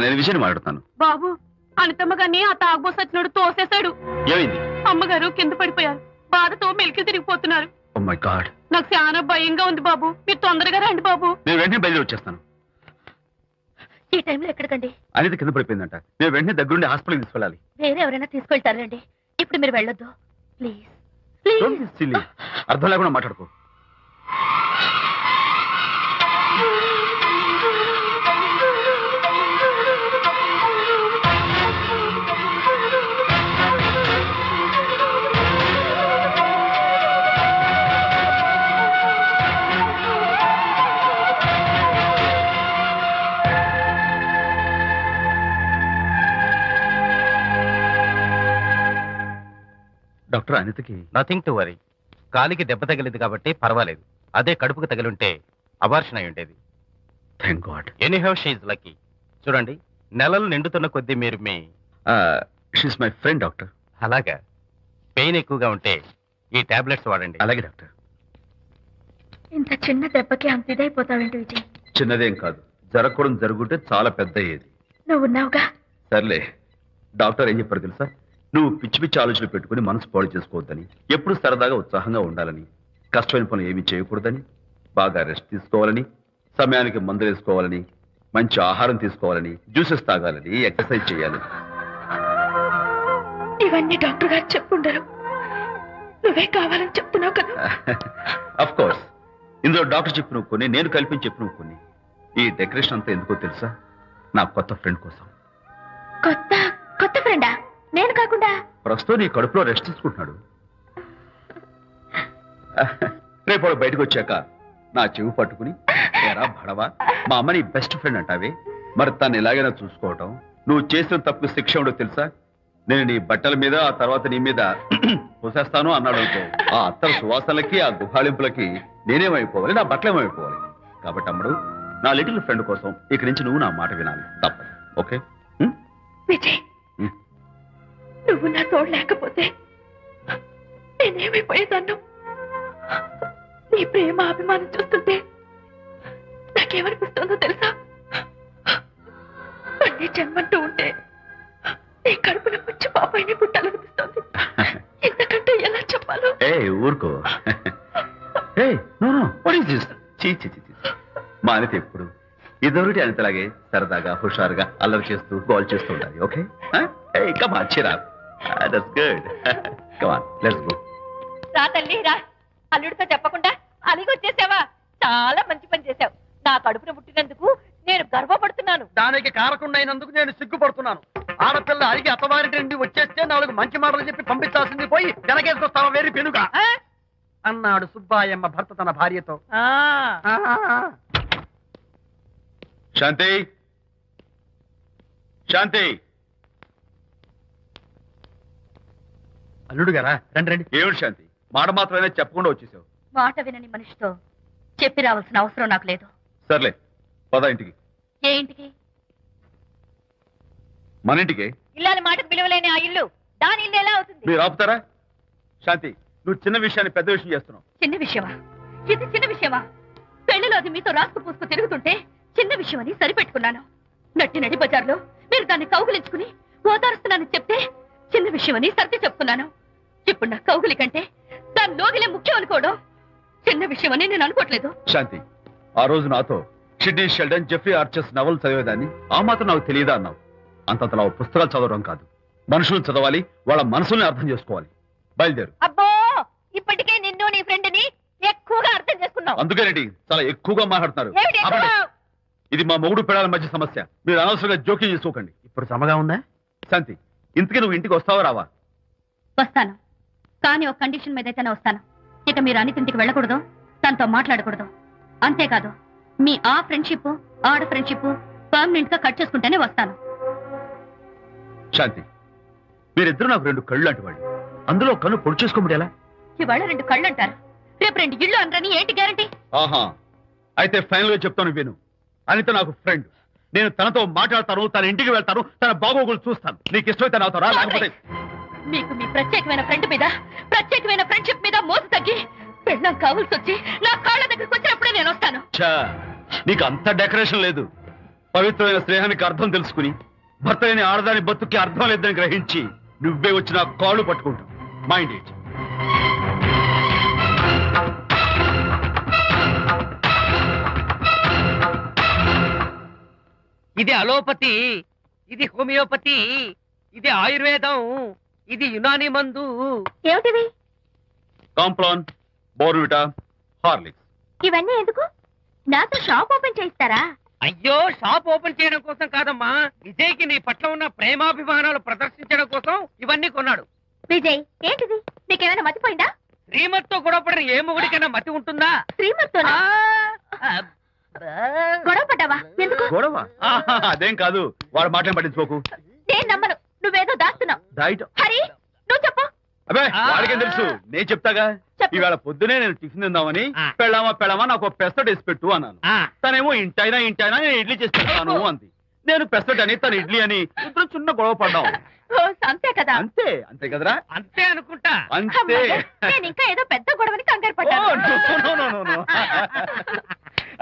నేను విజయని మాట్లాడుతాను. బాబు, అనితమ్మ గారిని ఆ తాగుబోసు వచ్చినోడు తోసేశాడు. ఏమైంది? అమ్మగారు కింద పడిపోయారు. బాధతో మెలికి తిరిగిపోతున్నారు. ఓ మై గాడ్, నాకు చాలా భయంగా ఉంది బాబు. మీరు తొందరగా రండి బాబు. నేను వెంటనే బయలుదేరి వచ్చేస్తాను. ఈ టైంలో ఎక్కడికండి? అనిత కింద పడిపోయిందంట. నేను వెంటనే దగ్గరుండి హాస్పిటల్కి తీసుకెళ్ళాలి. వేరే ఎవరైనా తీసుకెళ్తారండి. ఇప్పుడు మీరు వెళ్ళొద్దు ప్లీజ్. ప్లీజ్. అర్థం లేకుండా మాట్లాడుకో. డాక్టర్ అనితకి నథింగ్ టు వరీ. కాలికి దెబ్బ తగిలింది కాబట్టి పర్వాలేదు. అదే కడుపుకు తగిలింటే అబార్షన్ అయి ఉండేది. Thank God. Anyhow she's lucky. చూడండి, నెలలు నిండుతున్న కొద్దీ మీరు మీ షీస్ మై ఫ్రెండ్ డాక్టర్. అలాగా పెయిన్ ఎక్కువగా ఉంటే ఈ టాబ్లెట్స్ వాడండి. అలాగే డాక్టర్. ఇంత చిన్న దెబ్బకి అంత ఇదైపోతావేంటి విజయ్? చిన్నదేం కాదు, జరగకూడదు జరుగుంటే చాలా పెద్ద అయ్యేది. నువ్వు ఉన్నావుగా. సర్లే, డాక్టర్ ఏం చెప్పారు తెలుసా? నువ్వు పిచ్చి పిచ్చి ఆలోచనలు పెట్టుకుని మనసు పాడు చేసుకోవద్దని, ఎప్పుడు సరదాగా ఉత్సాహంగా ఉండాలని, కష్టమైన పనులు ఏమీ చేయకూడదని, బాగా రెస్ట్ తీసుకోవాలని, సమయానికి మందులు వేసుకోవాలని, మంచి ఆహారం తీసుకోవాలని, జ్యూసెస్ తాగాలని, ఎక్సర్సైజ్ చేయాలి. ఇవన్నీ డాక్టర్ గారు చెప్పుండరు, నువ్వే కావాలని చెప్తున్నావు కదా. అఫ్ కోర్స్, ఇందులో డాక్టర్ చెప్పిన కొన్ని, నేను కల్పించి చెప్పిన కొన్ని. ఈ డెకరేషన్ అంతా ఎందుకో తెలుసా? నా కొత్త ఫ్రెండ్ కోసం. కొత్త కొత్త ఫ్రెండా? నేను కాకుండా? ప్రస్తుతం నీ కడుపులో రెస్ట్ తీసుకుంటున్నాడు. రేపు వాడు బయటకు వచ్చాక నా చెవి పట్టుకుని, ఎరా భడవా, మా అమ్మ నీ బెస్ట్ ఫ్రెండ్ అంటావే, మరి తను ఎలాగైనా చూసుకోవటం. నువ్వు చేసిన తప్పు శిక్ష ఉండో తెలుసా? నేను నీ బట్టల మీద, ఆ తర్వాత నీ మీద పోసేస్తాను అన్నాడు అనుకో, ఆ అత్తల సువాసనలకి, ఆ గుహాళింపులకి నేనేమైపోవాలి, నా బట్టలేమైపోవాలి. కాబట్టి అమ్మడు, నా లిటిల్ ఫ్రెండ్ కోసం ఇక్కడి నుంచి నువ్వు నా మాట వినాలి, తప్పదు. ఓకే? విజయ్, నువ్వు నా తోడు లేకపోతే నేనేమైపోయేదాన్ను. నీ ప్రేమ అభిమానం చూస్తుంటే నాకేమనిపిస్తుందో తెలుసా? మళ్ళీ జన్మంటూ ఉంటే నీ కడుపున పుచ్చి పాపాయిని పుట్టాలనిపిస్తుంది. ఇంతకంటే ఎలా చెప్పాలో? ఏ ఊరుకో. మా అనిత ఎప్పుడు ఇదొకటి అనితలాగే సరదాగా, హుషారుగా, అల్లరి చేస్తూ, గోల్ చేస్తూ ఉండాలి. ఓకే? కమాన్, చిరా. That's good. Come on, let's go. రా తల్లి రా. అల్లుడితో చెప్పకుండా అలిగొచ్చేసావా? చాలా మంచి పని చేశావు. నా కడుపున పుట్టినందుకు నేను గర్వపడుతున్నాను. దానికి కారకుండైనందుకు నేను సిగ్గుపడుతున్నాను. ఆడపిల్ల అడిగి అత్తవారి నుండి వచ్చేస్తే 4 మంచి మాటలు చెప్పి పంపించాల్సింది పోయి వెనకేసుకొస్తావా వేరు పెనుగా అన్నాడు సుబ్బాయమ్మ భర్త తన భార్యతో. శాంతి, శాంతి. అల్లుడు గారా, రండి రండి. ఏమిటి శాంతి, మాట మాత్రమే చెప్పకుండా వచ్చేసావు? మాట వినని మనిషితో చెప్పి రావాల్సిన అవసరం నాకు లేదు. సర్లే, పద ఇంటికి. ఏ ఇంటికి? మన ఇంటికి. ఇల్లాలి మాటకు విలువలేని ఆ ఇల్లు దాని ఇల్లు ఎలా అవుతుంది? మీరు ఆపుతారా? శాంతి, నువ్వు చిన్న విషయాన్ని పెద్ద విషయం చేస్తున్నావు. చిన్న విషయమా? ఇది చిన్న విషయమా? పెళ్లిలో అది మీతో రాసుకు పూసుకు తిరుగుతుంటే చిన్న విషయమని సరిపెట్టుకున్నాను. నట్టి నడి బజార్లో మీరు దాన్ని కౌగులించుకుని ఓదారుస్తున్నానని చెప్తే చిన్న విషయమని సర్ది చెప్తున్నాను. ఇప్పుడు నా కౌగులి కంటే దాని లోగిలే ముఖ్యం అనుకోవడం చిన్న విషయమని నేను అనుకోవట్లేదు. శాంతి, ఆ రోజు నాతో షిడ్నీ షెల్డన్, జెఫ్రీ ఆర్చర్స్ నవలు చదివేదాన్ని, ఆ మాత్రం నాకు తెలియదా అన్నావు. అంతంతలా పుస్తకాలు చదవడం కాదు, మనుషులను చదవాలి, వాళ్ళ మనసుల్ని అర్థం చేసుకోవాలి. బయలుదేరు. అబ్బో, ఇప్పటికే నిన్ను నీ ఫ్రెండ్ ని ఎక్కువగా అర్థం చేసుకున్నావు. అందుకేనండి చాలా ఎక్కువగా మాట్లాడుతున్నారు. ఆపండి. ఇది మా మొగుడు పిల్లల మధ్య సమస్య, మీరు అనవసరంగా జోక్యం చేసుకోకండి. ఇప్పుడు సమగా ఉందా? శాంతి, ఇంతకీ నువ్వు ఇంటికి వస్తావా రావా? వస్తాను, కానీ ఒక కండిషన్ మీద అయితేనే వస్తాను. ఇక మీరు అనితింటికి వెళ్ళకూడదు, తనతో మాట్లాడకూడదు. అంతేకాదు, మీ ఆ ఫ్రెండ్షిప్, ఆడ ఫ్రెండ్షిప్ పర్మనెంట్ గా కట్ చేసుకుంటేనే వస్తాను. శాంతి, మీరిద్దరు నాకు 2 కళ్ళు లాంటి వాళ్ళు, అందులో కన్ను పొడి చేసుకోమడి ఎలా? ఇవాళ 2 కళ్ళు అంటారు, రేపు 2 ఇళ్ళు అనరని ఏంటి గ్యారంటీ? ఆహా, అయితే ఫైనల్ గా చెప్తాను విను. అనిత నాకు ఫ్రెండ్, నేను తనతో మాట్లాడతాను, తన ఇంటికి వెళ్తాను, తన బాగోగులు చూస్తాను. నీకు ఇష్టమైతే నాతో రా, లేకపోతే మీకు మీ ప్రత్యేకమైన ఫ్రెండ్ మీద, ప్రత్యేకమైన ఫ్రెండ్షిప్ మీద మోసు తగ్గి పెళ్ళం కావాల్సి వచ్చి నా కాళ్ళ దగ్గరికి వచ్చినప్పుడే నేను వస్తాను. నీకు అంత డెకరేషన్ లేదు. పవిత్రమైన స్నేహానికి అర్థం తెలుసుకుని, భర్త లేని ఆడదాని బతుక్కి అర్థం లేదని గ్రహించి నువ్వే వచ్చి నా కాళ్ళు పట్టుకుంటావు. Mind it. ఇది అలోపతి, ఇది హోమియోపతి, ఇది ఆయుర్వేదం, ఇది యునాని మందు. ఏమిటివి? Complan, Bournvita, Horlicks. ఇవన్నీ ఎందుకు? నాతో షాప్ ఓపెన్ చేయిస్తారా? అయ్యో, షాప్ ఓపెన్ చేయడం కోసం కాదమ్మా, విజయ్కి నీ పట్ల ఉన్న ప్రేమాభిమానాలు ప్రదర్శించడం కోసం ఇవన్నీ కొన్నాడు. విజయ్, ఏంటిది? నీకేమైనా మతిపోయిందా? శ్రీమతితో గొడవపడిన ఏ మొగుడికైనా మతి ఉంటుందా? శ్రీమతితో గొడవ పడ్డావా? ఎందుకు గొడవ? అదేం కాదు, వాడు మాటలు పట్టించుకోకు. నేను నమ్మను, నువ్వేదో దాస్తున్నావు. డైట్. హరి, నువ్వు చెప్పు. అబ్బే ఆ. వాడికేం తెలుసు నేను చెప్తాగా. చెప్పు. ఇవాళ పొద్దునే నేను టిఫిన్ తిందామని ఆ. పెళ్ళామా నాకు ఒక పెసరట్ వేసి పెట్టు అన్నాను. ఆ, తనేమో ఇంటైనా నేను ఇడ్లీ చేసి పెడతాను అంది. నేను పెసరట్ అని తను ఇడ్లీ అని ఇద్దరు చిన్న గొడవ పడ్డాం. ఓ, అంతే కదా. అంతే కదరా. అంతే అనుకుంటా. అంతే. అమ్మయ్య, నేను ఇంకా ఏదో పెద్ద గొడవని కంగారు ఓ, పడ్డాను. no.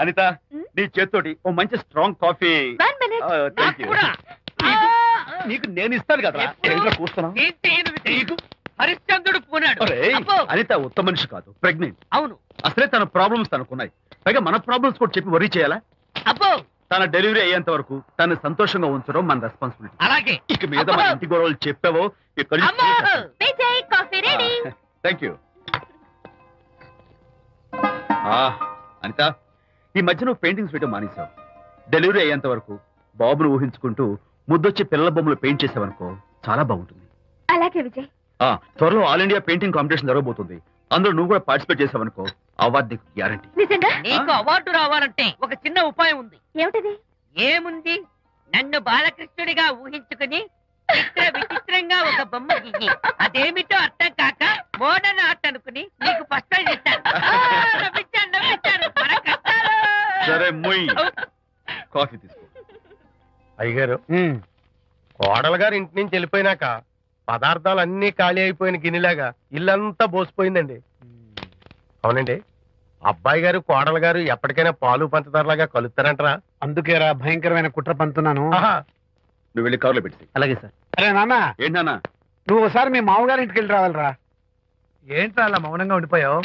అనిత నీ చేత్తోటి ఓ మంచి స్ట్రాంగ్ కాఫీ. 1 minute. నాకు కూడా. నీకు నేను ఇస్తాను కదా. ఎప్పుడు? కూస్తున్నావు. ఏంటి ఈయన హరిశ్చంద్రుడు పూనాడు. అబ్బో, అనిత ఉత్తమ మనిషి కాదు, ప్రెగ్నెంట్. అవును. అసలే తన ప్రాబ్లమ్స్ తనకున్నాయి. పైగా మన ప్రాబ్లమ్స్ కూడా చెప్పి వరీ చేయాలా? అబ్బో, తన డెలివరీ అయ్యేంత వరకు తను సంతోషంగా ఉంచడం మన రెస్పాన్సిబిలిటీ. అలాగే. ఇక మీద మన అబ్బో. ఇంటి గొడవలు చెప్పావో ఇక్కడ అమ్మో. Vijay, coffee ready. Thank you. Anitha ఈ మధ్య నువ్వు పెయింటింగ్స్ వేయడం మానేశావు. డెలివరీ అయ్యేంత వరకు బాబును ఊహించుకుంటూ ముద్దొచ్చి పిల్లల బొమ్మలు పెయింట్ చేసావనుకో చాలా బాగుంటుంది. అలాగే విజయ్. త్వరలో ఆల్ ఇండియా పెయింటింగ్ కాంపిటీషన్ జరగబోతుంది. అందులో నువ్వు కూడా పార్టిసిపేట్ చేసావనుకో అవార్డు నీకు గ్యారంటీ. నిజంగా? నీకు అవార్డు రావాలంటే ఒక చిన్న ఉపాయం ఉంది. ఏమిటిది? ఏముంది, నన్ను బాలకృష్ణుడిగా ఊహించుకుని విచిత్రంగా ఒక బొమ్మ గీయి. అదేమిటో అర్థం కాక మోడర్న్ ఆర్ట్ అనుకుని నీకు ఫస్ట్ ప్రైజ్ ఇస్తాను. నవ్వించాను. మన కష్టాలు. సరే మొయ్ కాఫీ తీసుకో. అయ్యగారు కోడలు గారు ఇంటి నుంచి వెళ్ళిపోయినాక పదార్థాలు అన్ని ఖాళీ అయిపోయిన గిన్నెలాగా ఇల్లంతా బోసిపోయిందండి. అవునండి, అబ్బాయి గారు కోడలు గారు ఎప్పటికైనా పాలు పంచదారలాగా కలుస్తారంటరా? అందుకేరా భయంకరమైన కుట్ర పంతున్నాను. నువ్వు వెళ్ళి కారులో పెట్టి. అలాగే సార్. అరే నాన్న, ఏంటన్నా? నువ్వు ఒకసారి మీ మామగారి ఇంటికి వెళ్ళి రావాలిరా. ఏంట్రా అలా మౌనంగా ఉండిపోయావు?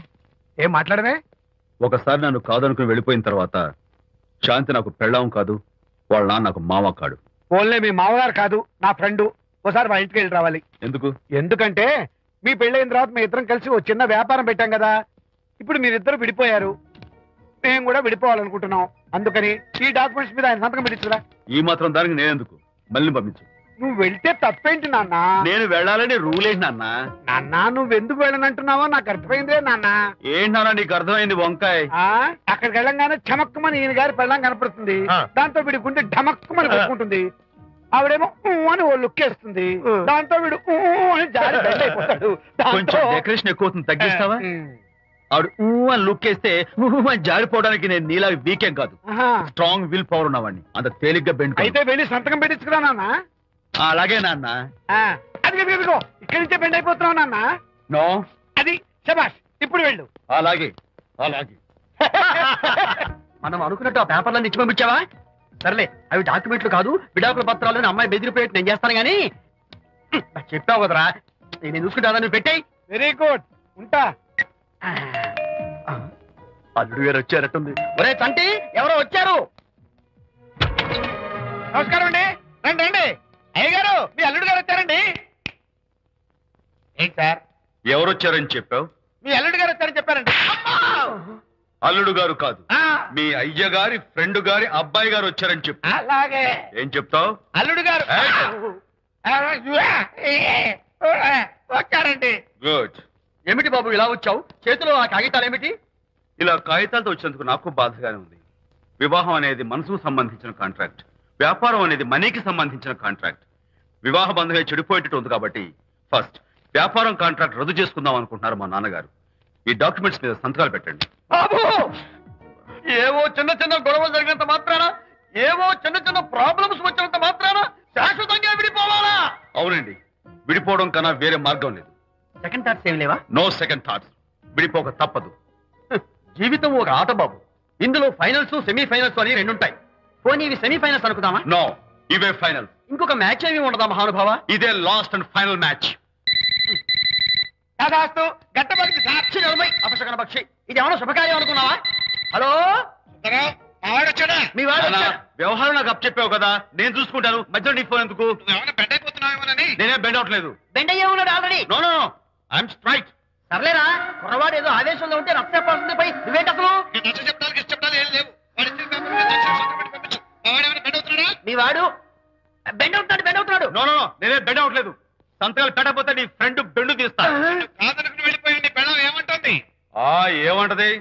ఏం మాట్లాడమే? ఒకసారి నన్ను కాదనుకుని వెళ్ళిపోయిన తర్వాత శాంతి నాకు పెళ్ళాం కాదు, వాళ్ళ నాన్న నాకు మామ కాడు. ఓన్లే మీ మామగారు కాదు, నా ఫ్రెండ్. ఒకసారి మా ఇంటికి వెళ్ళి రావాలి. ఎందుకు? ఎందుకంటే మీ పెళ్ళైన తర్వాత మీ ఇద్దరం కలిసి ఓ చిన్న వ్యాపారం పెట్టాం కదా. ఇప్పుడు మీరిద్దరు విడిపోయారు, మేము కూడా విడిపోవాలనుకుంటున్నాం. అందుకని ఈ డాక్యుమెంట్స్ మీద ఆయన సంతకం పెట్టించురా. ఈ మాత్రం దానికి నేనెందుకు? మళ్ళీ పంపించు. నువ్వు వెళ్తే తప్పేంటి నాన్న? నేను వెళ్ళాలని రూల్ ఏంటి నాన్న? నాన్న, నువ్వెందుకు వెళ్ళనంటున్నావో నాకు అర్థమైందే నాన్న. ఏంటి నాన్న నీకు అర్థమైంది వంకాయ? అక్కడికి వెళ్ళంగానే చమక్కుమని ఈయన గారి పెళ్ళం కనపడుతుంది. దాంతో వీడి గుండె ఢమక్కుమని కొట్టుకుంటుంది. ఆవిడేమో అని ఓ లుక్ వేస్తుంది. దాంతో వీడు అని జారి బెండ్ అయిపోతాడు. కొంచెం డెకరేషన్ ఎక్కువ అవుతుంది, తగ్గిస్తావా? ఆవిడ అని లుక్ వేస్తే అని జారిపోవడానికి నేను నీలా వీకేం కాదు, స్ట్రాంగ్ విల్ పవర్ ఉన్నవాడిని. అంత తేలిగ్గా బెండ్ అయితే వెళ్ళి సంతకం పెట్టించుకురా నాన్న. అలాగే నాన్న. అది ఇదిగో ఇక్కడి నుంచే బెండ్ అయిపోతున్నావు నాన్న. నో, అది శబాష్, ఇప్పుడు వెళ్ళు. అలాగే. మనం అనుకున్నట్టు ఆ పేపర్లను ఇచ్చి పంపించావా? సర్లే, అవి డాక్యుమెంట్లు కాదు, విడాకుల పత్రాలను అమ్మాయి బెదిరిపోయేట్టు నేను చేస్తాను గానీ నాకు చెప్పావు కదరా, నేను చూసుకుంటా. నువ్వు పెట్టాయి. వెరీ గుడ్, ఉంటా. అల్లుడు గారు వచ్చారట్టుంది. ఒరే చంటి, ఎవరో వచ్చారు. నమస్కారం అండి. రండి రండి. అయ్యగారు, మీ అల్లుడు గారు వచ్చారండి. ఏంటి సార్? ఎవరొచ్చారని చెప్పావు? మీ అల్లుడు గారు వచ్చారని చెప్పారండి. అల్లుడు గారు కాదు, మీ అయ్య గారి ఫ్రెండ్ గారి అబ్బాయి గారు వచ్చారని చెప్పు. అలాగే. ఏం చెప్తావు? అల్లుడు గారు వచ్చారండి. గుడ్. ఏమిటి బాబు ఇలా వచ్చావు? చేతిలో ఆ కాగితాలు ఏమిటి? ఇలా కాగితాలతో వచ్చినందుకు నాకు బాధగానే ఉంది. వివాహం అనేది మనసుకు సంబంధించిన కాంట్రాక్ట్, వ్యాపారం అనేది మనీకి సంబంధించిన కాంట్రాక్ట్. వివాహ బంధంగా చెడిపోయేటట్టు ఉంది కాబట్టి ఫస్ట్ వ్యాపారం కాంట్రాక్ట్ రద్దు చేసుకుందాం అనుకుంటున్నారు మా నాన్నగారు. ఈ డాక్యుమెంట్స్ మీద సంతకాలు పెట్టండి. బాబు, ఏవో చిన్న చిన్న గొడవలు జరిగినంత మాత్రాన, ఏవో చిన్న చిన్న ప్రాబ్లమ్స్ వచ్చినంత మాత్రాన శాశ్వతంగా విడిపోవాలా? అవునండి, విడిపోవడం కన్నా వేరే మార్గం లేదు. సెకండ్ థాట్స్ ఏమి లేవా? No second thoughts. విడిపోక తప్పదు. జీవితం ఒక ఆట బాబు. ఇందులో ఫైనల్స్, సెమీఫైనల్స్ అని రెండుంటాయి. పోనీ ఇవి సెమీఫైనల్స్ అనుకుందామా? నో, ఇవే ఫైనల్. ఇంకొక మ్యాచ్ ఏమి ఉండదా మహానుభావ? ఇదే లాస్ట్ అండ్ ఫైనల్ మ్యాచ్. గట్టబడి సాక్షి నిలబై అపశకన పక్షి. ఇది ఏమన్నా శుభకార్యం అనుకున్నావా? హలో, వచ్చాడా? మీ వాడు అన్నా, వచ్చాడు. వ్యవహారం నాకు అప్ చెప్పావు కదా, నేను చూసుకుంటాను. మధ్యలో నీ ఫోన్ ఎందుకు? ఏమైనా బెడ్ అయిపోతున్నావేమోనని. నేనే బెండ్ అవట్లేదు. బెండ్ అయ్యే ఉన్నాడు already. No no, I'm straight. సర్లేరా, కుర్రవాడు ఏదో ఆవేశంలో ఉంటే రక్త చెప్పాల్సింది పోయి నువ్వేంటి అసలు? చెప్తాను ఏం లేవు. వాడి ఇచ్చిన పేపర్ మీద సంతకం పెట్టి పంపించు. మా వాడు ఏమైనా బెడ్ అవుతున్నాడా? మీ వాడు బెండ్ అవుతున్నాడు. నో నో, నేనే బెండ్ అవట్లేదు. సంతకాలు పెట్టకపోతే నీ ఫ్రెండ్ బెండు తీస్తా. కాదనుకుని వెళ్ళిపోయింది. పెళ్ళం ఏమంటుంది? ఏమంటది?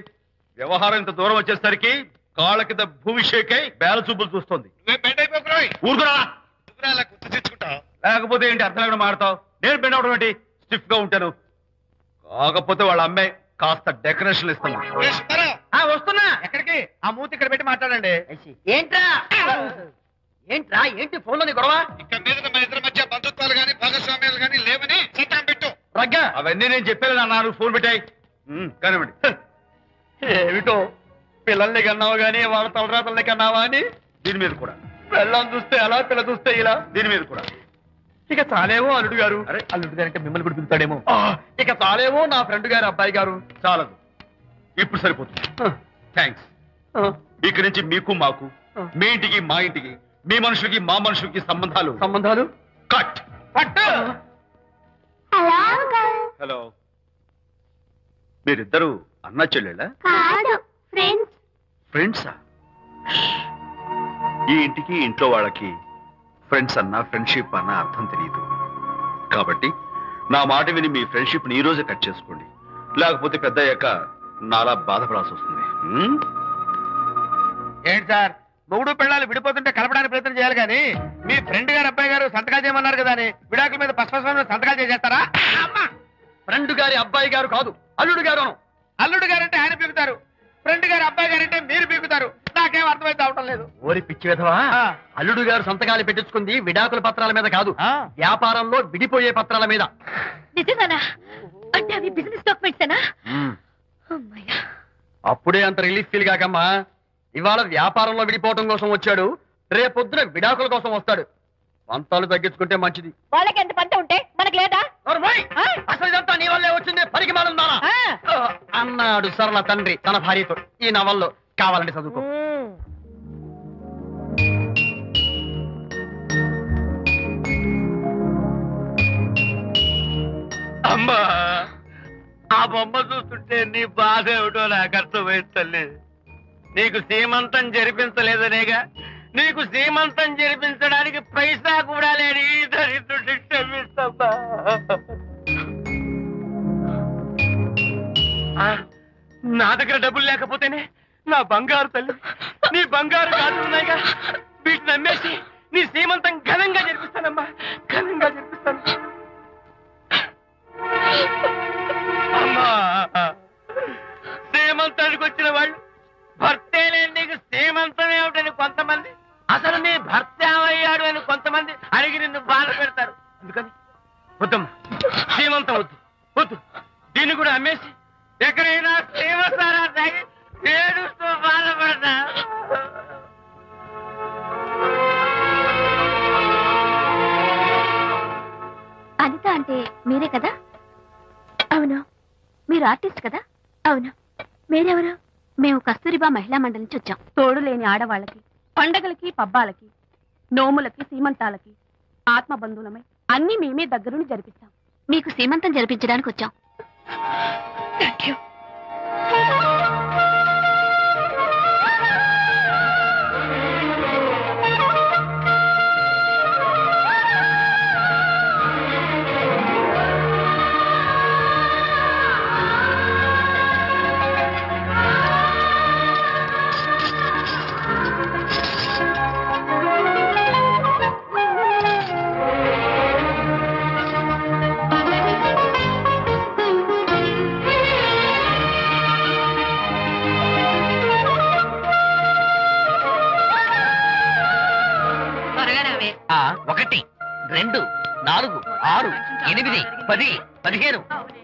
వ్యవహారం ఇంత దూరం వచ్చేసరికి కాళ్ళ కింద భూమిషేకై బేల చూపులు చూస్తుంది. నువ్వే బెడ్ అయిపోకురాయి. ఊరుకురా. అలా గుర్తు తెచ్చుకుంటావు. లేకపోతే ఏంటి అర్థం లేకుండా మాడతావు? నేను బెండ్ అవడం ఏంటి? స్టిఫ్ గా ఉంటాను. కాకపోతే వాళ్ళ అమ్మాయి కాస్త డెకరేషన్ ఇస్తాను. వస్తున్నా. ఎక్కడికి? ఆ మూతి ఇక్కడ పెట్టి మాట్లాడండి. ఏంట్రా ఏంట్రా ఏంటి ఫోన్ లోని గొడవ? ఇక మీద మన ఇద్దరి మధ్య బంధుత్వాలు గాని భాగస్వామ్యాలు గాని లేవని చిత్రం పెట్టు. రగ్గా అవన్నీ నేను చెప్పాను అన్నారు. ఫోన్ పెట్టాయి కానివ్వండి. ఏమిటో పిల్లల్ని కన్నావు గానీ వాళ్ళ తలరాతల్ని కన్నావా అని. దీని మీద కూడా పిల్లల్ని చూస్తే అలా పిల్ల చూస్తే ఇలా. దీని మీద కూడా ఇక చాలేమో అల్లుడు గారు. అరే. అల్లుడు గారు అంటే మిమ్మల్ని కూడా పిలుతాడేమో. ఇక చాలేమో నా ఫ్రెండ్ గారు అబ్బాయి గారు. చాలదు, ఇప్పుడు సరిపోతుంది. థ్యాంక్స్. ఇక్కడి నుంచి మీకు మాకు, మీ ఇంటికి మా ఇంటికి, మీ మనుషులకి మా మనుషులకి సంబంధాలు కట్. హలో, మీరిద్దరు అన్నా చెల్లెళ్ళా? ఫ్రెండ్సా? ఈ ఇంటికి ఇంట్లో వాళ్ళకి ఫ్రెండ్స్ అన్నా ఫ్రెండ్షిప్ అన్నా అర్థం తెలియదు. కాబట్టి నా మాట విని మీ ఫ్రెండ్షిప్ ని ఈ రోజే కట్ చేసుకోండి. లేకపోతే పెద్ద అయ్యాక నాలా బాధపడాల్సి వస్తుంది. ఏంటి సార్, మొగుడు పిల్లలు విడిపోతుంటే కలపడానికి ప్రయత్నం చేయాలి కానీ మీ ఫ్రెండ్ గారు అబ్బాయి గారు సంతకాలు చేయమన్నారు కదా అని విడాకుల మీద పశ్చిమ సంతకాలు చేసేస్తారా? ఫ్రెండ్ గారి అబ్బాయి గారు కాదు, అల్లుడు గారు. అల్లుడు గారు అంటే ఆయన పీకుతారు, ఫ్రెండ్ గారు అబ్బాయి గారు అంటే మీరు పీకుతారు. నాకేం అర్థమైతే అవటం లేదు. ఓరి పిచ్చి విధవా, అల్లుడు గారు సంతకాలు పెట్టించుకుంది విడాకుల పత్రాల మీద కాదు, వ్యాపారంలో విడిపోయే పత్రాల మీద. నిజంగానా? అంటే అవి బిజినెస్ డాక్యుమెంట్సేనా? అమ్మయ్యా, అప్పుడే అంత రిలీఫ్ ఫీల్ కాకమ్మా. ఇవాళ వ్యాపారంలో విడిపోవటం కోసం వచ్చాడు, రేపొద్దున విడాకుల కోసం వస్తాడు. పంతాలు తగ్గించుకుంటే మంచిది. వాళ్ళకి ఎంత పంట ఉంటే మనకు లేదా? అసలు ఇదంతా నీ వల్లే వచ్చింది, పనికి మానుందానా అన్నాడు సరళ తండ్రి తన భార్యతో. ఈ నవల్లో కావాలంటే చదువుకో. అమ్మా, ఆ బొమ్మ చూస్తుంటే నీ బాధ ఏమిటో నాకు అర్థమైంది తల్లి. నీకు సీమంతం జరిపించలేదనేగా, నీకు సీమంతం జరిపించడానికి పైసా కూడా లేని దరిద్రుడి క్షమిస్తమ్మా. నా దగ్గర డబ్బులు లేకపోతేనే నా బంగారు తల్లి, నీ బంగారు గాజులు ఉన్నాయిగా, వీటిని నమ్మేసి నీ సీమంతం ఘనంగా జరిపిస్తానమ్మా, ఘనంగా జరిపిస్తాను. అమ్మా, సీమంతానికి వచ్చిన వాళ్ళు భర్తే లేని నీకు సీమంతం ఏమిటని కొంతమంది, అసలు నీ భర్త ఏమయ్యాడు అని కొంతమంది అడిగి నిన్ను బాధ పెడతారు. అందుకని వద్దమ్మా, సీమంతం వద్దు వద్దు. దీన్ని కూడా అమ్మేసి ఎక్కడైనా సీమసారా తాగి ఏడుస్తూ బాధపడతా. అనిత అంటే మీరే కదా? అవును. మీరు ఆర్టిస్ట్ కదా? అవును. మీరెవరు? మేము కస్తూరిబా మహిళా మండలి నుంచి వచ్చాం. తోడు లేని ఆడవాళ్ళకి, పండగలకి, పబ్బాలకి, నోములకి, సీమంతాలకి ఆత్మబంధువులమై అన్ని మేమే దగ్గరుండి జరిపిస్తాం. మీకు సీమంతం జరిపించడానికి వచ్చాం. Thank you. ఆ 1 2 4 6 8 10 15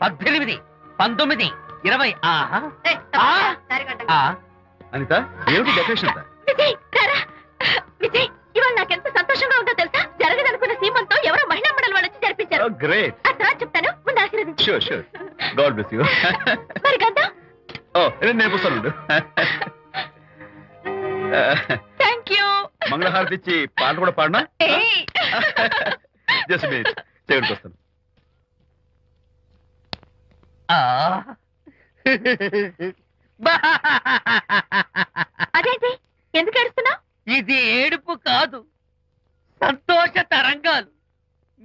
18 19 20. అనిత, ఏమిటి డెకరేషన్ అంతా? విజయ్, విజయ్, ఇవాళ నాకెంత సంతోషంగా ఉందో తెలుసా? జరగదనుకున్న సీమంతో ఎవరో మహిళా మండలి వాళ్ళు వచ్చి జరిపించారు. గ్రేట్. ఆ తర్వాత చెప్తాను, ముందు ఆశీర్వదించు. Sure sure. God bless you. మరి గంధం? నేను పుస్తాను. Thank you. మంగళహారతి ఇచ్చి పాట కూడా పాడినా? జస్ట్ మినిట్, చేయడానికి వస్తాను. అదేంటి, ఎందుకు ఏడుస్తున్నావు? ఇది ఏడుపు కాదు, సంతోష తరంగాలు.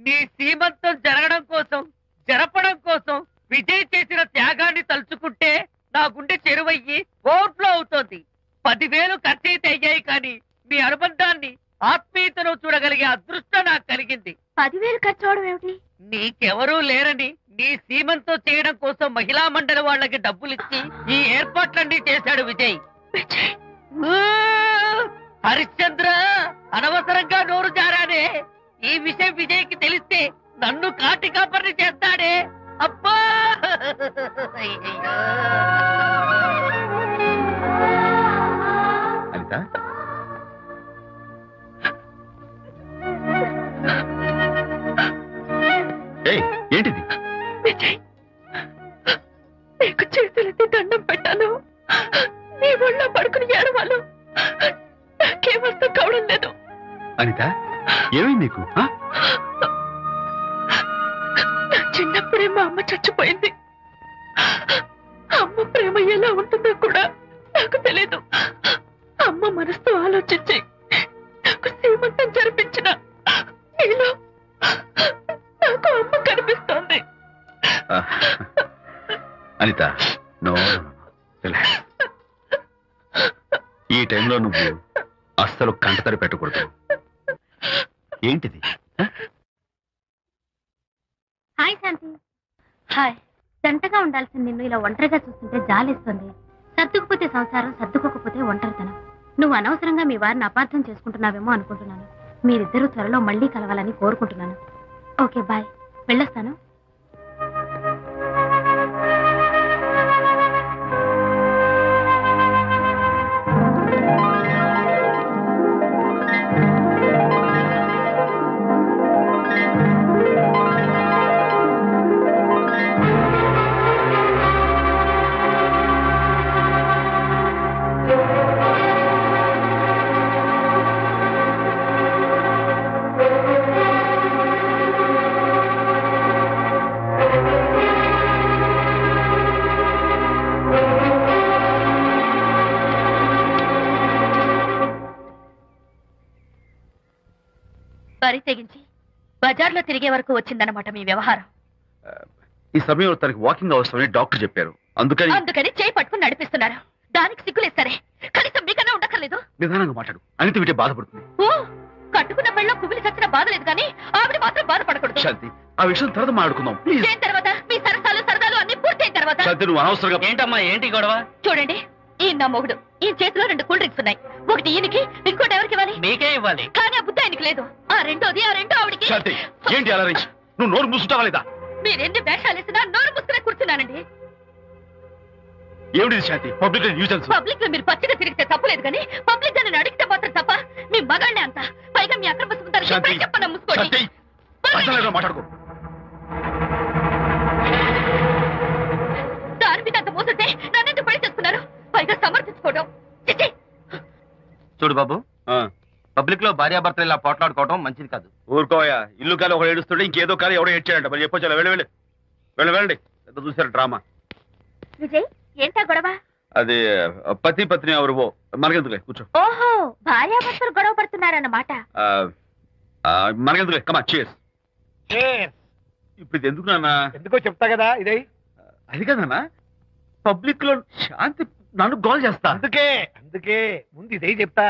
నీ సీమంతం జరగడం కోసం, జరపడం కోసం విజయ్ చేసిన త్యాగాన్ని తలుచుకుంటే నా గుండె చెరువయ్యి ఓవర్ఫ్లో అవుతోంది. 10,000 ఖర్చయితే అయ్యాయి కానీ మీ అనుబంధాన్ని, ఆత్మీయతను చూడగలిగే అదృష్టం నాకు కలిగింది. 10,000 ఖర్చు అవడం ఏమిటి? నీకెవరూ లేరని నీ సీమంతో చేయడం కోసం మహిళా మండలి వాళ్ళకి డబ్బులిచ్చి ఈ ఏర్పాట్లన్నీ చేశాడు విజయ్. ఊ! హరిశ్చంద్ర, అనవసరంగా నోరు జారానే. ఈ విషయం విజయ్కి తెలిస్తే నన్ను కాటి కాపర్ని చేస్తాడే. అబ్బా! అయ్యయ్యో. అనిత, ఏయ్, ఏంటిది? విజయ్, నీకు చేతులెత్తి దండం పెట్టాను. నీ ఒళ్ళో పడుకుని ఏడవాలు నాకేమర్థం కావడం లేదు. అనిత, ఏమైంది నీకు? ఆ? నా చిన్నప్పుడే మా అమ్మ చచ్చిపోయింది. అమ్మ ప్రేమ ఎలా ఉంటుందో కూడా నాకు తెలీదు. అమ్మ మనసుతో ఆలోచించి నాకు సీమంతం జరిపించిన నీలో నాకు అమ్మ కనిపిస్తోంది. ఆ, అనిత, నో, ఈ టైంలో నువ్వు అస్సలు కంటతడి పెట్టకూడదు. ఏంటిది? హాయ్ శాంతి. హాయ్. జంటగా ఉండాల్సిన నిన్ను ఇలా ఒంటరిగా చూస్తుంటే జాలేస్తుంది. సర్దుకుపోతే సంసారం, సర్దుకోకపోతే ఒంటరితనం. నువ్వు అనవసరంగా మీ వారిని అపార్థం చేసుకుంటున్నావేమో అనుకుంటున్నాను. మీరిద్దరూ త్వరలో మళ్ళీ కలవాలని కోరుకుంటున్నాను. Okay, bye. వెళ్ళొస్తాను. వరి తెగించి బజార్లో తిరిగే వరకు వచ్చిందన్నమాట మీ వ్యవహారం. ఈ సమయంలో తనకి వాకింగ్ అవసరమని డాక్టర్ చెప్పారు. అందుకని చేయి పట్టుకుని నడిపిస్తున్నారు. దానికి సిగ్గులేస్తారే. కనీసం మీకన్నా ఉండక్కర్లేదు. నిదానంగా మాట్లాడు. అనిత వింటే బాధపడుతుంది. ఓ, కట్టుకున్న పెళ్ళలో కుమిలి చచ్చిన బాధ లేదు కానీ ఆవిడ మాత్రం బాధపడకూడదు. శాంతి, ఆ విషయం తర్వాత మాట్లాడుకుందాం ప్లీజ్. చేయిన తర్వాత మీ సరసాలు సరదాలు అన్ని పూర్తయిన తర్వాత. శాంతి, నువ్వు అనవసరంగా. ఏంటమ్మా, ఏంటి గొడవ? చూడండి, ఈయన నా మొగుడు. ఈ చేతిలో 2 కూల్ డ్రింక్స్ ఉన్నాయి. ఒకటి ఈయనకి, ఇంకోటి ఎవరికి ఇవ్వాలి? మీకే ఇవ్వాలి. కానీ ఆ బుద్ధి ఆయనకి లేదు. ఆ రెండో ఆవిడికి. శాంతి, ఏంటి అలా రేంజ్? నువ్వు నోరు మూసుకుంటావా లేదా? మీరెన్ని వేషాలు వేసినా నోరు పుస్తకం కూర్చున్నానండి. ఏమిటి శాంతి? Public nuisance. పబ్లిక్ లో మీరు పచ్చిగా తిరిగితే తప్పలేదు కానీ పబ్లిక్ గా నేను అడిగితే మాత్రం తప్ప. మీ మగాళ్ళే అంత. పైగా మీ అక్రమ సుందరికి శాంతి, ఇప్పుడే చెప్పను, మూసుకోండి. శాంతి, అసలు మాట్లాడుకో. దాని మీద అంత మోసంటే నన్నెందుకు పడి చేసుకున్నారు? పైగా సమర్థించుకోవడం. చిచ్చి. చూడు బాబు, పబ్లిక్ లో భార్యాభర్తలు ఇలా పోట్లాడుకోవడం మంచిది కాదు. ఊరుకోయా. ఇల్లు కాలి ఒకడు ఏడుస్తుంటే ఇంకేదో కాలి ఎవడో ఏడ్చాడంట. మరి చెప్పొచ్చు. వెళ్ళండి. పెద్ద చూసారు డ్రామా. విజయ్, ఏంటా గొడవ? అది పతి పత్ని ఎవరు మనకెందుకులే, కూర్చో. ఓహో, భార్యాభర్తలు గొడవ పడుతున్నారన్నమాట. మనకెందుకులే, కమా చేస్. ఇప్పుడు ఇది ఎందుకు నాన్న? ఎందుకో చెప్తా కదా. ఇదే అది కదన్నా, పబ్లిక్ లో శాంతి నన్ను గోల్ చేస్తా. అందుకే ముందు ఇదే చెప్తా.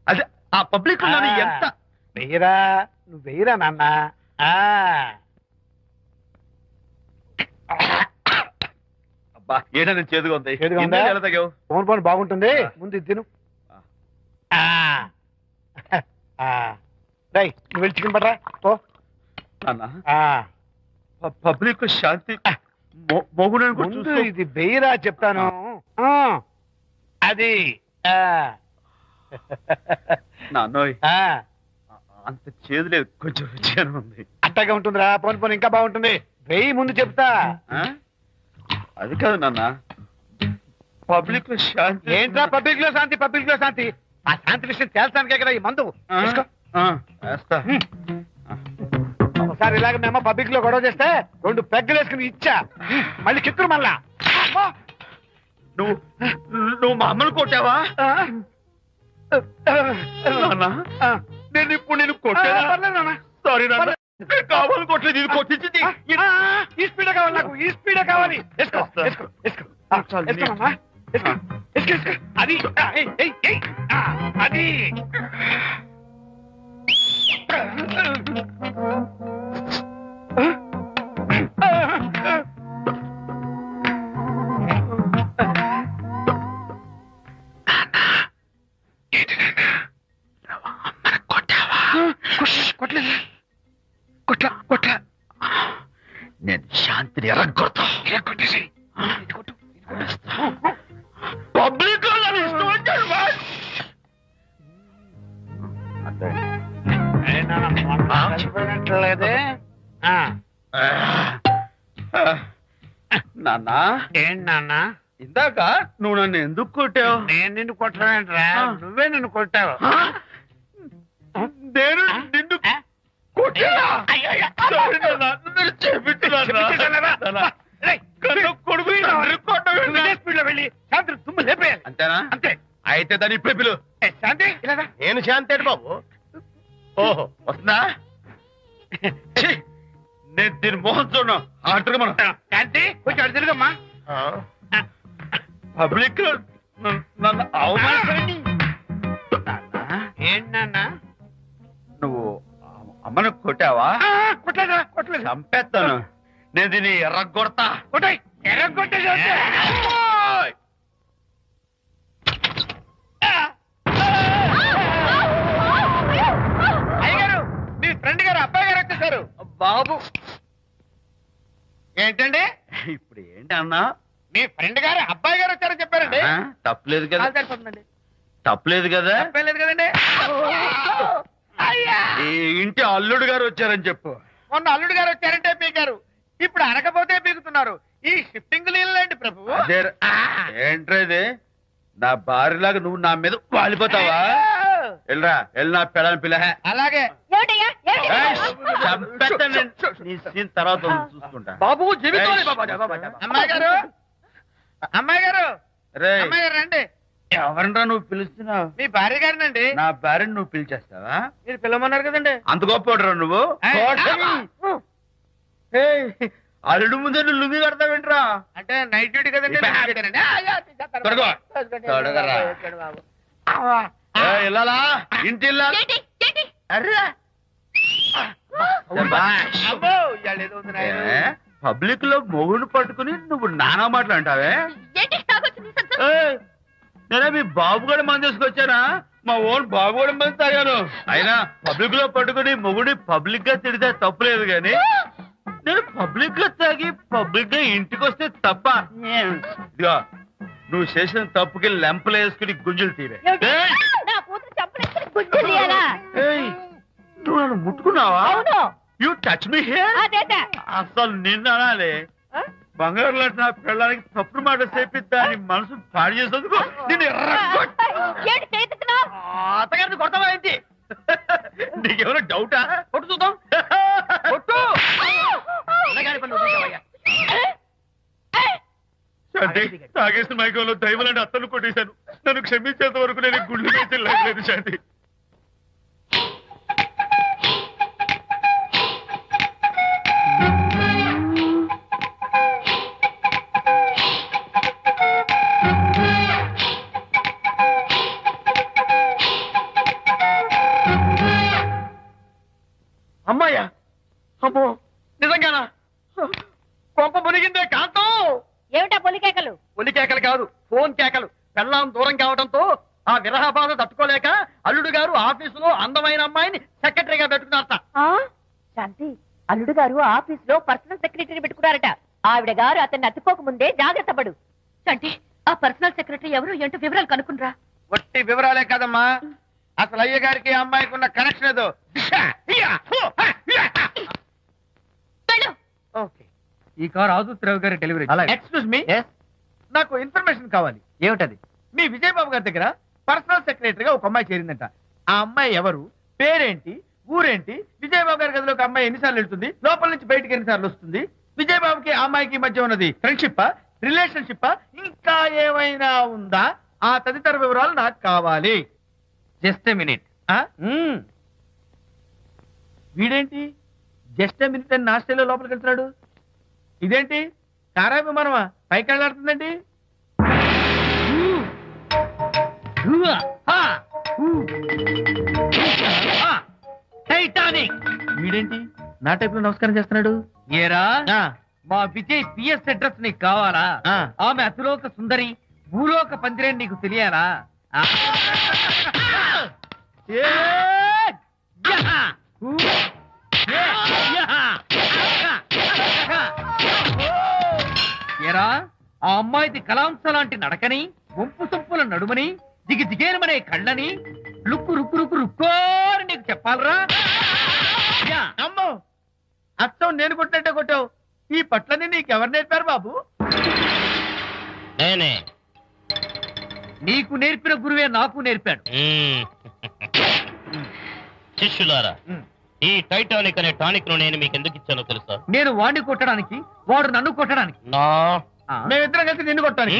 అదే ఆ పబ్లిక్ లో ఎంత వెయ్యరా, నువ్వు వెయ్యరా నాన్న. అబ్బా, ఏడా నేను చేదుగా ఉంది. చేదుగా ఉందా? ఎలా తగ్గావు? ఫోన్ బాగుంటుంది. ముందు ఇది తిను. రై, నువ్వు వెళ్ళి చికెన్ పట్టరా. ఓ నాన్న, పబ్లిక్ లో శాంతి ముందు ఇది వెయ్యరా చెప్తాను. అది నాన్నోయ్, అంత చేదు లేదు, కొంచెం రుచిగానే ఉంది. అట్టగా ఉంటుందిరా. పోను ఇంకా బాగుంటుంది. వెయ్యి ముందు చెప్తా. అది కాదు నాన్న, పబ్లిక్ లో శాంతి. ఏంట్రా పబ్లిక్ లో శాంతి? ఆ శాంతి విషయం తేల్చడానికే కదా ఈ మందు. వేస్తా. ఒకసారి ఇలాగ మేము పబ్లిక్ లో గొడవ చేస్తే 2 పెగ్గలు వేసుకుని ఇచ్చా. మళ్ళీ కిక్కురు మళ్ళా. నువ్వు మా అమ్మను కొట్టావా? నేను ఇప్పుడు నేను కొట్టాను. సారీ నాన్న, కావాలి కొట్టలేదు. ఇది కొట్టించింది. ఈ స్పీడ్ కావాలి నాకు. ఈ స్పీడ్ కావాలి. వేసుకో. అది అది నేను శాంతిని ఎరగొడతా. కొట్టేసి పబ్లిక్ లేదే నాన్న ఏంటి నాన్న ఇందాక నువ్వు నన్ను ఎందుకు కొట్టావు? నేను నిన్ను కొట్టలేంట్రా నువ్వే నిన్ను కొట్టావు. నేను నిన్ను కొట్టానా? Sorry నాన్న, నన్ను చేపించు నాన్న. కొడుకు స్పీడ్లో వెళ్ళి శాంతి తుమ్ము లేపేయాలి. అంతేనా? అంతే. అయితే దాని ఇప్పుడే పిలు. శాంతి ఇలా రా. నేను శాంతేడు బాబు. ఓహో వస్తుందా? ఛీ, నేను దీని మోహన్ చూడను. ఆటగా మనం శాంతి కొంచెం అటు తిరుగమ్మా. పబ్లిక్ నన్ను అవమానించండి. ఏంటి నాన్న నువ్వు అమ్మను కొట్టావా? కొట్టలేదా? కొట్టలేదు. చంపేస్తాను. నేను దీన్ని ఎర్రగొడతా. కొట్టాయి ఎర్రగొట్టేసి అయ్యగారు మీ ఫ్రెండ్ గారు అబ్బాయి గారు వచ్చేసారు. బాబు ఏంటండి ఇప్పుడు ఏంటి అన్నా? మీ ఫ్రెండ్ గారు అబ్బాయి గారు వచ్చారని చెప్పారండి. తప్పలేదు కదా? సరిపోతుందండి. తప్పలేదు కదా? చెప్పలేదు కదండి. ఈ ఇంటి అల్లుడు గారు వచ్చారని చెప్పు. మొన్న అల్లుడు గారు వచ్చారంటే పీకారు, ఇప్పుడు అనకపోతే పీకుతున్నారు. ఈ షిఫ్టింగ్ లీలండి ప్రభు. అదే ఏంట్రేది? నా భార్యలాగా నువ్వు నా మీద వాలిపోతావా? వెళ్ళరా వెళ్ళి నా పెళ్ళని పిల్ల. అలాగే తర్వాత చూసుకుంటా. బాబు జీవితం అమ్మాయి గారు, అమ్మాయి గారు, రే అమ్మాయి గారు రండి. ఎవరినరా నువ్వు పిలుస్తున్నావు? మీ భార్య గారినండి. నా భార్యను నువ్వు పిలిచేస్తావా? మీరు పిల్లమన్నారు కదండి. అంత గొప్ప నువ్వు? ఏయ్, అల్లుడు ముందే నువ్వు లుంగి కడతావేంట్రా? అంటే నైట్ డ్యూటీ కదండి. త్వరగా. త్వరగా. ఇల్లాలా ఇంటి ఇల్లాలా? అర్రా. అబ్బో, ఇవాళ ఏదో ఉంది నాయన. పబ్లిక్ లో మొగుడు పట్టుకుని నువ్వు నానా మాటలు అంటావే? నేనే మీ బాబు కూడా మంది తీసుకొచ్చానా? మా ఓన్ బాబు కూడా మంది తాగాను. అయినా పబ్లిక్ లో పట్టుకుని మొగుడి పబ్లిక్ గా తిడితే తప్పులేదు గాని నేను పబ్లిక్ గా తాగి పబ్లిక్ గా ఇంటికి వస్తే తప్ప. ఇదిగో నువ్వు చేసిన తప్పుకి లెంపలు వేసుకుని గుంజులు తీరే. నువ్వు నన్ను ముట్టుకున్నావా? You touch me here. అసలు నిన్ను అనాలి. బంగారు లాంటి నా పిల్లలకి తప్పుడు మాట చెప్పి దాని మనసు పాడు చేసేందుకు నేను అత్తగారిని కొడతావా ఏంటి? నీకేమైనా డౌటా? కొట్టు చూద్దాం. కొట్టు. శాంతి, తాగేసిన మైకంలో దైవలాంటి అత్తను కొట్టేశాను. నన్ను క్షమించేంత వరకు నేను గుళ్ళు వేసి లేదు శాంతి. అమ్మాయ్యా, అమ్మో నిజంగానా? కొంప మునిగిందే కాంతం. ఏమిటా పొలికేకలు? పొలి కేకలు కాదు, ఫోన్ కేకలు. పెళ్ళాం దూరం కావడంతో ఆ విరహ బాధ తట్టుకోలేక అల్లుడు గారు ఆఫీసులో అందమైన అమ్మాయిని సెక్రటరీగా పెట్టుకున్నారట. శాంతి, అల్లుడు గారు ఆఫీస్ లో పర్సనల్ సెక్రటరీ పెట్టుకున్నారట. ఆవిడ గారు అతన్ని అతుక్కోక ముందే జాగ్రత్త పడు. శాంతి, ఆ పర్సనల్ సెక్రటరీ ఎవరు ఏంటో వివరాలు కనుక్కునరా. వట్టి వివరాలే కదమ్మా, అసలు అయ్య గారికి అమ్మాయికి ఉన్న కనెక్షన్ ఏదో. ఓకే, ఈ కార్ ఆదుత్రావు గారి డెలివరీ. ఎక్స్క్యూజ్ మీ, నాకు ఇన్ఫర్మేషన్ కావాలి. ఏమిటది? మీ విజయబాబు గారి దగ్గర పర్సనల్ సెక్రటరీగా ఒక అమ్మాయి చేరిందంట. ఆ అమ్మాయి ఎవరు, పేరేంటి, ఊరేంటి, విజయబాబు గారి గదిలో ఒక అమ్మాయి ఎన్నిసార్లు వెళ్తుంది, లోపల నుంచి బయటికి ఎన్నిసార్లు వస్తుంది, విజయబాబుకి ఆ అమ్మాయికి మధ్య ఉన్నది ఫ్రెండ్షిప్, రిలేషన్షిప్, ఇంకా ఏమైనా ఉందా? ఆ తదితర వివరాలు నాకు కావాలి. Just a minute. వీడేంటి జస్ట్ మినిట్ అని నాస్టేలో లోపలికి వెళ్తున్నాడు? ఇదేంటి తారా విమానమా పైకి వెళ్ళాడుతుందండి? టైటానిక్. వీడేంటి నా టైప్ లో నమస్కారం చేస్తున్నాడు? ఏరా, మా విజయ్ పిఎస్ అడ్రస్ నీకు కావాలా? ఆమె అతిలోక సుందరి, భూలోక పందిరే నీకు తెలియాలా? ఏరా ఆ అమ్మాయిది కలాంస లాంటి నడకని, వంపు సొంపుల నడుమని, దిగేనమనే కళ్ళని, లుక్కు రుక్కు రుక్కు రుక్కోని నీకు చెప్పాలరా? యా. అమ్మో అచ్చం నేను కొట్టినట్టే కొట్టావు. ఈ పట్లని నీకెవరు నేర్పారు బాబు? నేనే. నీకు నేర్పిన గురువే నాకు నేర్పాడు. శిష్యులారా, ఈ టైటానిక్ అనే టానిక్ ను నేను మీకు ఎందుకు ఇచ్చానో తెలుసా? నేను వాడిని కొట్టడానికి, వాడు నన్ను కొట్టడానికి. నా మేమిద్దరం కలిసి నిన్ను కొట్టాను.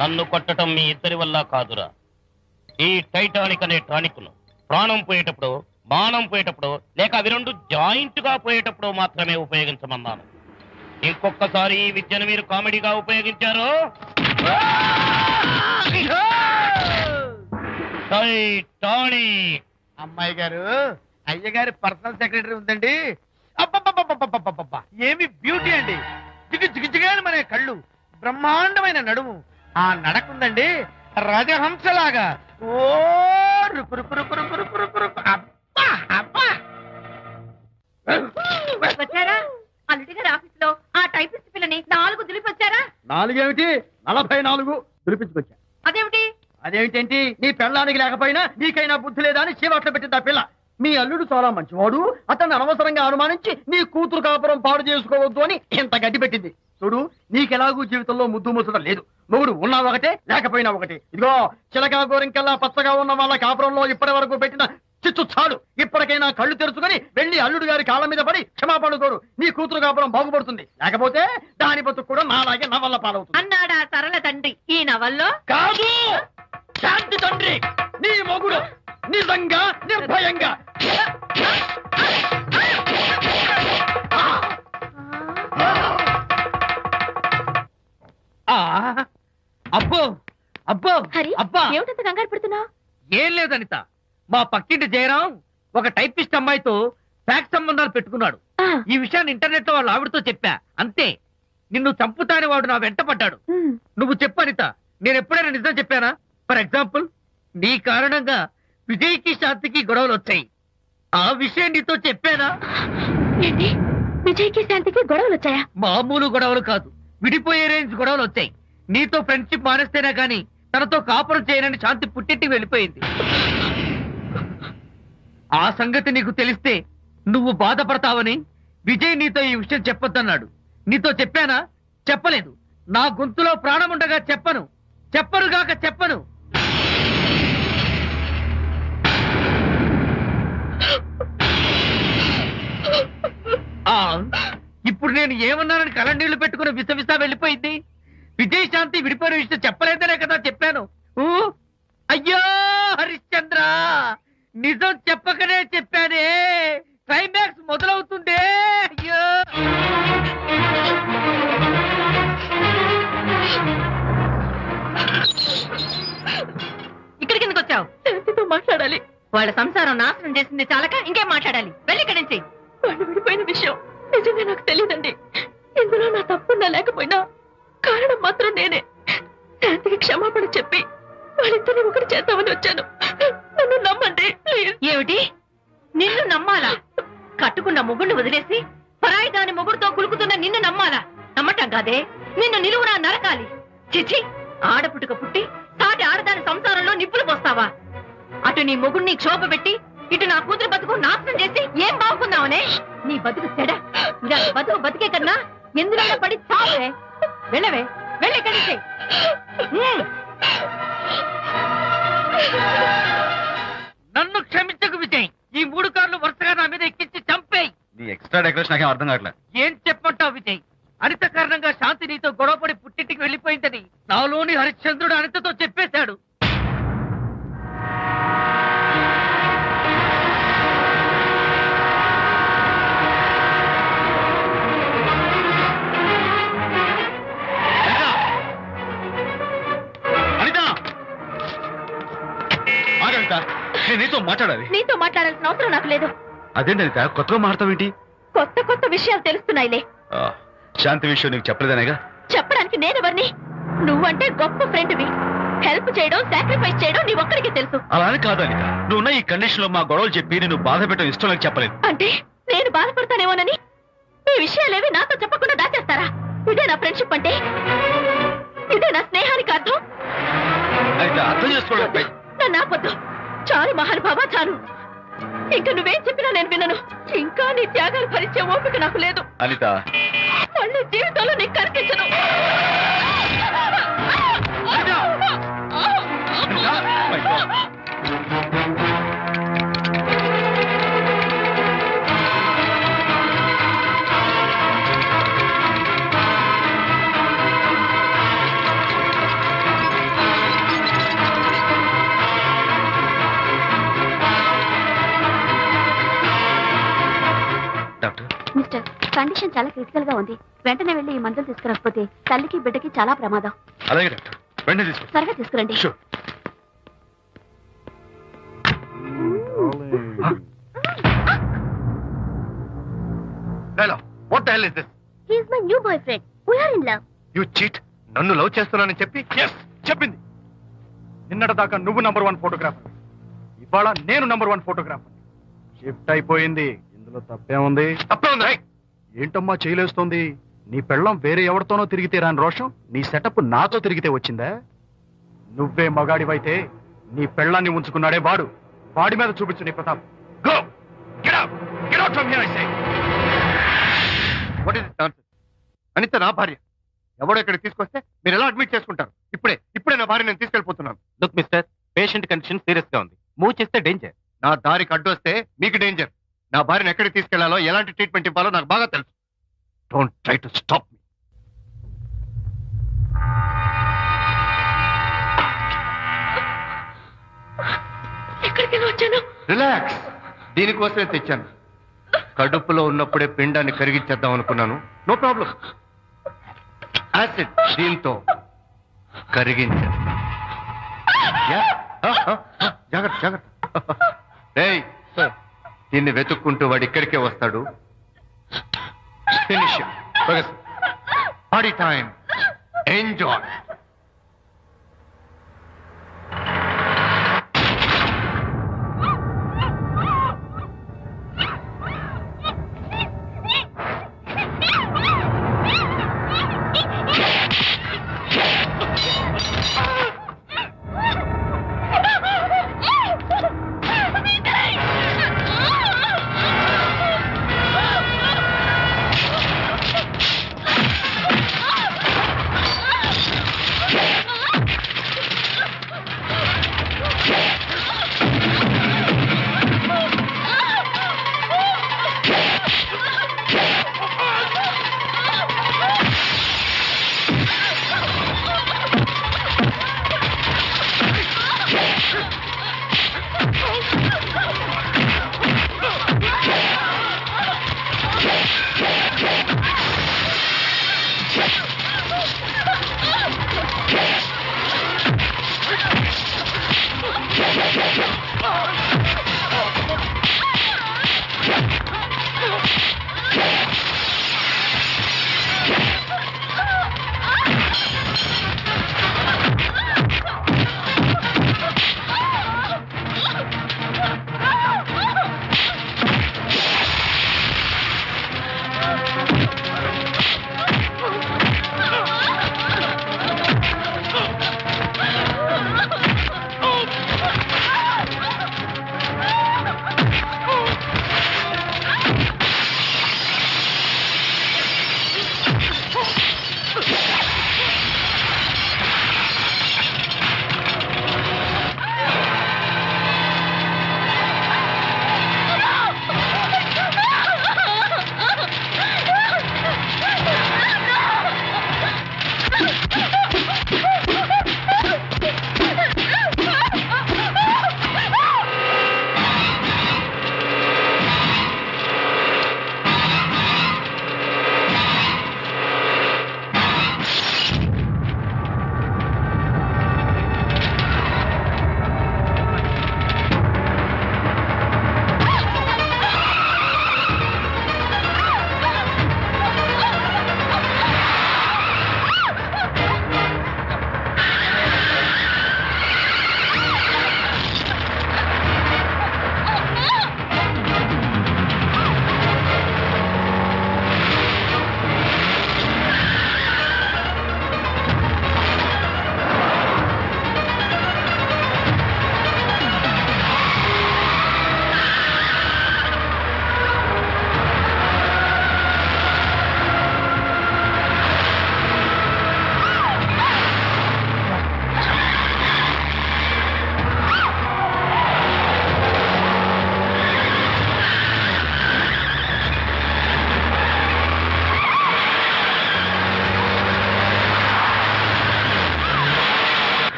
నన్ను కొట్టడం మీ ఇద్దరి వల్ల కాదురా. ఈ టైటానిక్ అనే టానిక్ ను ప్రాణం పోయేటప్పుడు, మానం పోయేటప్పుడు, లేక అవి రెండు జాయింట్ గా పోయేటప్పుడు మాత్రమే ఉపయోగించమన్నాను. ఇంకొకసారి ఈ విద్యను మీరు కామెడీగా ఉపయోగించారు, టైటానిక్. అమ్మాయి గారు, అయ్యగారి పర్సనల్ సెక్రటరీ ఉందండి. అబ్బబ్బబ్బబ్బబ్బబ్బబ్బబ్బ! ఏమి బ్యూటీ అండి. జిగిజిగిజిగాని మనే కళ్ళు, బ్రహ్మాండమైన నడుము, ఆ నడకుందండి రాజహంసలాగా. ఓ రుకు రుకు రుకు రుకు రుకు రుకు రుకు. అబ్బా అబ్బా! వచ్చారా? అల్లుడి గారి ఆఫీస్ లో ఆ టైపిస్ట్ పిల్లని 4 దులిపొచ్చారా? 4 ఏమిటి 44 పిలిపించుకొచ్చా. అదేమిటి? అదేమిటేంటి, నీ పెళ్ళానికి లేకపోయినా నీకైనా బుద్ధి లేదా అని చీవాట్లు పెట్టింది ఆ పిల్ల. మీ అల్లుడు చాలా మంచివాడు, అతన్ని అనవసరంగా అనుమానించి నీ కూతురు కాపురం పాడు చేసుకోవద్దు అని ఇంత గడ్డి పెట్టింది. చూడు, నీకెలాగూ జీవితంలో ముద్దు ముచ్చడం లేదు. మొగుడు ఉన్నా ఒకటే, లేకపోయినా ఒకటే. ఇదిగో చిలకా గోరింకెల్లా పచ్చగా ఉన్న వాళ్ళ కాపురంలో ఇప్పటి వరకు పెట్టిన చిచ్చు చాలు. ఇప్పటికైనా కళ్ళు తెరుచుకొని వెళ్లి అల్లుడు గారి కాళ్ళ మీద పడి క్షమాపణ కోరు. నీ కూతురు కాపురం బాగుపడుతుంది. లేకపోతే దాని బతుకు కూడా నాలాగే నవల్ల పాలవుతుంది అన్నాడా సరళ తండ్రి ఈ నవల్లో? కాదు, శాంతి తండ్రి, నీ మొగుడు నిజంగా నిర్భయంగా. అబ్బో అబ్బో హరి, అబ్బా, ఏమిటంత కంగారు పడుతున్నావు? ఏం లేదు అనిత. మా పక్కింటి జయరాం ఒక టైపిస్ట్ అమ్మాయితో ఫ్యాక్స్ సంబంధాలు పెట్టుకున్నాడు. ఈ విషయాన్ని ఇంటర్నెట్ లో వాళ్ళ ఆవిడతో చెప్పా. అంతే, నిన్ను చంపుతాని వాడు నా వెంట పడ్డాడు. నువ్వు చెప్పు అనిత, నేను ఎప్పుడైనా నిజం చెప్పానా? ఫర్ ఎగ్జాంపుల్, నీ కారణంగా విజయ్కి శాంతికి గొడవలు వచ్చాయి. ఆ విషయం నీతో చెప్పానా? ఏంటి, విజయ్కి శాంతికి గొడవలు వచ్చాయా? మామూలు గొడవలు కాదు, విడిపోయే రేంజ్ గొడవలు వచ్చాయి. నీతో ఫ్రెండ్షిప్ మానేస్తేనే గాని తనతో కాపురం చేయనని శాంతి పుట్టింటికి వెళ్ళిపోయింది. ఆ సంగతి నీకు తెలిస్తే నువ్వు బాధపడతావని విజయ్ నీతో ఈ విషయం చెప్పొద్దన్నాడు. నీతో చెప్పానా? చెప్పలేదు. నా గొంతులో ప్రాణముండగా చెప్పను, చెప్పనుగాక చెప్పను. ఇప్పుడు నేను ఏమన్నానని కళ్ళనీళ్లు పెట్టుకుని విసవిసా వెళ్ళిపోయింది. విజయ్ శాంతి విడిపోయిన విషయం చెప్పలేదనే కదా చెప్పాను. అయ్యో హరిశ్చంద్ర, నిజం చెప్పకనే చెప్పానే. క్లైమాక్స్ మొదలవుతుందే. అయ్యో, ఇక్కడికి ఎందుకు వచ్చావు? శాంతితో మాట్లాడాలి. వాళ్ళ సంసారం నాశనం చేసింది చాలక ఇంకేం మాట్లాడాలి? వెళ్ళి ఇక్కడి నుంచి. వాళ్ళు విడిపోయిన విషయం నిజంగా నాకు తెలియదండి. ఇందులో నా తప్పున్నా లేకపోయినా కారణం మాత్రం నేనే. శాంతికి క్షమాపణ చెప్పి వాళ్ళిద్దరిని ఒకటి చేద్దామని వచ్చాను. నన్ను నమ్మండి ప్లీజ్. ఏమిటి, నిన్ను నమ్మాలా? కట్టుకున్న మొగుడిని వదిలేసి పరాయి దాని మొగుడుతో కులుకుతున్న నిన్ను నమ్మాలా? నమ్మటం కాదే, నిన్ను నిలువునా నరకాలి. చిచి, ఆడపుట్టుక పుట్టి సాటి ఆడదాని సంసారంలో నిప్పులు పోస్తావా? అటు నీ మొగుడిని క్షోభ పెట్టి ఇటు నా కూతురు బతుకు నాశనం చేసి ఏం బాగుకుందామనే? నీ బతుకు చెడ. ఇలా బతుకు బతికే కన్నా ఎందులో పడి చావే. వెళ్ళవే, వెళ్ళి కలిసి. నన్ను క్షమించకు విజయ్. ఈ 3 కార్లు వరుసగా నా మీద ఎక్కించి చంపేయి. నీ ఎక్స్ట్రా డెకరేషన్ నాకేం అర్థం కావట్లేదు. ఏం చెప్పంటావు విజయ్? అనిత కారణంగా శాంతి నీతో గొడవపడి పుట్టింటికి వెళ్ళిపోయిందని నాలోని హరిశ్చంద్రుడు అనితతో చెప్పేశాడు. నేను నీతో మాట్లాడాలి. నీతో మాట్లాడాల్సిన అవసరం నాకు లేదు. అదేంటి అనిత, కొత్తగా మాట్లాడతావేంటి? కొత్త కొత్త విషయాలు తెలుస్తున్నాయిలే. శాంతి విషయం నీకు చెప్పలేదనేగా? చెప్పడానికి నేనెవరిని? నువ్వంటే గొప్ప ఫ్రెండ్వి. హెల్ప్ చేయడం, సాక్రిఫైస్ చేయడం నీ ఒక్కడికే తెలుసు. అలా అని కాదు అనిత, నువ్వున్న ఈ కండిషన్ లో మా గొడవలు చెప్పి నేను బాధ పెట్టడం ఇష్టం నాకు చెప్పలేదు. అంటే నేను బాధపడతానేమోనని? మీ విషయాలేవి నాతో చెప్పకుండా దాచేస్తారా? ఇదే నా ఫ్రెండ్షిప్ అంటే? ఇదే నా స్నేహానికి అర్థం? అయితే అర్థం చేసుకోవడం నన్ను ఆపొద్దు. చాలు మహానుభావ, చాలు. ఇంకా నువ్వేం చెప్పినా నేను వినను. ఇంకా నీ త్యాగాలు భరించే ఓపిక నాకు లేదు. అనిత, మళ్ళీ జీవితంలో నీకు కనిపించను. my God. Doctor, mister, condition చాలా క్రిటికల్ గా ఉంది. వెంటనే వెళ్ళి ఈ మందులు తీసుకురాకపోతే తల్లికి బిడ్డకి చాలా ప్రమాదం. అలాగే డాక్టర్, వెంటనే తీసుకో. త్వరగా తీసుకురండి. Sure. Hello, what the hell is this? He is my new boyfriend. We are in love. You cheat. నన్ను లవ్ చేస్తున్నానని చెప్పి ఎస్, చెప్పింది. నిన్నటి దాకా నువ్వు నంబర్ 1 ఫోటోగ్రాఫర్, ఇవాళ నేను నంబర్ 1 ఫోటోగ్రాఫర్. షిఫ్ట్ అయిపోయింది. ఇందులో తప్పేముంది? తప్పే ఉంది. ఏంటమ్మా చేయలేస్తోంది? నీ పెళ్ళం వేరే ఎవరితోనో తిరిగితే రాని రోషం నీ సెటప్ నాతో తిరిగితే వచ్చిందా? నువ్వే మగాడివైతే నీ పెళ్ళాన్ని ఉంచుకున్నాడే వాడు, వాడి మీద చూపించు నీ Pratap. Go! Get out! Get out from here, I say! What is this nonsense? Anitha నా భార్య. ఎవడో ఇక్కడికి తీసుకొస్తే మీరు ఎలా అడ్మిట్ చేసుకుంటారు? ఇప్పుడే నా భార్య నేను తీసుకెళ్ళిపోతున్నాను. Look mister, patient condition serious గా ఉంది. మూవ్ చేస్తే డేంజర్. నా దారికి అడ్డు వస్తే మీకు డేంజర్. నా భార్యను ఎక్కడికి తీసుకెళ్లాలో, ఎలాంటి ట్రీట్మెంట్ ఇవ్వాలో నాకు బాగా తెలుసు. Don't try to stop me. ఎక్కడికి వచ్చాను? రిలాక్స్. దీనికోసమే తెచ్చాను. కడుపులో ఉన్నప్పుడే పిండాన్ని కరిగించేద్దాం అనుకున్నాను. No problem. యాసిడ్ దీంతో కరిగించేస్తా. జాగ్రత్త జాగ్రత్త. ఏయ్, దీన్ని వెతుక్కుంటూ వాడు ఇక్కడికే వస్తాడు. Finish party time. Enjoy.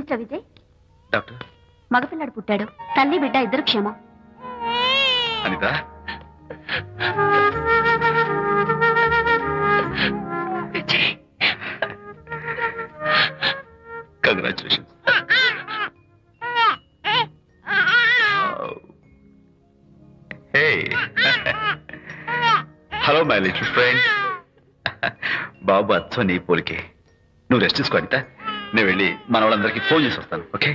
Mister Vijay, doctor మగపిల్లాడు పుట్టాడు. తల్లి బిడ్డ ఇద్దరు క్షేమం. Anitha, congratulations. Hey, hello my little friend. బాబు అచ్చో నీ పోలికే. నువ్వు రెస్ట్ తీసుకో అనిత, నేను వెళ్ళి మన వాళ్ళందరికీ ఫోన్ చేసి వస్తాను. ఓకే?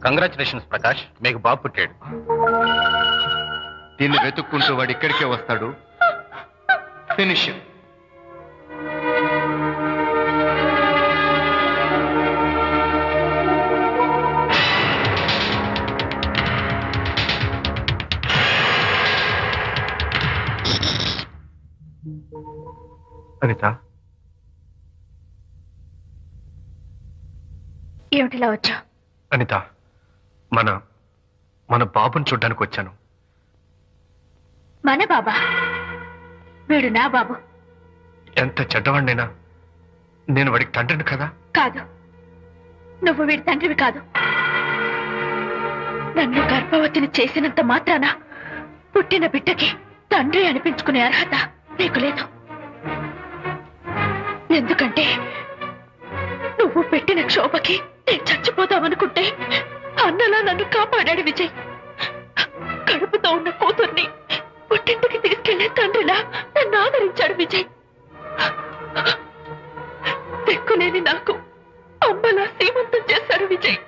కంగ్రాచులేషన్స్ ప్రకాష్, మీకు బాబు పుట్టాడు. దీన్ని వెతుక్కుంటూ వాడు ఇక్కడికే వస్తాడు. ఫినిష్. అనిత, ఏమిటిలా వచ్చా? అనిత, మన మన బాబుని చూడ్డానికి వచ్చాను. మన బాబా? వీడు నా బాబు. ఎంత చెడ్డవాడినైనా నేను వాడికి తండ్రిని కదా. కాదు, నువ్వు వీడి తండ్రివి కాదు. నన్ను గర్భవతిని చేసినంత మాత్రాన పుట్టిన బిడ్డకి తండ్రి అనిపించుకునే అర్హత నీకు లేదు. ఎందుకంటే నువ్వు పెట్టిన క్షోభకి నేను చచ్చిపోదామనుకుంటే అన్నలా నన్ను కాపాడాడు విజయ్. కడుపుతో ఉన్న కూతుర్ని పుట్టింటికి తీసుకెళ్లే తండ్రిలా నన్ను ఆదరించాడు విజయ్. దిక్కులేని నాకు అమ్మలా సీమంతం చేశాడు విజయ్.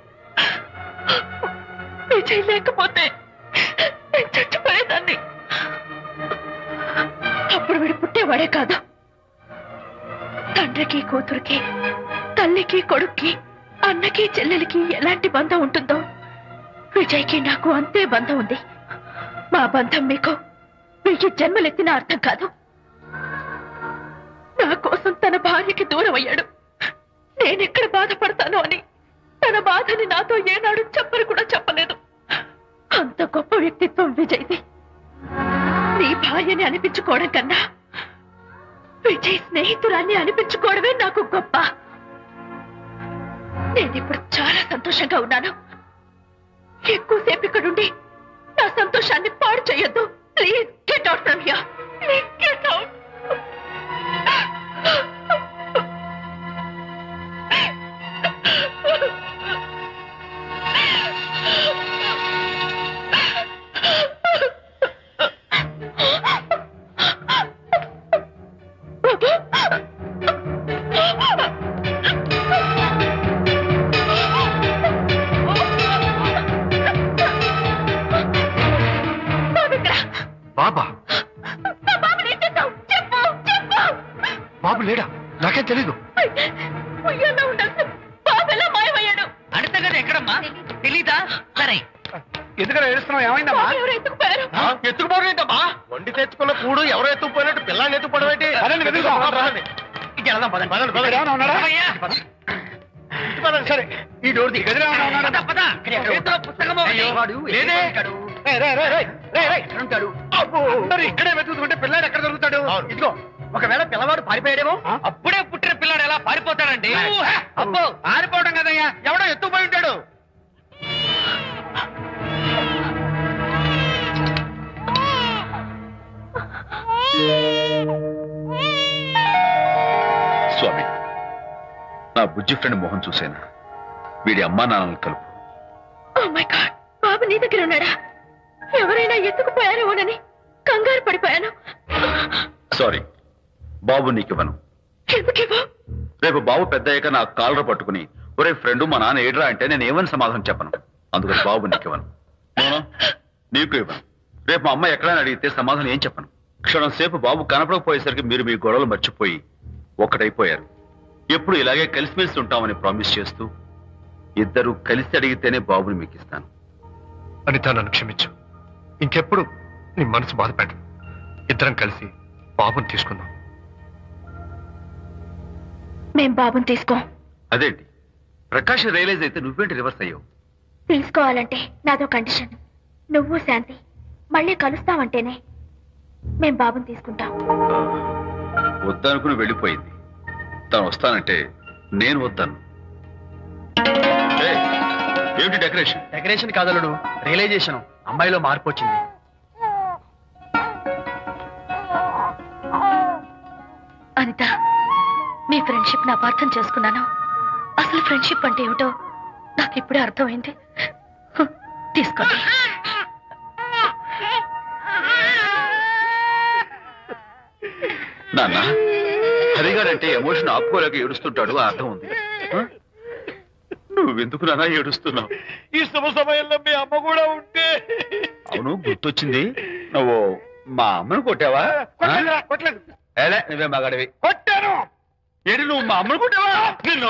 విజయ్ లేకపోతే నేను చచ్చిపోయేదాన్ని. అప్పుడు వీడు పుట్టేవాడే కాదు. తండ్రికి కూతురికి, తల్లికి కొడుక్కి, అన్నకి చెల్లెలికి ఎలాంటి బంధం ఉంటుందో విజయ్కి నాకు అంతే బంధం ఉంది. మా బంధం మీకు 1000 జన్మలెత్తిన అర్థం కాదు. నా కోసం తన భార్యకి దూరం అయ్యాడు. నేనెక్కడ బాధపడతానో అని తన బాధని నాతో ఏనాడు చెప్పని కూడా చెప్పలేదు. అంత గొప్ప వ్యక్తిత్వం విజయ్ది. నీ భార్యని అనిపించుకోవడం కన్నా విజయ్ స్నేహితురాన్ని అనిపించుకోవడమే నాకు గొప్ప. నేనిప్పుడు చాలా సంతోషంగా ఉన్నాను. ఎక్కువసేపు ఇక్కడుండి నా సంతోషాన్ని పాడు చేయొద్దు. Please get out from here. Please get out. బాబా? బాబు లేడా? నాకేం తెలీదు. అడతగడ ఎక్కడమ్మా? తెలీదా? సరే, ఎందుకలా ఏడుస్తున్నావు? ఏమైందమ్మా? ఎత్తుకుపోవడం ఏంటమ్మా? వండి తెచ్చుకున్న కూడు ఎవరో ఎత్తుకుపోయినట్టు పిల్లాన్ని ఎత్తుకుపోవడం ఏంటి? పదండి, వెతుకుదాం. వెళ్దాం, పదండి, పదండి, పదండి. ఏమైనా ఉన్నాడా? ఇటు పదండి. సరే, ఈ డోర్ ది గదిలో ఏమైనా ఉన్నాడా? పద, చేతిలో పుస్తకము ఉంది. లేదే. రేయ్, రేయ్, రేయ్, రేయ్, రేయ్. అబ్బో, అందరూ ఇక్కడే వెతుకుతుంటే పిల్లాడు ఎక్కడ దొరుకుతాడు? ఇదిగో, ఒకవేళ పిల్లవాడు పారిపోయాడేమో. అప్పుడే పుట్టిన పిల్లాడు ఎలా పారిపోతాడండి? అబ్బో, పారిపోవడం కదయ్యా, ఎవడో ఎత్తుకుపోయి ఉంటాడు. స్వామి, నా బుజ్జి ఫ్రెండ్ మోహన్ చూసేనా? వీడి అమ్మా నాన్నలు కలుపు. ఓ మై గాడ్, బాబు నీ దగ్గర ఉన్నాడా? ఎవరైనా ఎత్తుకుపోయారేమోనని కంగారు పడిపోయాను. సారీ, బాబు నీకివ్వను. ఎందుకేవో? రేపు బాబు పెద్దయ్యాక నా కాలర పట్టుకుని ఒరే ఫ్రెండ్ మా నాన్న ఏడ్రా అంటే నేను ఏమని సమాధానం చెప్పను. అందుకని బాబు నీకివ్వను. నీకు ఇవ్వను. రేపు మా అమ్మ ఎక్కడైనా అడిగితే సమాధానం ఏం చెప్పను. క్షణం సేపు బాబు కనపడకపోయేసరికి మీరు మీ గొడవలు మర్చిపోయి ఒక్కటైపోయారు. ఎప్పుడు ఇలాగే కలిసిమెలిసి ఉంటామని ప్రామిస్ చేస్తూ ఇద్దరు కలిసి అడిగితేనే బాబుని మీకు ఇస్తాను. అనిత, నన్ను క్షమించు. ఇంకెప్పుడు నీ మనసు బాధపెట్టను. ఇద్దరం కలిసి బాబుని తీసుకుందాం. మేం బాబుని తీసుకోం. అదేంటి ప్రకాష్ రియలైజ్ అయితే నువ్వేంటి రివర్స్ అయ్యావు? తీసుకోవాలంటే నాదో కండిషన్. నువ్వు శాంతి మళ్ళీ కలుస్తావంటేనే మేం బాబుని తీసుకుంటాం. వద్దనుకుని వెళ్ళిపోయింది. తను వస్తానంటే నేను వద్దాను. ఏయ్, ఏమిటి డెకరేషన్? Decoration కాదలుడు, realisation. అమ్మాయిలో మార్పు వచ్చింది. అనిత, మీ ఫ్రెండ్షిప్ నా అర్థం చేసుకున్నాను. అసలు ఫ్రెండ్షిప్ అంటే ఏమిటో నాకు ఇప్పుడే అర్థమైంది. తీసుకోండి. నాన్న, హరిగాడంటే ఎమోషన్ ఆపుకోలేక ఏడుస్తుంటాడు, ఆ అర్థం ఉంది. ఆ? నువ్వెందుకు నాన్న ఏడుస్తున్నావు? ఈ శుభ సమయంలో మీ అమ్మ కూడా ఉంటే. అవును, గుర్తొచ్చింది. నువ్వు మా అమ్మను కొట్టావా? కొట్టలేదు. ఏలే, నువ్వే మగాడివి. కొట్టాను. ఏడు, నువ్వు మా అమ్మను కొట్టావా? నిన్ను